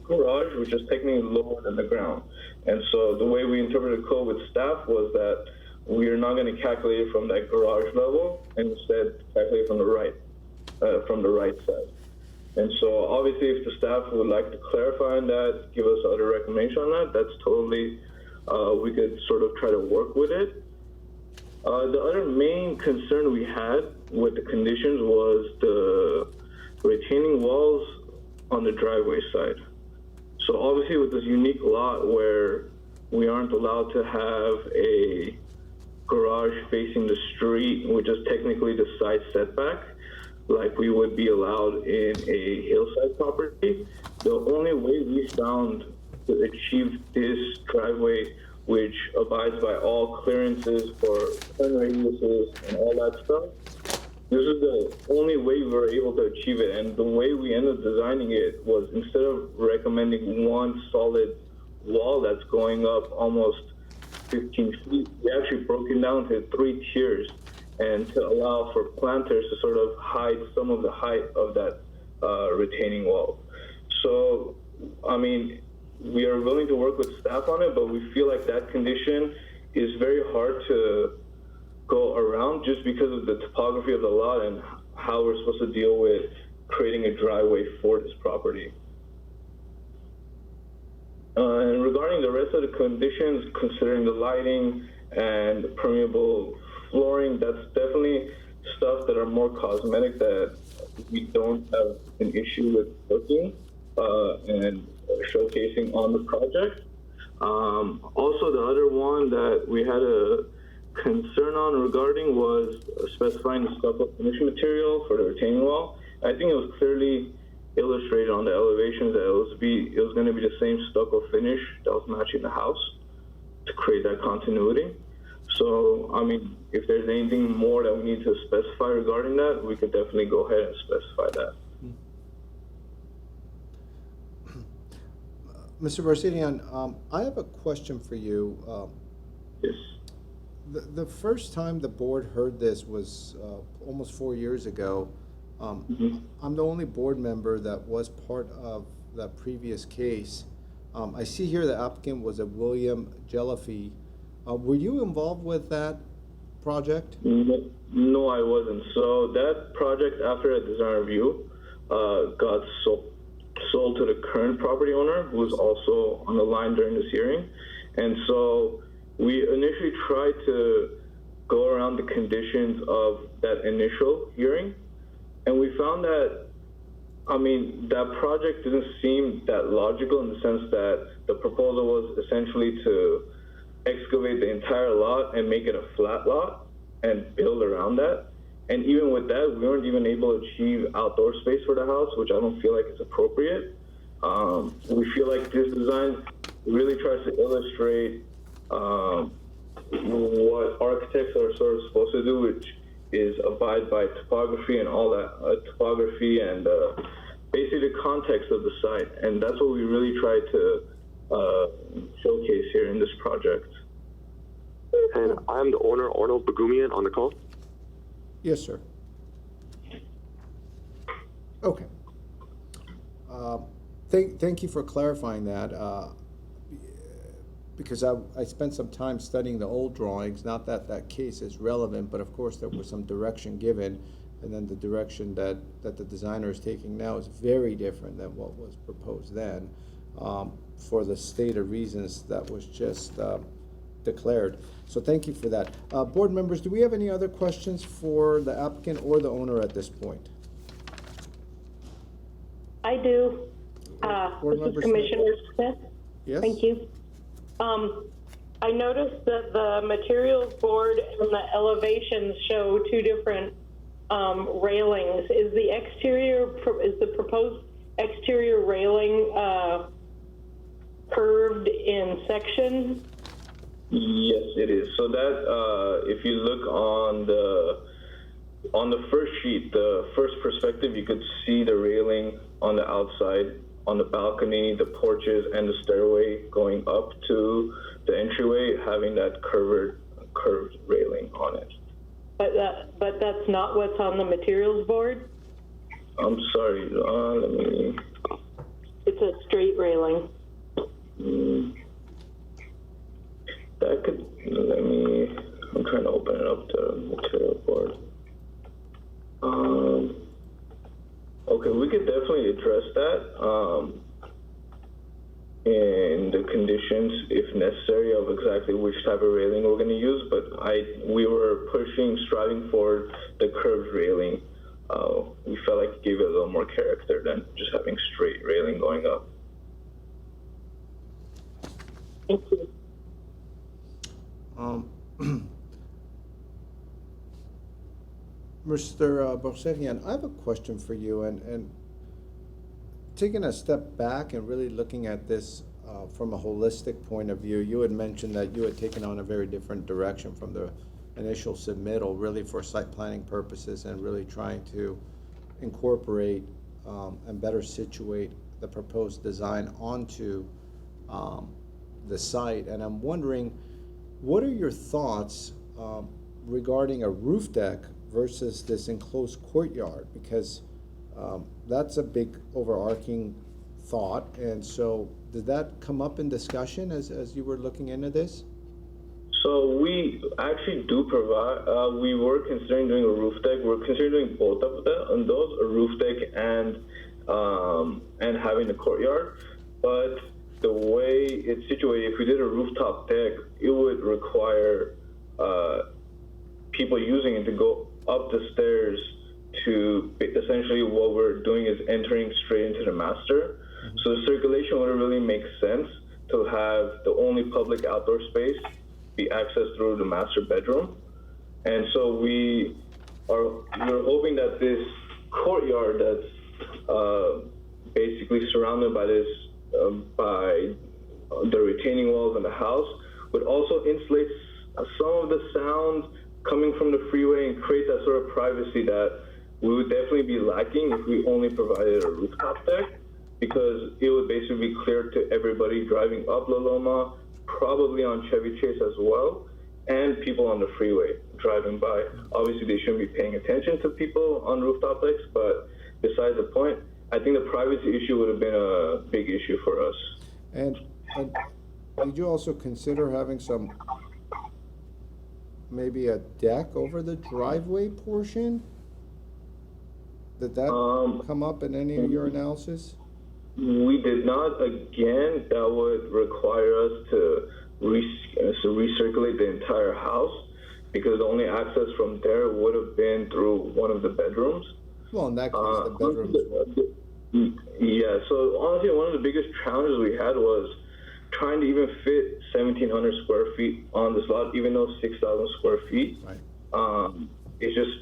S10: garage, which is technically lower than the ground. And so the way we interpreted code with staff was that we are not going to calculate it from that garage level, and instead calculate from the right side. And so obviously, if the staff would like to clarify on that, give us other recommendation on that, that's totally, we could sort of try to work with it. The other main concern we had with the conditions was the retaining walls on the driveway side. So obviously with this unique lot where we aren't allowed to have a garage facing the street, which is technically the side setback, like we would be allowed in a hillside property, the only way we found to achieve this driveway, which abides by all clearances for turn radiuses and all that stuff, this is the only way we were able to achieve it. And the way we ended up designing it was, instead of recommending one solid wall that's going up almost 15 feet, we actually broke it down to 3 tiers, and to allow for planters to sort of hide some of the height of that retaining wall. So, I mean, we are willing to work with staff on it, but we feel like that condition is very hard to go around just because of the topography of the lot and how we're supposed to deal with creating a driveway for this property. And regarding the rest of the conditions, considering the lighting and permeable flooring, that's definitely stuff that are more cosmetic that we don't have an issue with looking and showcasing on the project. Also, the other one that we had a concern on regarding was specifying the stucco finish material for the retaining wall. I think it was clearly illustrated on the elevations that it was going to be the same stucco finish that was matching the house to create that continuity. So, I mean, if there's anything more that we need to specify regarding that, we could definitely go ahead and specify that.
S1: Mr. Barsinian, I have a question for you.
S10: Yes.
S1: The first time the board heard this was almost 4 years ago. I'm the only board member that was part of that previous case. I see here the applicant was a William Jelliffe. Were you involved with that project?
S10: No, I wasn't. So that project, after a design review, got sold to the current property owner, who was also on the line during this hearing. And so we initially tried to go around the conditions of that initial hearing, and we found that, I mean, that project didn't seem that logical in the sense that the proposal was essentially to excavate the entire lot and make it a flat lot and build around that. And even with that, we weren't even able to achieve outdoor space for the house, which I don't feel like is appropriate. We feel like this design really tries to illustrate what architects are sort of supposed to do, which is abide by topography and all that, topography and basically the context of the site. And that's what we really try to showcase here in this project.
S6: And I'm the owner, Arnold Bagumian, on the call.
S1: Yes, sir. Okay. Thank you for clarifying that, because I spent some time studying the old drawings. Not that that case is relevant, but of course there was some direction given, and then the direction that the designer is taking now is very different than what was proposed then, for the stated reasons that was just declared. So thank you for that. Board members, do we have any other questions for the applicant or the owner at this point?
S4: I do.
S1: Board
S4: This
S1: Member
S4: is Commissioner Smith.
S1: Yes?
S4: Thank you. I noticed that the materials board and the elevations show two different railings. Is the proposed exterior railing curved in section?
S10: Yes, it is. So that if you look on the first sheet, the first perspective, you could see the railing on the outside, on the balcony, the porches, and the stairway going up to the entryway, having that curved railing on it.
S4: But that's not what's on the materials board?
S10: I'm sorry, let me...
S4: It's a straight railing.
S10: That could, I'm trying to open it up, the material board. Okay, we could definitely address that in the conditions, if necessary, of exactly which type of railing we're going to use, but we were striving for the curved railing. We felt like it gave it a little more character than just having straight railing going up.
S4: Thank you.
S1: Mr. Borserian, I have a question for you, and taking a step back and really looking at this from a holistic point of view, you had mentioned that you had taken on a very different direction from the initial submittal, really for site planning purposes and really trying to incorporate and better situate the proposed design onto the site. And I'm wondering, what are your thoughts regarding a roof deck versus this enclosed courtyard? Because that's a big overarching thought. And so did that come up in discussion as you were looking into this?
S10: So we actually do provide, we were considering doing a roof deck. We're considering doing both of those, a roof deck and having a courtyard. But the way it's situated, if we did a rooftop deck, it would require people using it to go up the stairs to essentially what we're doing is entering straight into the master. Mm-hmm. So the circulation wouldn't really make sense to have the only public outdoor space be accessed through the master bedroom. And so we're hoping that this courtyard that's basically surrounded by this by the retaining walls in the house would also insulate some of the sound coming from the freeway and create that sort of privacy that we would definitely be lacking if we only provided a rooftop deck, because it would basically be clear to everybody driving up La Loma, probably on Chevy Chase as well, and people on the freeway driving by. Obviously, they shouldn't be paying attention to people on rooftop decks, but besides the point, I think the privacy issue would have been a big issue for us.
S1: And did you also consider having maybe a deck over the driveway portion? Did that come up in any of your analysis?
S10: We did not. Again, that would require us to recirculate the entire house, because the only access from there would have been through one of the bedrooms.
S1: Well, in that case, the bedrooms.
S10: Yeah, so honestly, one of the biggest challenges we had was trying to even fit 1,700 square feet on this lot, even though 6,000 square feet.
S1: Right.
S10: It's just,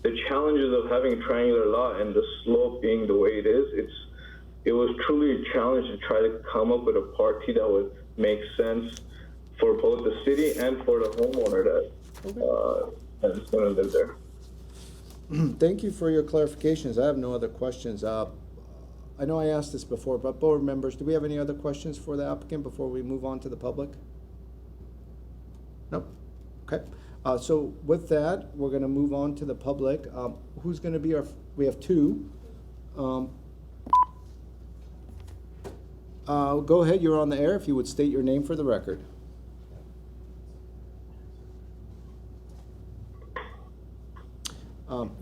S10: the challenges of having a triangular lot and the slope being the way it is, it was truly a challenge to try to come up with a party that would make sense for both the city and for the homeowner that is going to live there.
S1: Thank you for your clarifications. I have no other questions. I know I asked this before, but board members, do we have any other questions for the applicant before we move on to the public? Nope. Okay. So with that, we're going to move on to the public. Who's going to be we have two. Go ahead, you're on the air. If you would state your name for the record.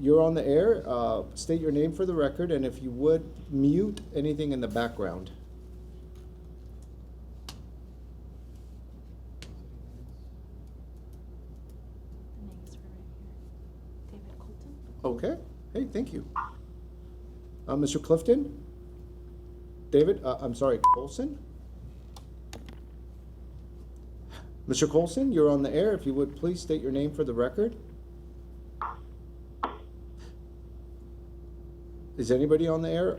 S1: You're on the air. State your name for the record, and if you would, mute anything in the background.
S9: The names are right here. David Colton.
S1: Okay. Hey, thank you. Mr. Clifton? David, I'm sorry, Colson? Mr. Colson, you're on the air. If you would please state your name for the record. Is anybody on the air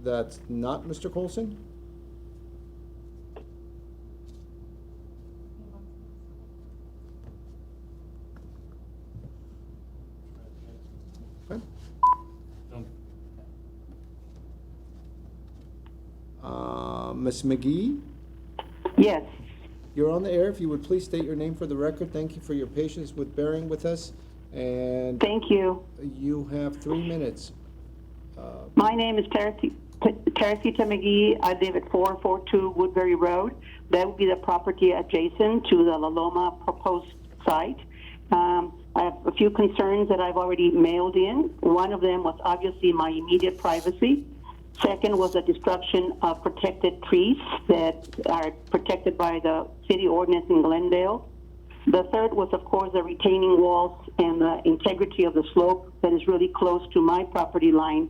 S1: that's not Mr. Colson? Okay. Ms. McGee?
S11: Yes.
S1: You're on the air. If you would please state your name for the record. Thank you for your patience with bearing with us. And
S11: Thank you.
S1: you have 3 minutes.
S11: My name is Teresita McGee. I live at 442 Woodbury Road. That would be the property adjacent to the La Loma proposed site. I have a few concerns that I've already mailed in. One of them was obviously my immediate privacy. Second was the destruction of protected trees that are protected by the city ordinance in Glendale. The third was, of course, the retaining walls and the integrity of the slope that is really close to my property line.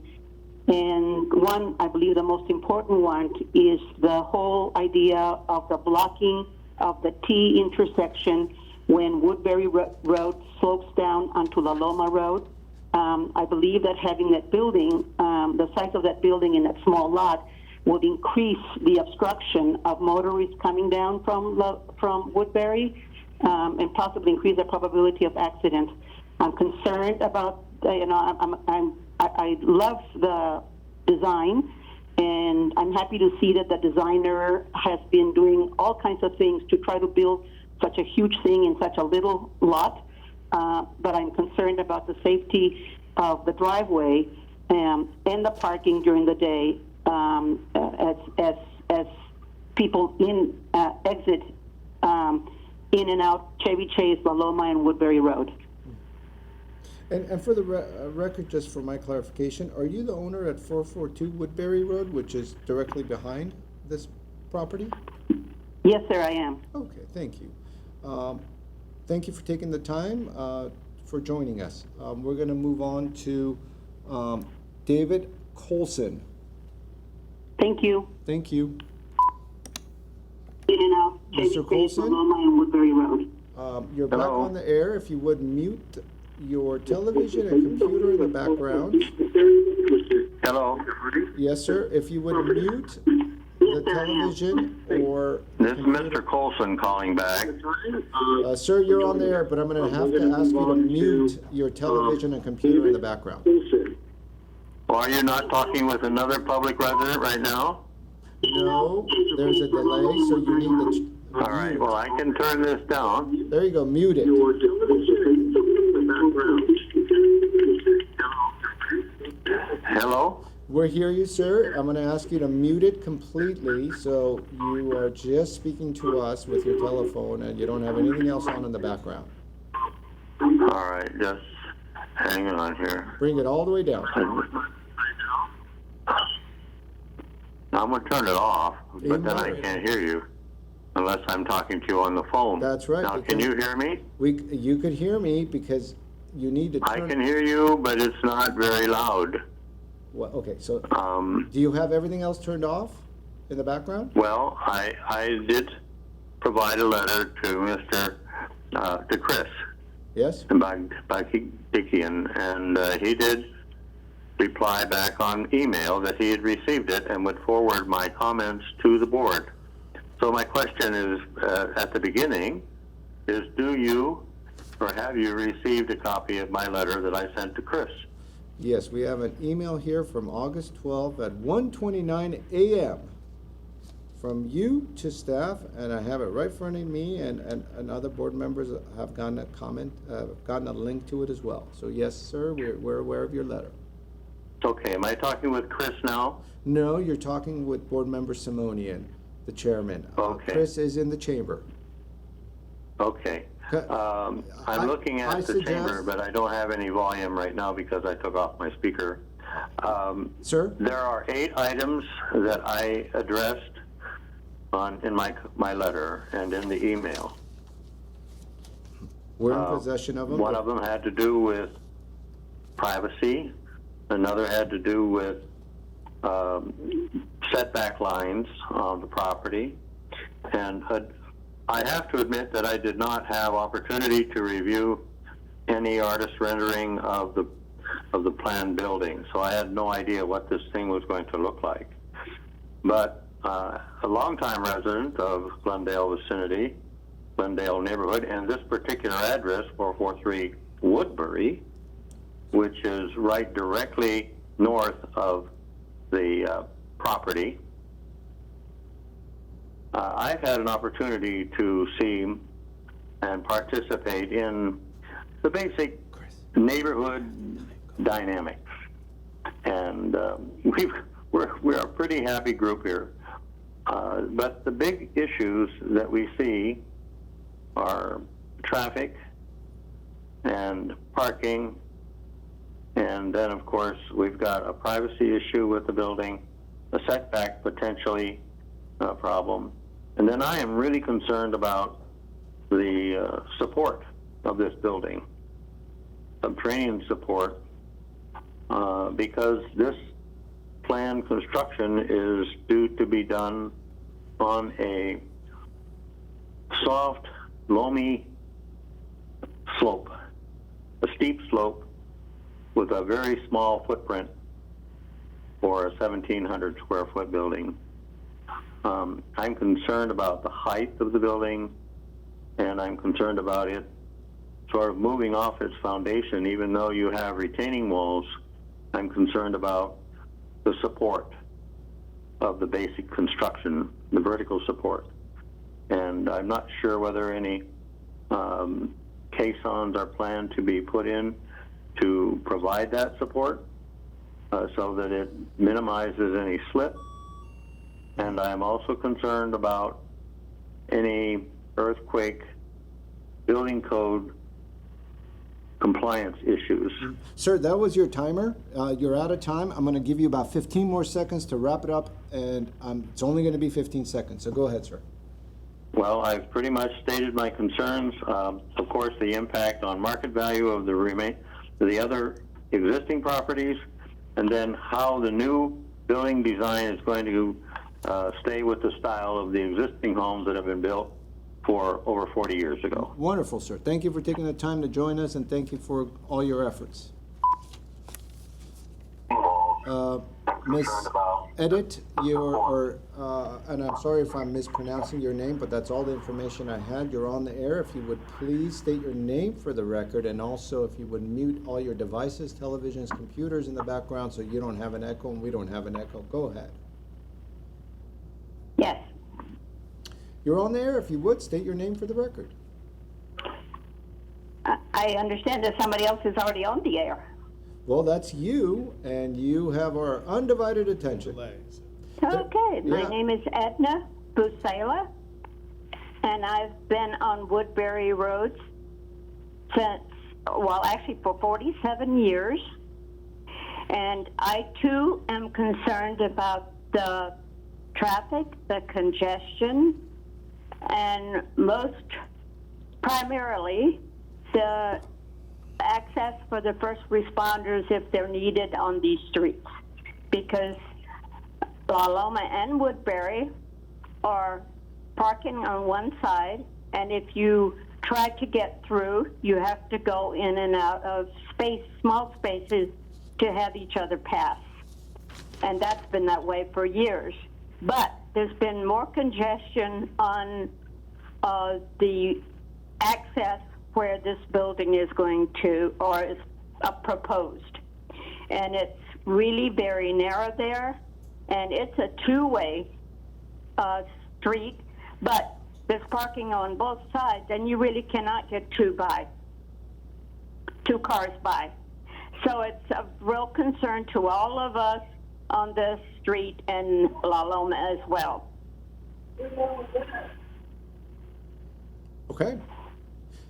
S11: And one, I believe the most important one, is the whole idea of the blocking of the T intersection when Woodbury Road slopes down onto La Loma Road. I believe that having that building, the size of that building in that small lot, would increase the obstruction of motorists coming down from Woodbury, and possibly increase the probability of accidents. I'm concerned about, I love the design, and I'm happy to see that the designer has been doing all kinds of things to try to build such a huge thing in such a little lot. But I'm concerned about the safety of the driveway and the parking during the day as people exit in and out Chevy Chase, La Loma, and Woodbury Road.
S1: And for the record, just for my clarification, are you the owner at 442 Woodbury Road, which is directly behind this property?
S11: Yes, sir, I am.
S1: Okay, thank you. Thank you for taking the time for joining us. We're going to move on to David Colson.
S11: Thank you.
S1: Thank you.
S11: In and out Chevy
S1: Mr.
S11: Chase, La
S1: Colson?
S11: Loma, and Woodbury Road.
S1: You're back on the air. If you would mute your television and computer in the background.
S12: Hello.
S1: Yes, sir. If you would mute the television or
S12: This is Mr. Colson calling back.
S1: sir, you're on the air, but I'm going to have to ask you to mute your television and computer in the background.
S12: Well, are you not talking with another public resident right now?
S1: No, there's a delay, so you need to.
S12: All right, well, I can turn this down.
S1: There you go. Mute it.
S12: Hello?
S1: We're hear you, sir. I'm going to ask you to mute it completely, so you are just speaking to us with your telephone, and you don't have anything else on in the background.
S12: All right, just hang on here.
S1: Bring it all the way down.
S12: I'm going to turn it off, but then I can't hear you unless I'm talking to you on the phone.
S1: That's right.
S12: Now, can you hear me?
S1: You could hear me because you need to
S12: I
S1: turn.
S12: can hear you, but it's not very loud.
S1: Well, okay, so do you have everything else turned off in the background?
S12: Well, I did provide a letter to to Chris,
S1: Yes?
S12: Bagdikian, and he did reply back on email that he had received it and would forward my comments to the board. So my question is, at the beginning, is do you or have you received a copy of my letter that I sent to Chris?
S1: Yes, we have an email here from August 12 at 1:29 a.m. from you to staff, and I have it right in front of me, and other board members have gotten a comment, gotten a link to it as well. So yes, sir, we're aware of your letter.
S12: Okay, am I talking with Chris now?
S1: No, you're talking with board member Simonian, the chairman.
S12: Okay.
S1: Chris is in the chamber.
S12: Okay. I'm looking
S1: I
S12: at the chamber, but I don't have any volume right now because I took off my speaker.
S1: Sir?
S12: There are 8 items that I addressed in my letter and in the email.
S1: We're in possession of them.
S12: One of them had to do with privacy. Another had to do with setback lines on the property. And I have to admit that I did not have opportunity to review any artist rendering of the planned building, so I had no idea what this thing was going to look like. But a longtime resident of Glendale vicinity, Glendale neighborhood, and this particular address, 443 Woodbury, which is right directly north of the property, I've had an opportunity to see and participate in the basic neighborhood dynamics. And we're a pretty happy group here. But the big issues that we see are traffic and parking. And then, of course, we've got a privacy issue with the building, a setback potentially problem. And then I am really concerned about the support of this building, subterranean support, because this planned construction is due to be done on a soft, loamy slope, a steep slope with a very small footprint for a 1,700 square foot building. I'm concerned about the height of the building, and I'm concerned about it sort of moving off its foundation. Even though you have retaining walls, I'm concerned about the support of the basic construction, the vertical support. And I'm not sure whether any caissons are planned to be put in to provide that support so that it minimizes any slip. And I'm also concerned about any earthquake building code compliance issues.
S1: Sir, that was your timer. You're out of time. I'm going to give you about 15 more seconds to wrap it up, and it's only going to be 15 seconds. So go ahead, sir.
S12: Well, I've pretty much stated my concerns. Of course, the impact on market value of the other existing properties, and then how the new building design is going to stay with the style of the existing homes that have been built for over 40 years ago.
S1: Wonderful, sir. Thank you for taking the time to join us, and thank you for all your efforts. Miss Edit, and I'm sorry if I'm mispronouncing your name, but that's all the information I had. You're on the air. If you would please state your name for the record, and also if you would mute all your devices, televisions, computers in the background so you don't have an echo and we don't have an echo. Go ahead.
S11: Yes.
S1: You're on the air. If you would, state your name for the record.
S11: I understand that somebody else is already on the air.
S1: Well, that's you, and you have our undivided attention.
S11: Okay, my
S1: Yeah.
S11: name is Edna Busela, and I've been on Woodbury Road actually for 47 years. And I too am concerned about the traffic, the congestion, and primarily the access for the first responders if they're needed on these streets, because La Loma and Woodbury are parking on one side, and if you try to get through. You have to go in and out of small spaces to have each other pass. And that's been that way for years. But there's been more congestion on the access where this building is going to, or is proposed. And it's really very narrow there, and it's a two-way street, but there's parking on both sides, and you really cannot get two cars by. So it's a real concern to all of us on this street and La Loma as well.
S1: Okay.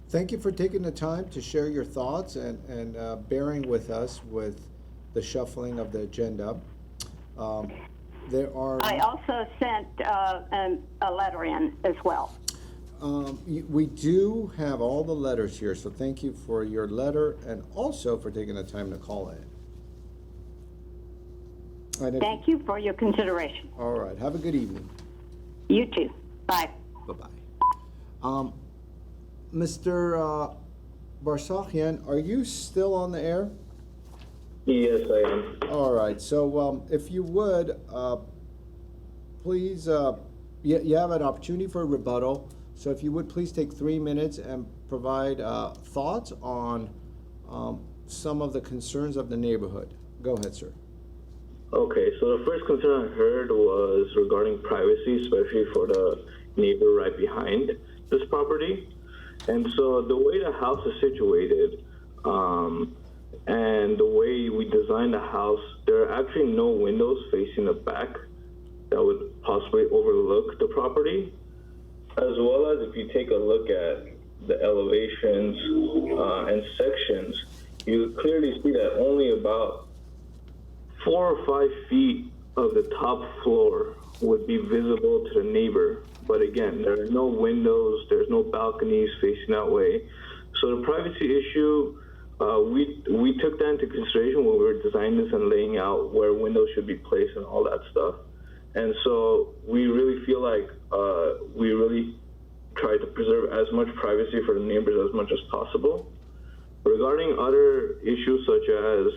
S1: Thank you for taking the time to share your thoughts and bearing with us with the shuffling of the agenda. There are.
S11: I also sent a letter in as well.
S1: We do have all the letters here, so thank you for your letter and also for taking the time to call in.
S11: Thank you for your consideration.
S1: All right. Have a good evening.
S11: You too. Bye.
S1: Bye-bye. Mr. Barsakhian, are you still on the air?
S10: Yes, I am.
S1: All right. So if you would, please, you have an opportunity for a rebuttal. So if you would please take 3 minutes and provide thoughts on some of the concerns of the neighborhood. Go ahead, sir.
S10: Okay, so the first concern I heard was regarding privacy, especially for the neighbor right behind this property. And so the way the house is situated, and the way we designed the house, there are actually no windows facing the back that would possibly overlook the property. As well as if you take a look at the elevations and sections, you clearly see that only about 4 or 5 feet of the top floor would be visible to the neighbor. But again, there are no windows, there's no balconies facing that way. So the privacy issue, we took that into consideration when we were designing this and laying out where windows should be placed and all that stuff. And so we really feel like we really tried to preserve as much privacy for the neighbors as much as possible. Regarding other issues such as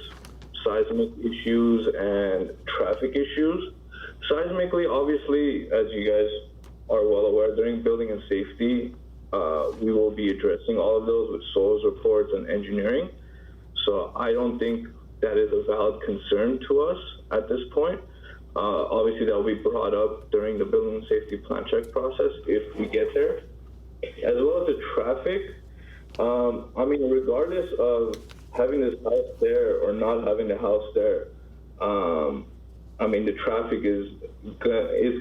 S10: seismic issues and traffic issues, seismically, obviously, as you guys are well aware, during building and safety, we will be addressing all of those with soils reports and engineering. So I don't think that is a valid concern to us at this point. Obviously, that will be brought up during the building and safety plan check process if we get there. As well as the traffic, I mean, regardless of having this house there or not having the house there, I mean, the traffic is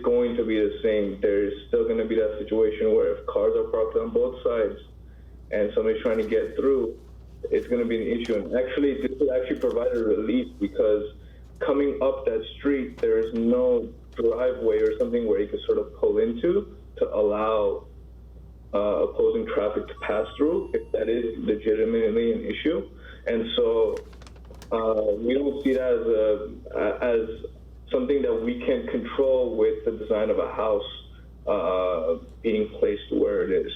S10: going to be the same. There's still going to be that situation where if cars are parked on both sides and somebody's trying to get through, it's going to be an issue. And actually, this would actually provide a relief because coming up that street, there is no driveway or something where you could sort of pull into to allow opposing traffic to pass through if that is legitimately an issue. And so we don't see that as something that we can control with the design of a house being placed where it is.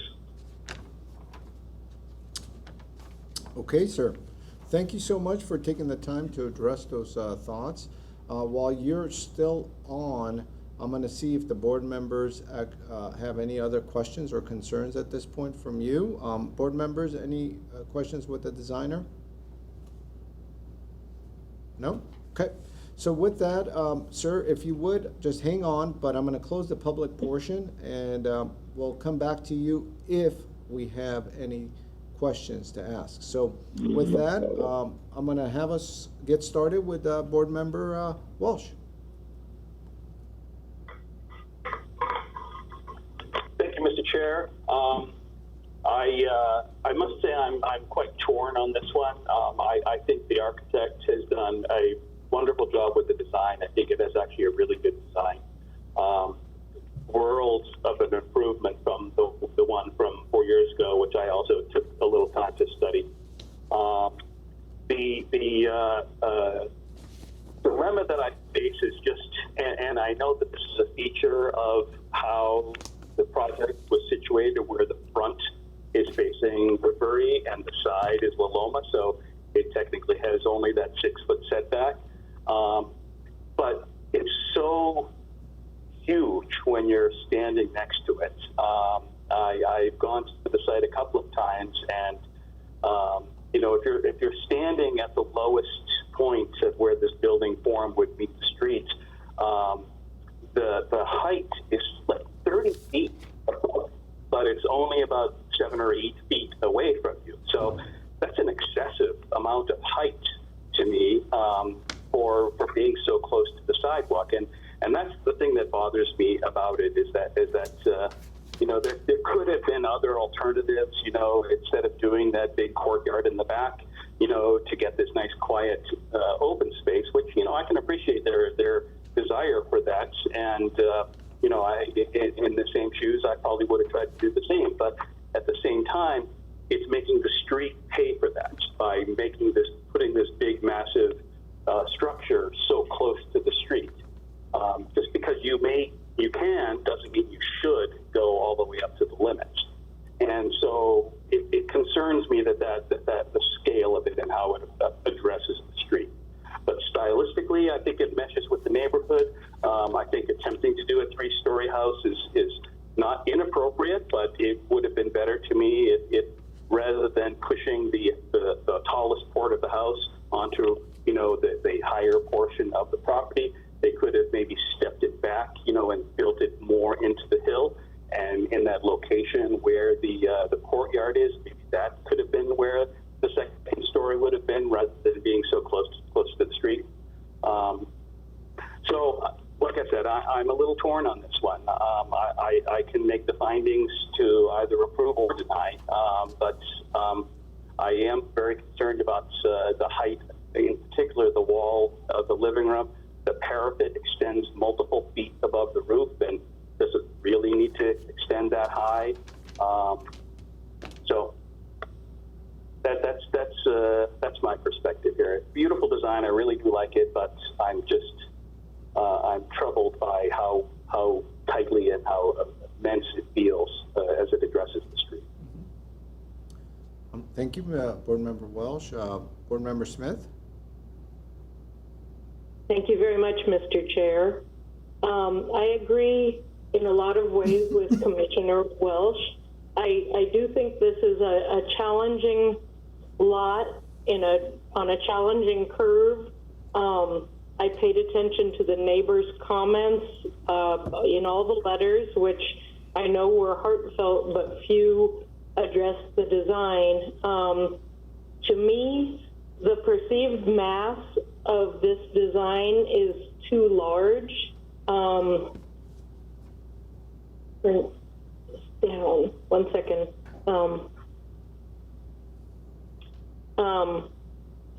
S1: Okay, sir. Thank you so much for taking the time to address those thoughts. While you're still on, I'm going to see if the board members have any other questions or concerns at this point from you. Board members, any questions with the designer? No? Okay. So with that, sir, if you would, just hang on, but I'm going to close the public portion, and we'll come back to you if we have any questions to ask. So with that, I'm going to have us get started with board member Walsh.
S8: Thank you, Mr. Chair. I must say I'm quite torn on this one. I think the architect has done a wonderful job with the design. I think it is actually a really good design. Worlds of an improvement from the one from 4 years ago, which I also took a little time to study. The dilemma that I face is just, and I know that this is a feature of how the project was situated, where the front is facing Woodbury and the side is La Loma, so it technically has only that 6-foot setback. But it's so huge when you're standing next to it. I've gone to the site a couple of times, and you know, if you're standing at the lowest point of where this building form would meet the street, the height is like 30 feet, but it's only about 7 or 8 feet away from you. So that's an excessive amount of height to me for being so close to the sidewalk. And that's the thing that bothers me about it is that you know, there could have been other alternatives, you know, instead of doing that big courtyard in the back, you know, to get this nice quiet open space, which, you know, I can appreciate their desire for that. And, you know, in the same shoes, I probably would have tried to do the same. But at the same time, it's making the street pay for that by putting this big, massive structure so close to the street. Just because you can doesn't mean you should go all the way up to the limits. And so it concerns me that the scale of it and how it addresses the street. But stylistically, I think it meshes with the neighborhood. I think attempting to do a 3-story house is not inappropriate, but it would have been better to me if rather than pushing the tallest part of the house onto, you know, the higher portion of the property, they could have maybe stepped it back, you know, and built it more into the hill. And in that location where the courtyard is, maybe that could have been where the second story would have been, rather than being so close to the street. So, like I said, I'm a little torn on this one. I can make the findings to either approve or deny, but I am very concerned about the height, in particular the wall of the living room. The parapet extends multiple feet above the roof, and does it really need to extend that high? So that's my perspective here. Beautiful design, I really do like it, but I'm troubled by how tightly and how immense it feels as it addresses the street.
S1: Thank you, Board Member Welsh. Board Member Smith?
S4: Thank you very much, Mr. Chair. I agree in a lot of ways with Commissioner Welsh. I do think this is a challenging lot on a challenging curve. I paid attention to the neighbors' comments in all the letters, which I know were heartfelt, but few addressed the design. To me, the perceived mass of this design is too large. Down, 1 second.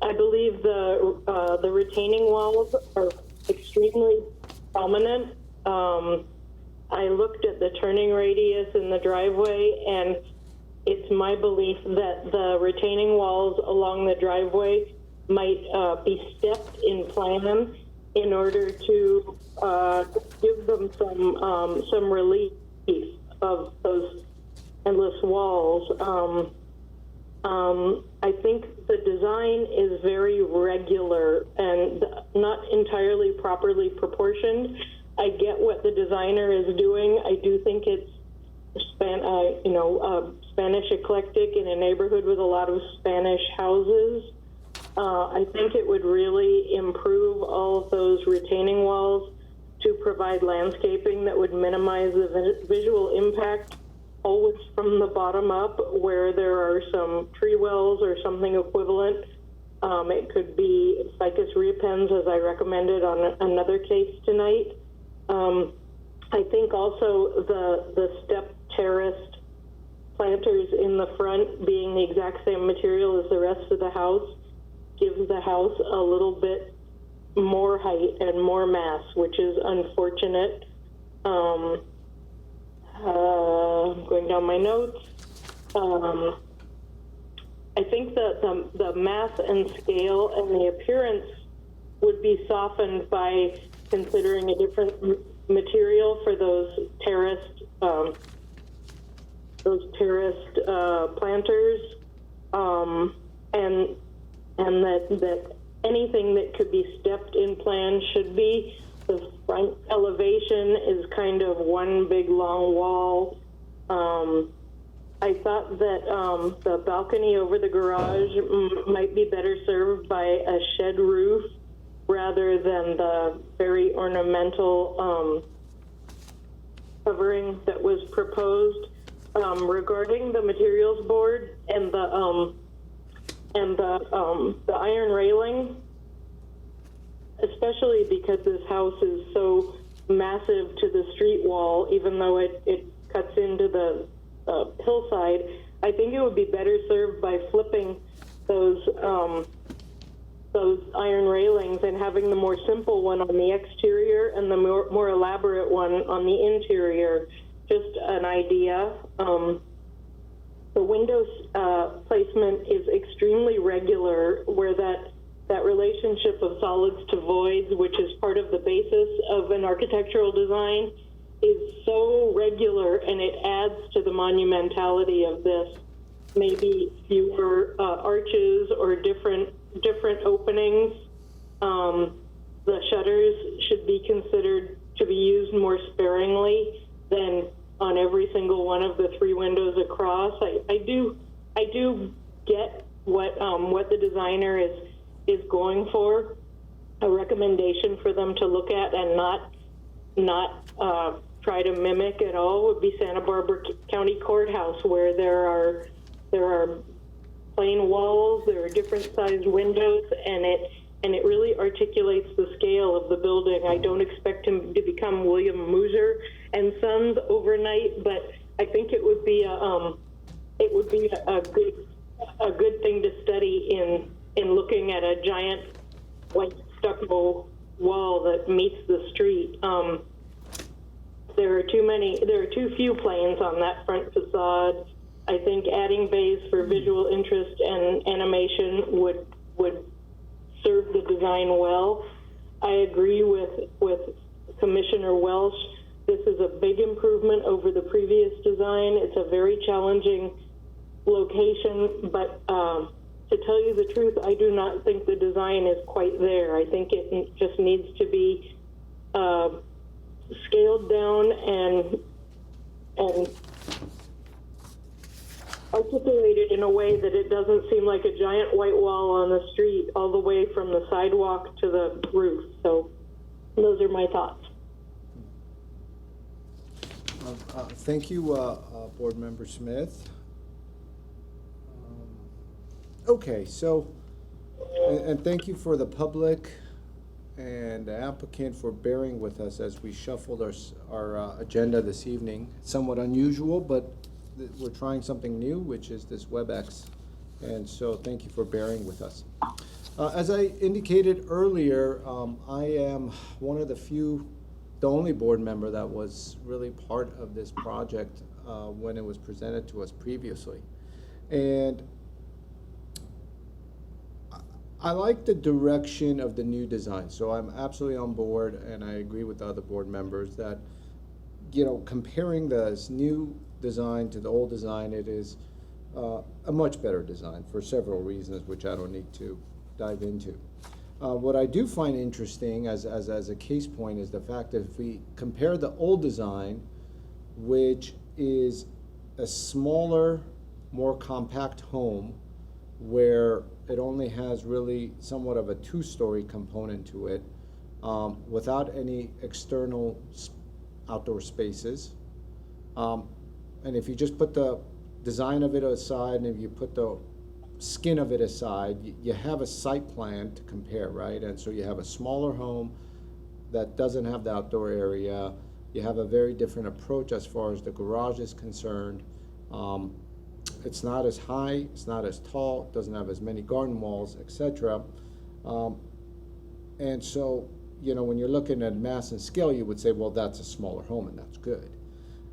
S4: I believe the retaining walls are extremely prominent. I looked at the turning radius in the driveway, and it's my belief that the retaining walls along the driveway might be stepped in plan in order to give them some relief of those endless walls. I think the design is very regular and not entirely properly proportioned. I get what the designer is doing. I do think it's Spanish eclectic in a neighborhood with a lot of Spanish houses. I think it would really improve all of those retaining walls to provide landscaping that would minimize the visual impact always from the bottom up, where there are some tree wells or something equivalent. It could be ficus repens, as I recommended on another case tonight. I think also the step terraced planters in the front being the exact same material as the rest of the house gives the house a little bit more height and more mass, which is unfortunate. Going down my notes. I think that the mass and scale and the appearance would be softened by considering a different material for those terraced terraced planters, and that anything that could be stepped in plan should be. The front elevation is kind of one big long wall. I thought that the balcony over the garage might be better served by a shed roof rather than the very ornamental covering that was proposed. Regarding the materials board and the iron railing, especially because this house is so massive to the street wall, even though it cuts into the hillside, I think it would be better served by flipping those iron railings and having the more simple one on the exterior and the more elaborate one on the interior. Just an idea. The windows placement is extremely regular, where that relationship of solids to voids, which is part of the basis of an architectural design, is so regular, and it adds to the monumentality of this. Maybe fewer arches or different openings. The shutters should be considered to be used more sparingly than on every single one of the 3 windows across. I do get what the designer is going for. A recommendation for them to look at and not try to mimic at all would be Santa Barbara County Courthouse, where there are plain walls, there are different sized windows, and it really articulates the scale of the building. I don't expect him to become William Mooser and Sons overnight, but I think it would be a good thing to study in looking at a giant white stucco wall that meets the street. There are too few planes on that front facade. I think adding bays for visual interest and animation would serve the design well. I agree with Commissioner Welsh. This is a big improvement over the previous design. It's a very challenging location, but to tell you the truth, I do not think the design is quite there. I think it just needs to be scaled down and articulated in a way that it doesn't seem like a giant white wall on the street all the way from the sidewalk to the roof. So those are my thoughts.
S1: Thank you, Board Member Smith. Okay, so, and thank you for the public and the applicant for bearing with us as we shuffled our agenda this evening. Somewhat unusual, but we're trying something new, which is this WebEx. And so thank you for bearing with us. As I indicated earlier, I am one of the only board member that was really part of this project when it was presented to us previously. And I like the direction of the new design, so I'm absolutely on board, and I agree with the other board members that, comparing this new design to the old design, it is a much better design for several reasons, which I don't need to dive into. What I do find interesting as a case point is the fact that if we compare the old design, which is a smaller, more compact home, where it only has really somewhat of a 2-story component to it, without any external outdoor spaces. And if you just put the design of it aside, and if you put the skin of it aside, you have a site plan to compare, right? And so you have a smaller home that doesn't have the outdoor area. You have a very different approach as far as the garage is concerned. It's not as high, it's not as tall, it doesn't have as many garden walls, etc. And so, when you're looking at mass and scale, you would say, well, that's a smaller home, and that's good.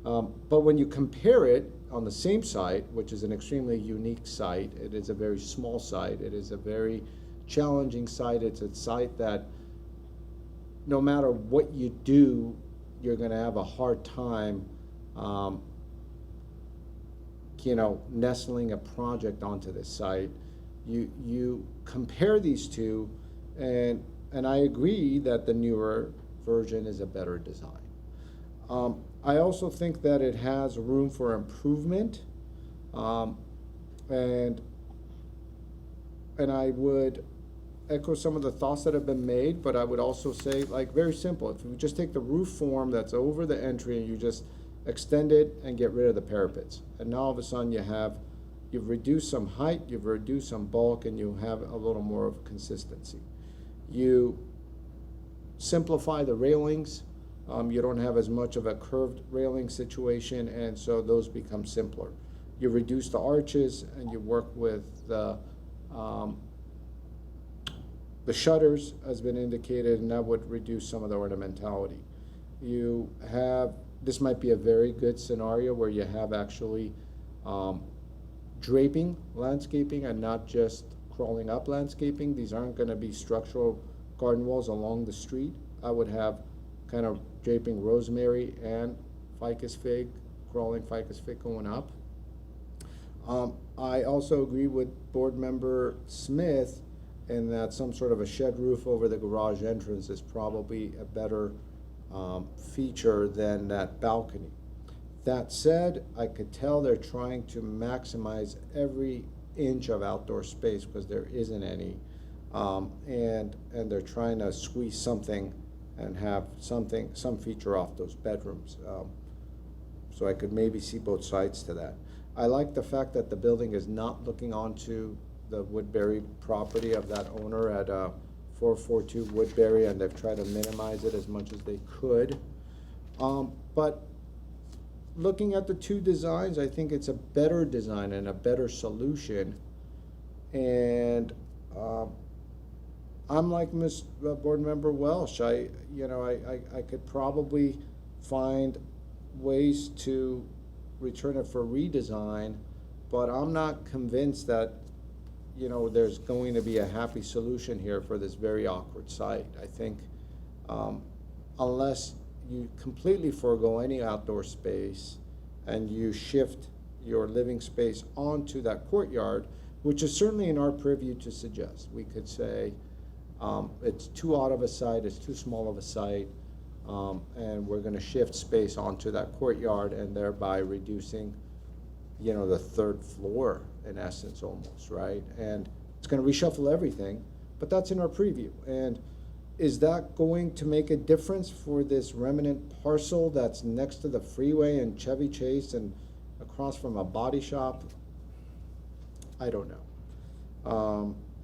S1: But when you compare it on the same site, which is an extremely unique site, it is a very small site, it is a very challenging site, it's a site that no matter what you do, you're going to have a hard time nestling a project onto this site. You compare these two, and I agree that the newer version is a better design. I also think that it has room for improvement, and I would echo some of the thoughts that have been made, but I would also say, like, very simple. If you just take the roof form that's over the entry and you just extend it and get rid of the parapets, and now all of a sudden you've reduced some height, you've reduced some bulk, and you have a little more of consistency. You simplify the railings. You don't have as much of a curved railing situation, and so those become simpler. You reduce the arches, and you work with the shutters, has been indicated, and that would reduce some of the ornamentality. You have, this might be a very good scenario where you have actually draping landscaping and not just crawling up landscaping. These aren't going to be structural garden walls along the street. I would have kind of draping rosemary and ficus fig, crawling ficus fig going up. I also agree with Board Member Smith in that some sort of a shed roof over the garage entrance is probably a better feature than that balcony. That said, I could tell they're trying to maximize every inch of outdoor space because there isn't any, and they're trying to squeeze something and have some feature off those bedrooms. So I could maybe see both sides to that. I like the fact that the building is not looking onto the Woodbury property of that owner at 442 Woodbury, and they've tried to minimize it as much as they could. But looking at the two designs, I think it's a better design and a better solution. And I'm like Ms. Board Member Welsh. I could probably find ways to return it for redesign, but I'm not convinced that there's going to be a happy solution here for this very awkward site. I think unless you completely forego any outdoor space and you shift your living space onto that courtyard, which is certainly in our purview to suggest. We could say it's too odd of a site, it's too small of a site, and we're going to shift space onto that courtyard and thereby reducing the third floor in essence almost, right? And it's going to reshuffle everything, but that's in our preview. And is that going to make a difference for this remnant parcel that's next to the freeway and Chevy Chase and across from a body shop? I don't know.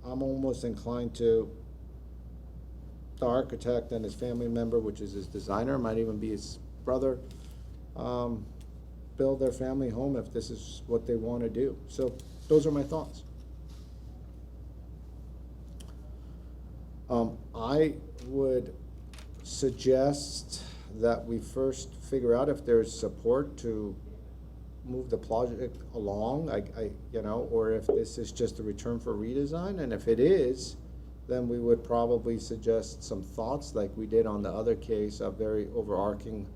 S1: I'm almost inclined to the architect and his family member, which is his designer, might even be his brother, build their family home if this is what they want to do. So those are my thoughts. I would suggest that we first figure out if there's support to move the project along, or if this is just a return for redesign. And if it is, then we would probably suggest some thoughts like we did on the other case, a very overarching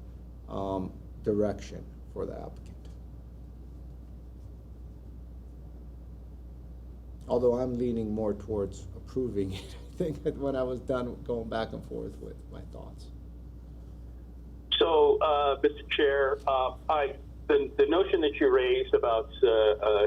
S1: direction for the applicant. Although I'm leaning more towards approving it, I think that when I was done going back and forth with my thoughts.
S8: So, Mr. Chair, the notion that you raised about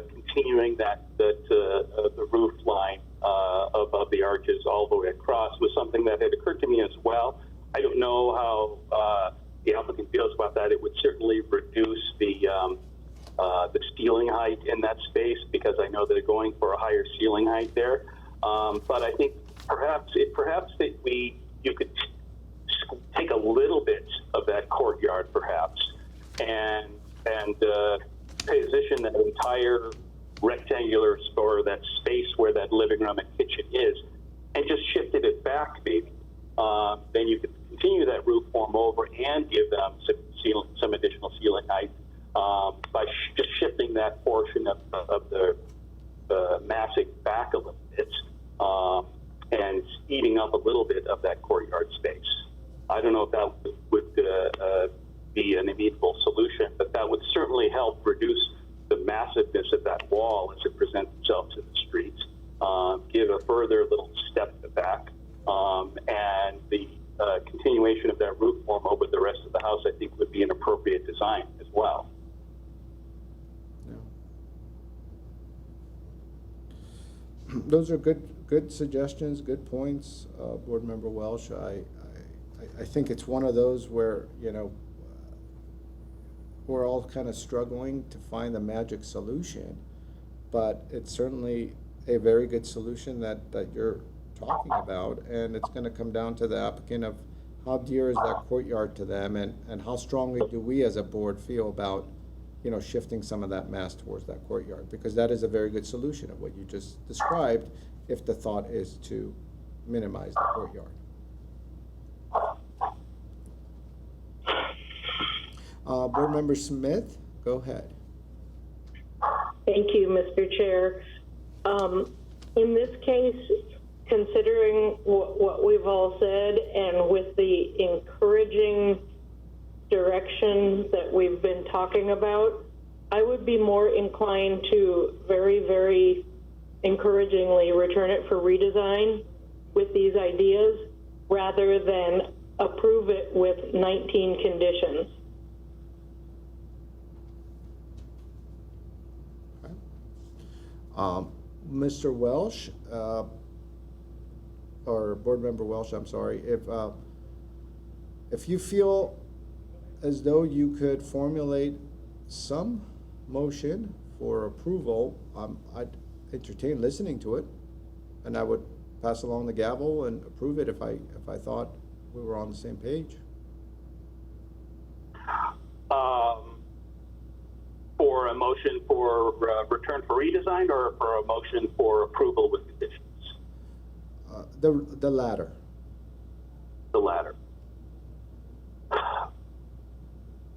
S8: continuing the roof line above the arches all the way across was something that had occurred to me as well. I don't know how the applicant feels about that. It would certainly reduce the ceiling height in that space because I know they're going for a higher ceiling height there. But I think perhaps that you could take a little bit of that courtyard perhaps and position that entire rectangular or that space where that living room and kitchen is and just shifted it back maybe. Then you could continue that roof form over and give them some additional ceiling height by just shifting that portion of the massing back a little bit and eating up a little bit of that courtyard space. I don't know if that would be an immediate solution, but that would certainly help reduce the massiveness of that wall as it presents itself to the street, give a further little step back, and the continuation of that roof form over the rest of the house, I think, would be an appropriate design as well.
S1: Those are good suggestions, good points, Board Member Welsh. I think it's one of those where, you know, we're all kind of struggling to find the magic solution, but it's certainly a very good solution that you're talking about, and it's gonna come down to the applicant of how dear is that courtyard to them, and how strongly do we as a board feel about, you know, shifting some of that mass towards that courtyard, because that is a very good solution of what you just described, if the thought is to minimize the courtyard. Board Member Smith, go ahead.
S4: Thank you, Mr. Chair. In this case, considering what we've all said, and with the encouraging direction that we've been talking about, I would be more inclined to very, very encouragingly return it for redesign with these ideas, rather than approve it with 19 conditions.
S1: Mr. Welsh, or Board Member Welsh, I'm sorry, if you feel as though you could formulate some motion for approval, I'd entertain listening to it, and I would pass along the gavel and approve it if I thought we were on the same page.
S8: For a motion for return for redesign, or for a motion for approval with conditions?
S1: The latter.
S8: The latter.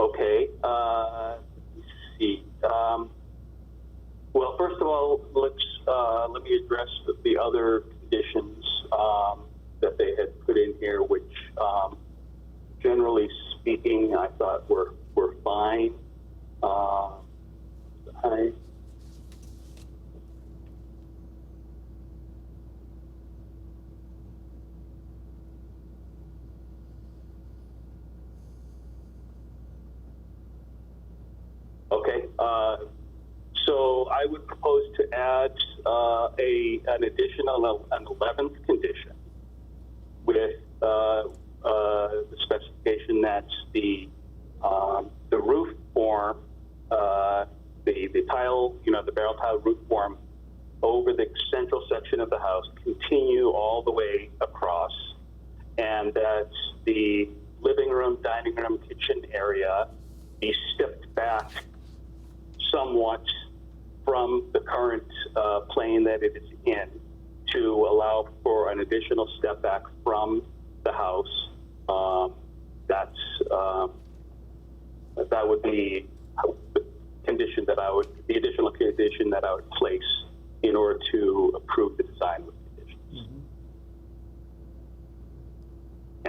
S8: Okay. Let's see. Well, first of all, let me address the other conditions that they had put in here, which, generally speaking, I thought were fine. Okay, so I would propose to add an additional, an 11th condition with the specification that the roof form, the tile, the barrel tile roof form over the central section of the house continue all the way across, and that the living room, dining room, kitchen area be stepped back somewhat from the current plane that it is in, to allow for an additional step back from the house. That would be the condition that the additional condition that I would place in order to approve the design with conditions. Mm-hmm.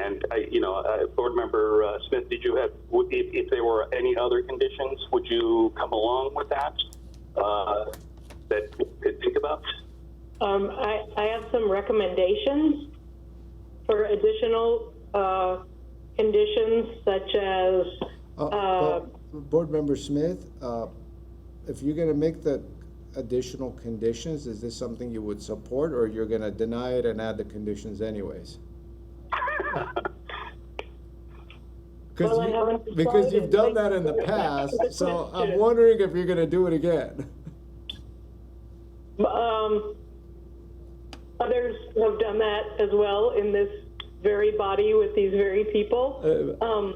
S8: And Board Member Smith, did you have, if there were any other conditions, would you come along with that that you could think about?
S4: I have some recommendations for additional conditions, such as
S1: Board Member Smith, if you're going to make the additional conditions, is this something you would support, or you're going to deny it and add the conditions anyways? Because you've done that in the past, so I'm wondering if you're going to do it again.
S4: Others have done that as well in this very body with these very people.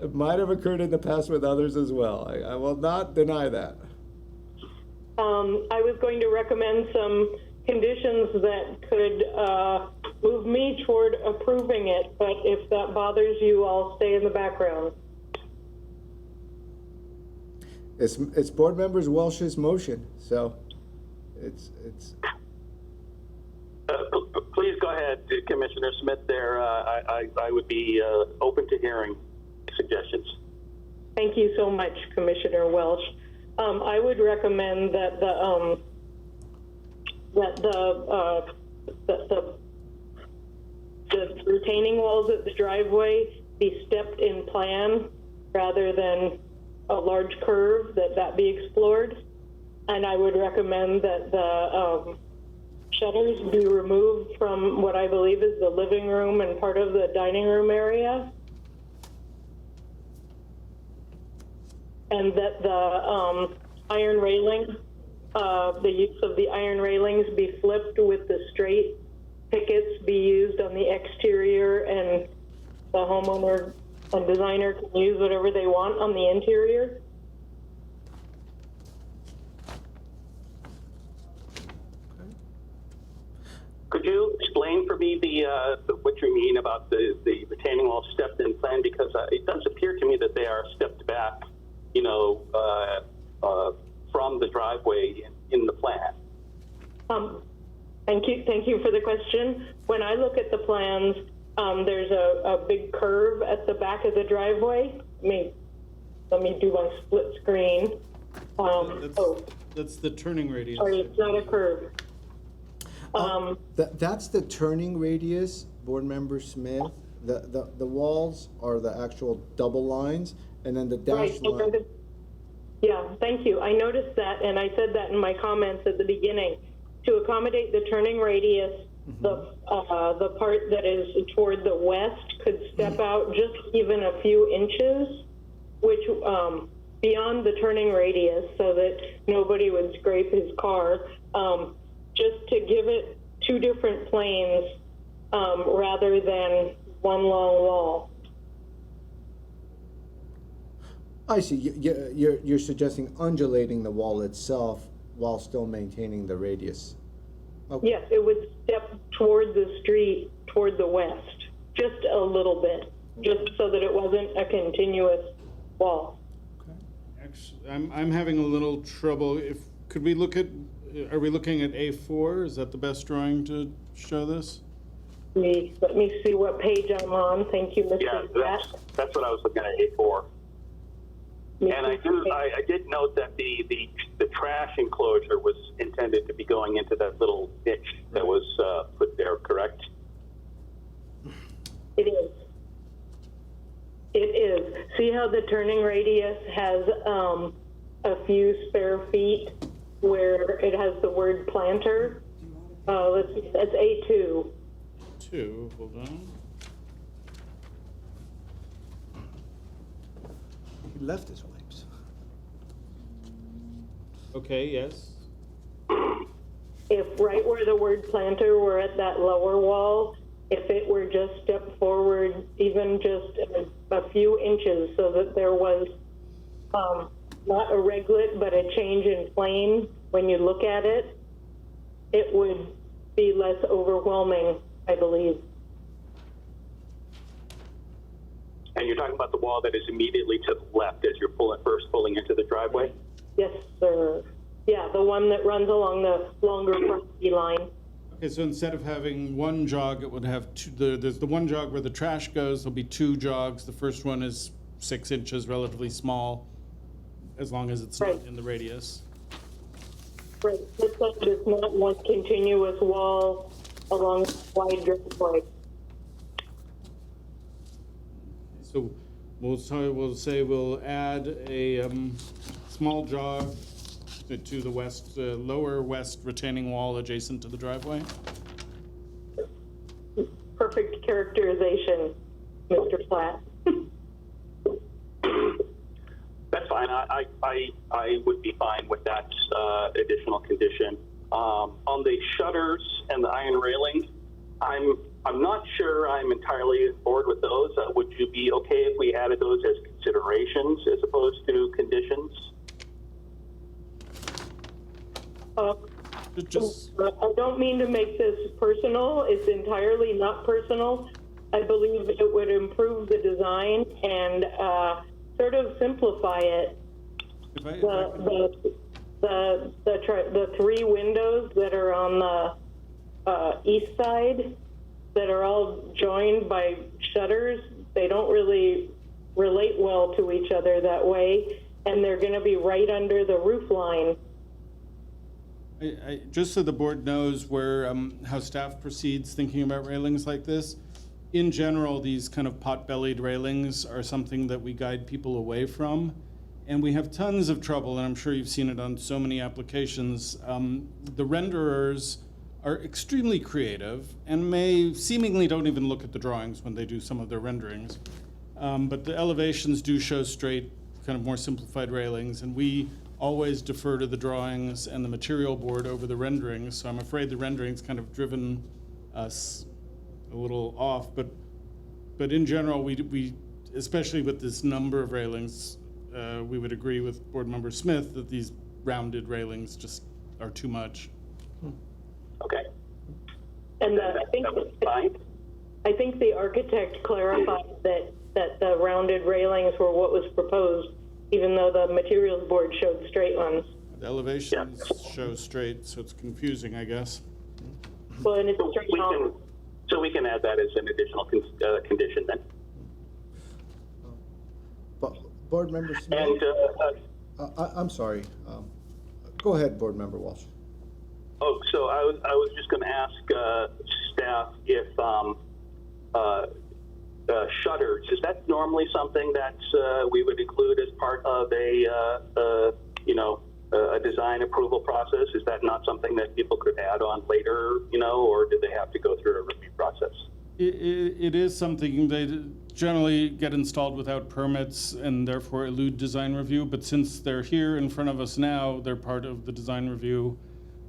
S1: It might have occurred in the past with others as well. I will not deny that.
S4: I was going to recommend some conditions that could move me toward approving it, but if that bothers you, I'll stay in the background.
S1: It's Board Members Welsh's motion, so it's.
S8: Please go ahead, Commissioner Smith. There, I would be open to hearing suggestions.
S4: Thank you so much, Commissioner Welsh. I would recommend that the retaining walls at the driveway be stepped in plan rather than a large curve, that be explored. And I would recommend that the shutters be removed from what I believe is the living room and part of the dining room area. And that the iron railing, the use of the iron railings be flipped with the straight pickets be used on the exterior, and the homeowner and designer can use whatever they want on the interior.
S8: Could you explain for me what you mean about the retaining wall stepped in plan? Because it does appear to me that they are stepped back, from the driveway in the plan.
S4: Thank you for the question. When I look at the plans, there's a big curve at the back of the driveway. Let me do my split screen.
S3: That's the turning radius.
S4: Sorry, it's not a curve.
S1: That's the turning radius, Board Member Smith. The walls are the actual double lines, and then the dash line.
S4: Yeah, thank you. I noticed that, and I said that in my comments at the beginning. To accommodate the turning radius, the part that is toward the west could step out just even a few inches, which beyond the turning radius, so that nobody would scrape his car, just to give it two different planes rather than one long wall.
S1: I see. You're suggesting undulating the wall itself while still maintaining the radius. Okay.
S4: Yes, it would step toward the street, toward the west, just a little bit, just so that it wasn't a continuous wall.
S3: Actually, I'm having a little trouble. Could we look at? Are we looking at A4? Is that the best drawing to show this?
S4: Let me see what page I'm on. Thank you, Mr.
S8: Yeah, that's what I was looking at, A4. And I did note that the trash enclosure was intended to be going into that little niche that was put there, correct?
S4: It is. It is. See how the turning radius has a few spare feet where it has the word planter? That's A2.
S3: Hold on.
S1: He left his wipes.
S3: Okay, yes.
S4: If right where the word planter were at that lower wall, if it were just stepped forward even just a few inches so that there was not a reglet but a change in plane when you look at it, it would be less overwhelming, I believe.
S8: And you're talking about the wall that is immediately to the left as you're first pulling into the driveway?
S4: Yes, sir. Yeah, the one that runs along the longer property line.
S3: Okay, so instead of having one jog, it would have two. There's the one jog where the trash goes. There'll be two jogs. The first one is 6 inches, relatively small, as long as it's not in the radius.
S4: Right. It's not one continuous wall along the wide driveway.
S3: So we'll add a small jog to the west, lower west retaining wall adjacent to the driveway.
S4: Perfect characterization, Mr. Platt.
S8: That's fine. I would be fine with that additional condition. On the shutters and the iron railing, I'm not sure I'm entirely on board with those. Would you be okay if we added those as considerations as opposed to conditions?
S4: I don't mean to make this personal. It's entirely not personal. I believe it would improve the design and sort of simplify it. The three windows that are on the east side that are all joined by shutters, they don't really relate well to each other that way. and they're gonna be right under the roof line.
S3: Just so the board knows where, how staff proceeds thinking about railings like this, in general, these kind of pot-bellied railings are something that we guide people away from. And we have tons of trouble, and I'm sure you've seen it on so many applications. The renderers are extremely creative and may seemingly don't even look at the drawings when they do some of their renderings. But the elevations do show straight, kind of more simplified railings, and we always defer to the drawings and the material board over the renderings. So I'm afraid the renderings kind of driven us a little off. But in general, we especially with this number of railings, we would agree with Board Member Smith that these rounded railings just are too much.
S8: Okay.
S4: And
S8: That was fine.
S4: I think the architect clarified that the rounded railings were what was proposed, even though the materials board showed straight ones.
S3: The elevations show straight, so it's confusing, I guess.
S4: Well, and it's straight on.
S8: So we can add that as an additional condition then.
S1: Board Member Smith?
S8: And
S1: I'm sorry. Go ahead, Board Member Walsh.
S8: oh, so I was just going to ask staff if shutters, is that normally something that we would include as part of a design approval process? Is that not something that people could add on later, or do they have to go through a review process?
S3: It is something they generally get installed without permits and therefore elude design review, but since they're here in front of us now, they're part of the design review.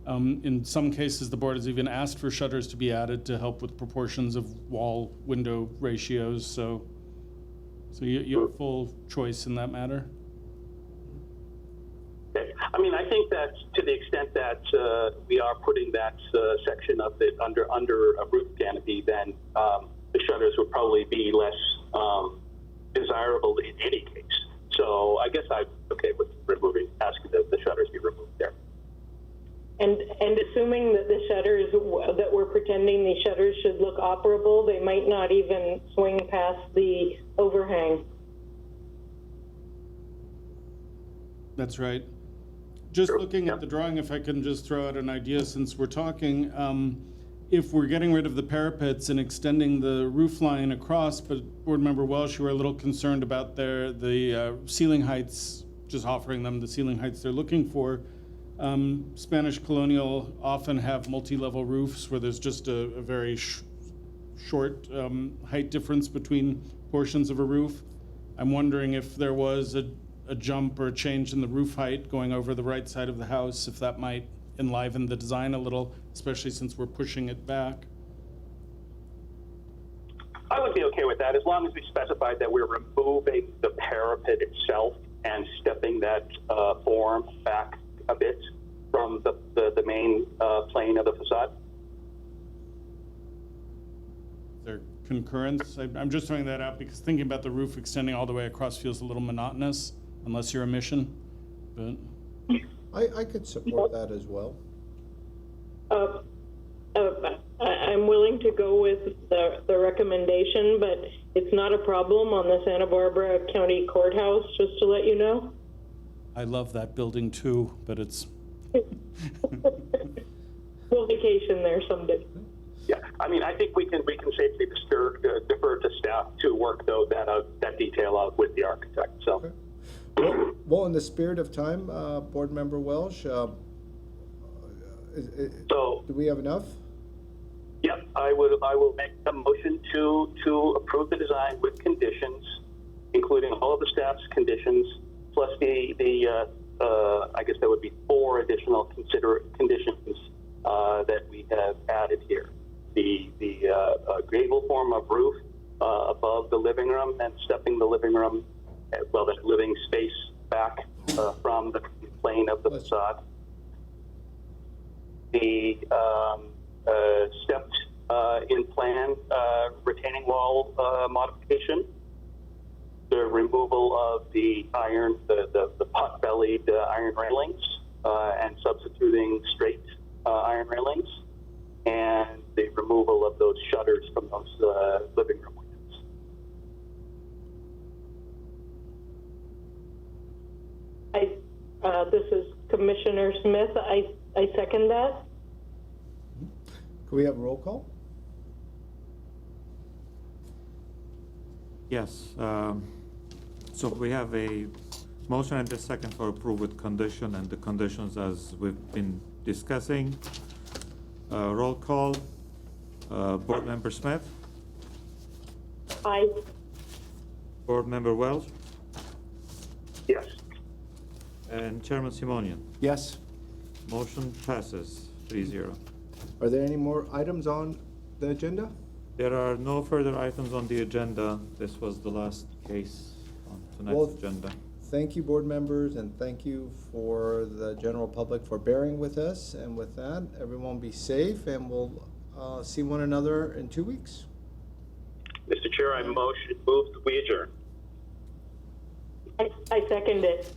S3: In some cases, the board has even asked for shutters to be added to help with proportions of wall-window ratios, so you have full choice in that matter.
S8: Okay. I mean, I think that to the extent that we are putting that section of it under a roof canopy, then the shutters would probably be less desirable in any case. So I guess I'm okay with asking that the shutters be removed there.
S4: And assuming that the shutters, that we're pretending the shutters should look operable, they might not even swing past the overhang.
S3: That's right. Just looking at the drawing, if I can just throw out an idea since we're talking, if we're getting rid of the parapets and extending the roof line across, but Board Member Welsh, you were a little concerned about the ceiling heights, just offering them the ceiling heights they're looking for. Spanish colonial often have multi-level roofs where there's just a very short height difference between portions of a roof. I'm wondering if there was a jump or a change in the roof height going over the right side of the house, if that might enliven the design a little, especially since we're pushing it back.
S8: I would be okay with that as long as we specified that we're removing the parapet itself and stepping that form back a bit from the main plane of the facade.
S3: Is there concurrence? I'm just throwing that out because thinking about the roof extending all the way across feels a little monotonous, unless you're a mission. But
S1: I could support that as well.
S4: I'm willing to go with the recommendation, but it's not a problem on the Santa Barbara County Courthouse, just to let you know.
S3: I love that building too, but it's...
S4: We'll vacation there someday.
S8: Yeah, I mean, I think we can safely defer to staff to work that detail out with the architect. So.
S1: Okay. Well, in the spirit of time, Board Member Welsh, do we have enough?
S8: Yep, I will make a motion to approve the design with conditions, including all of the staff's conditions, plus the I guess there would be 4 additional conditions that we have added here. The gable form of roof above the living room and stepping the living room, well, the living space back from the plane of the facade. The stepped in plan retaining wall modification. The removal of the the pot-bellied iron railings and substituting straight iron railings, and the removal of those shutters from those living room windows.
S4: This is Commissioner Smith. I second that.
S1: Can we have a roll call?
S2: Yes, so we have a motion and a second for approval with condition, and the conditions as we've been discussing. Roll call, Board Member Smith,
S4: Aye.
S2: Board Member Welch,
S8: Yes.
S2: and Chairman Simonian.
S1: Yes.
S2: Motion passes 3-0.
S1: Are there any more items on the agenda?
S2: There are no further items on the agenda. This was the last case on
S1: Well,
S2: tonight's agenda.
S1: Thank you, board members, and thank you for the general public for bearing with us. And with that, everyone be safe, and we'll see one another in 2 weeks.
S8: Mr. Chair, I move we adjourn.
S4: I second it.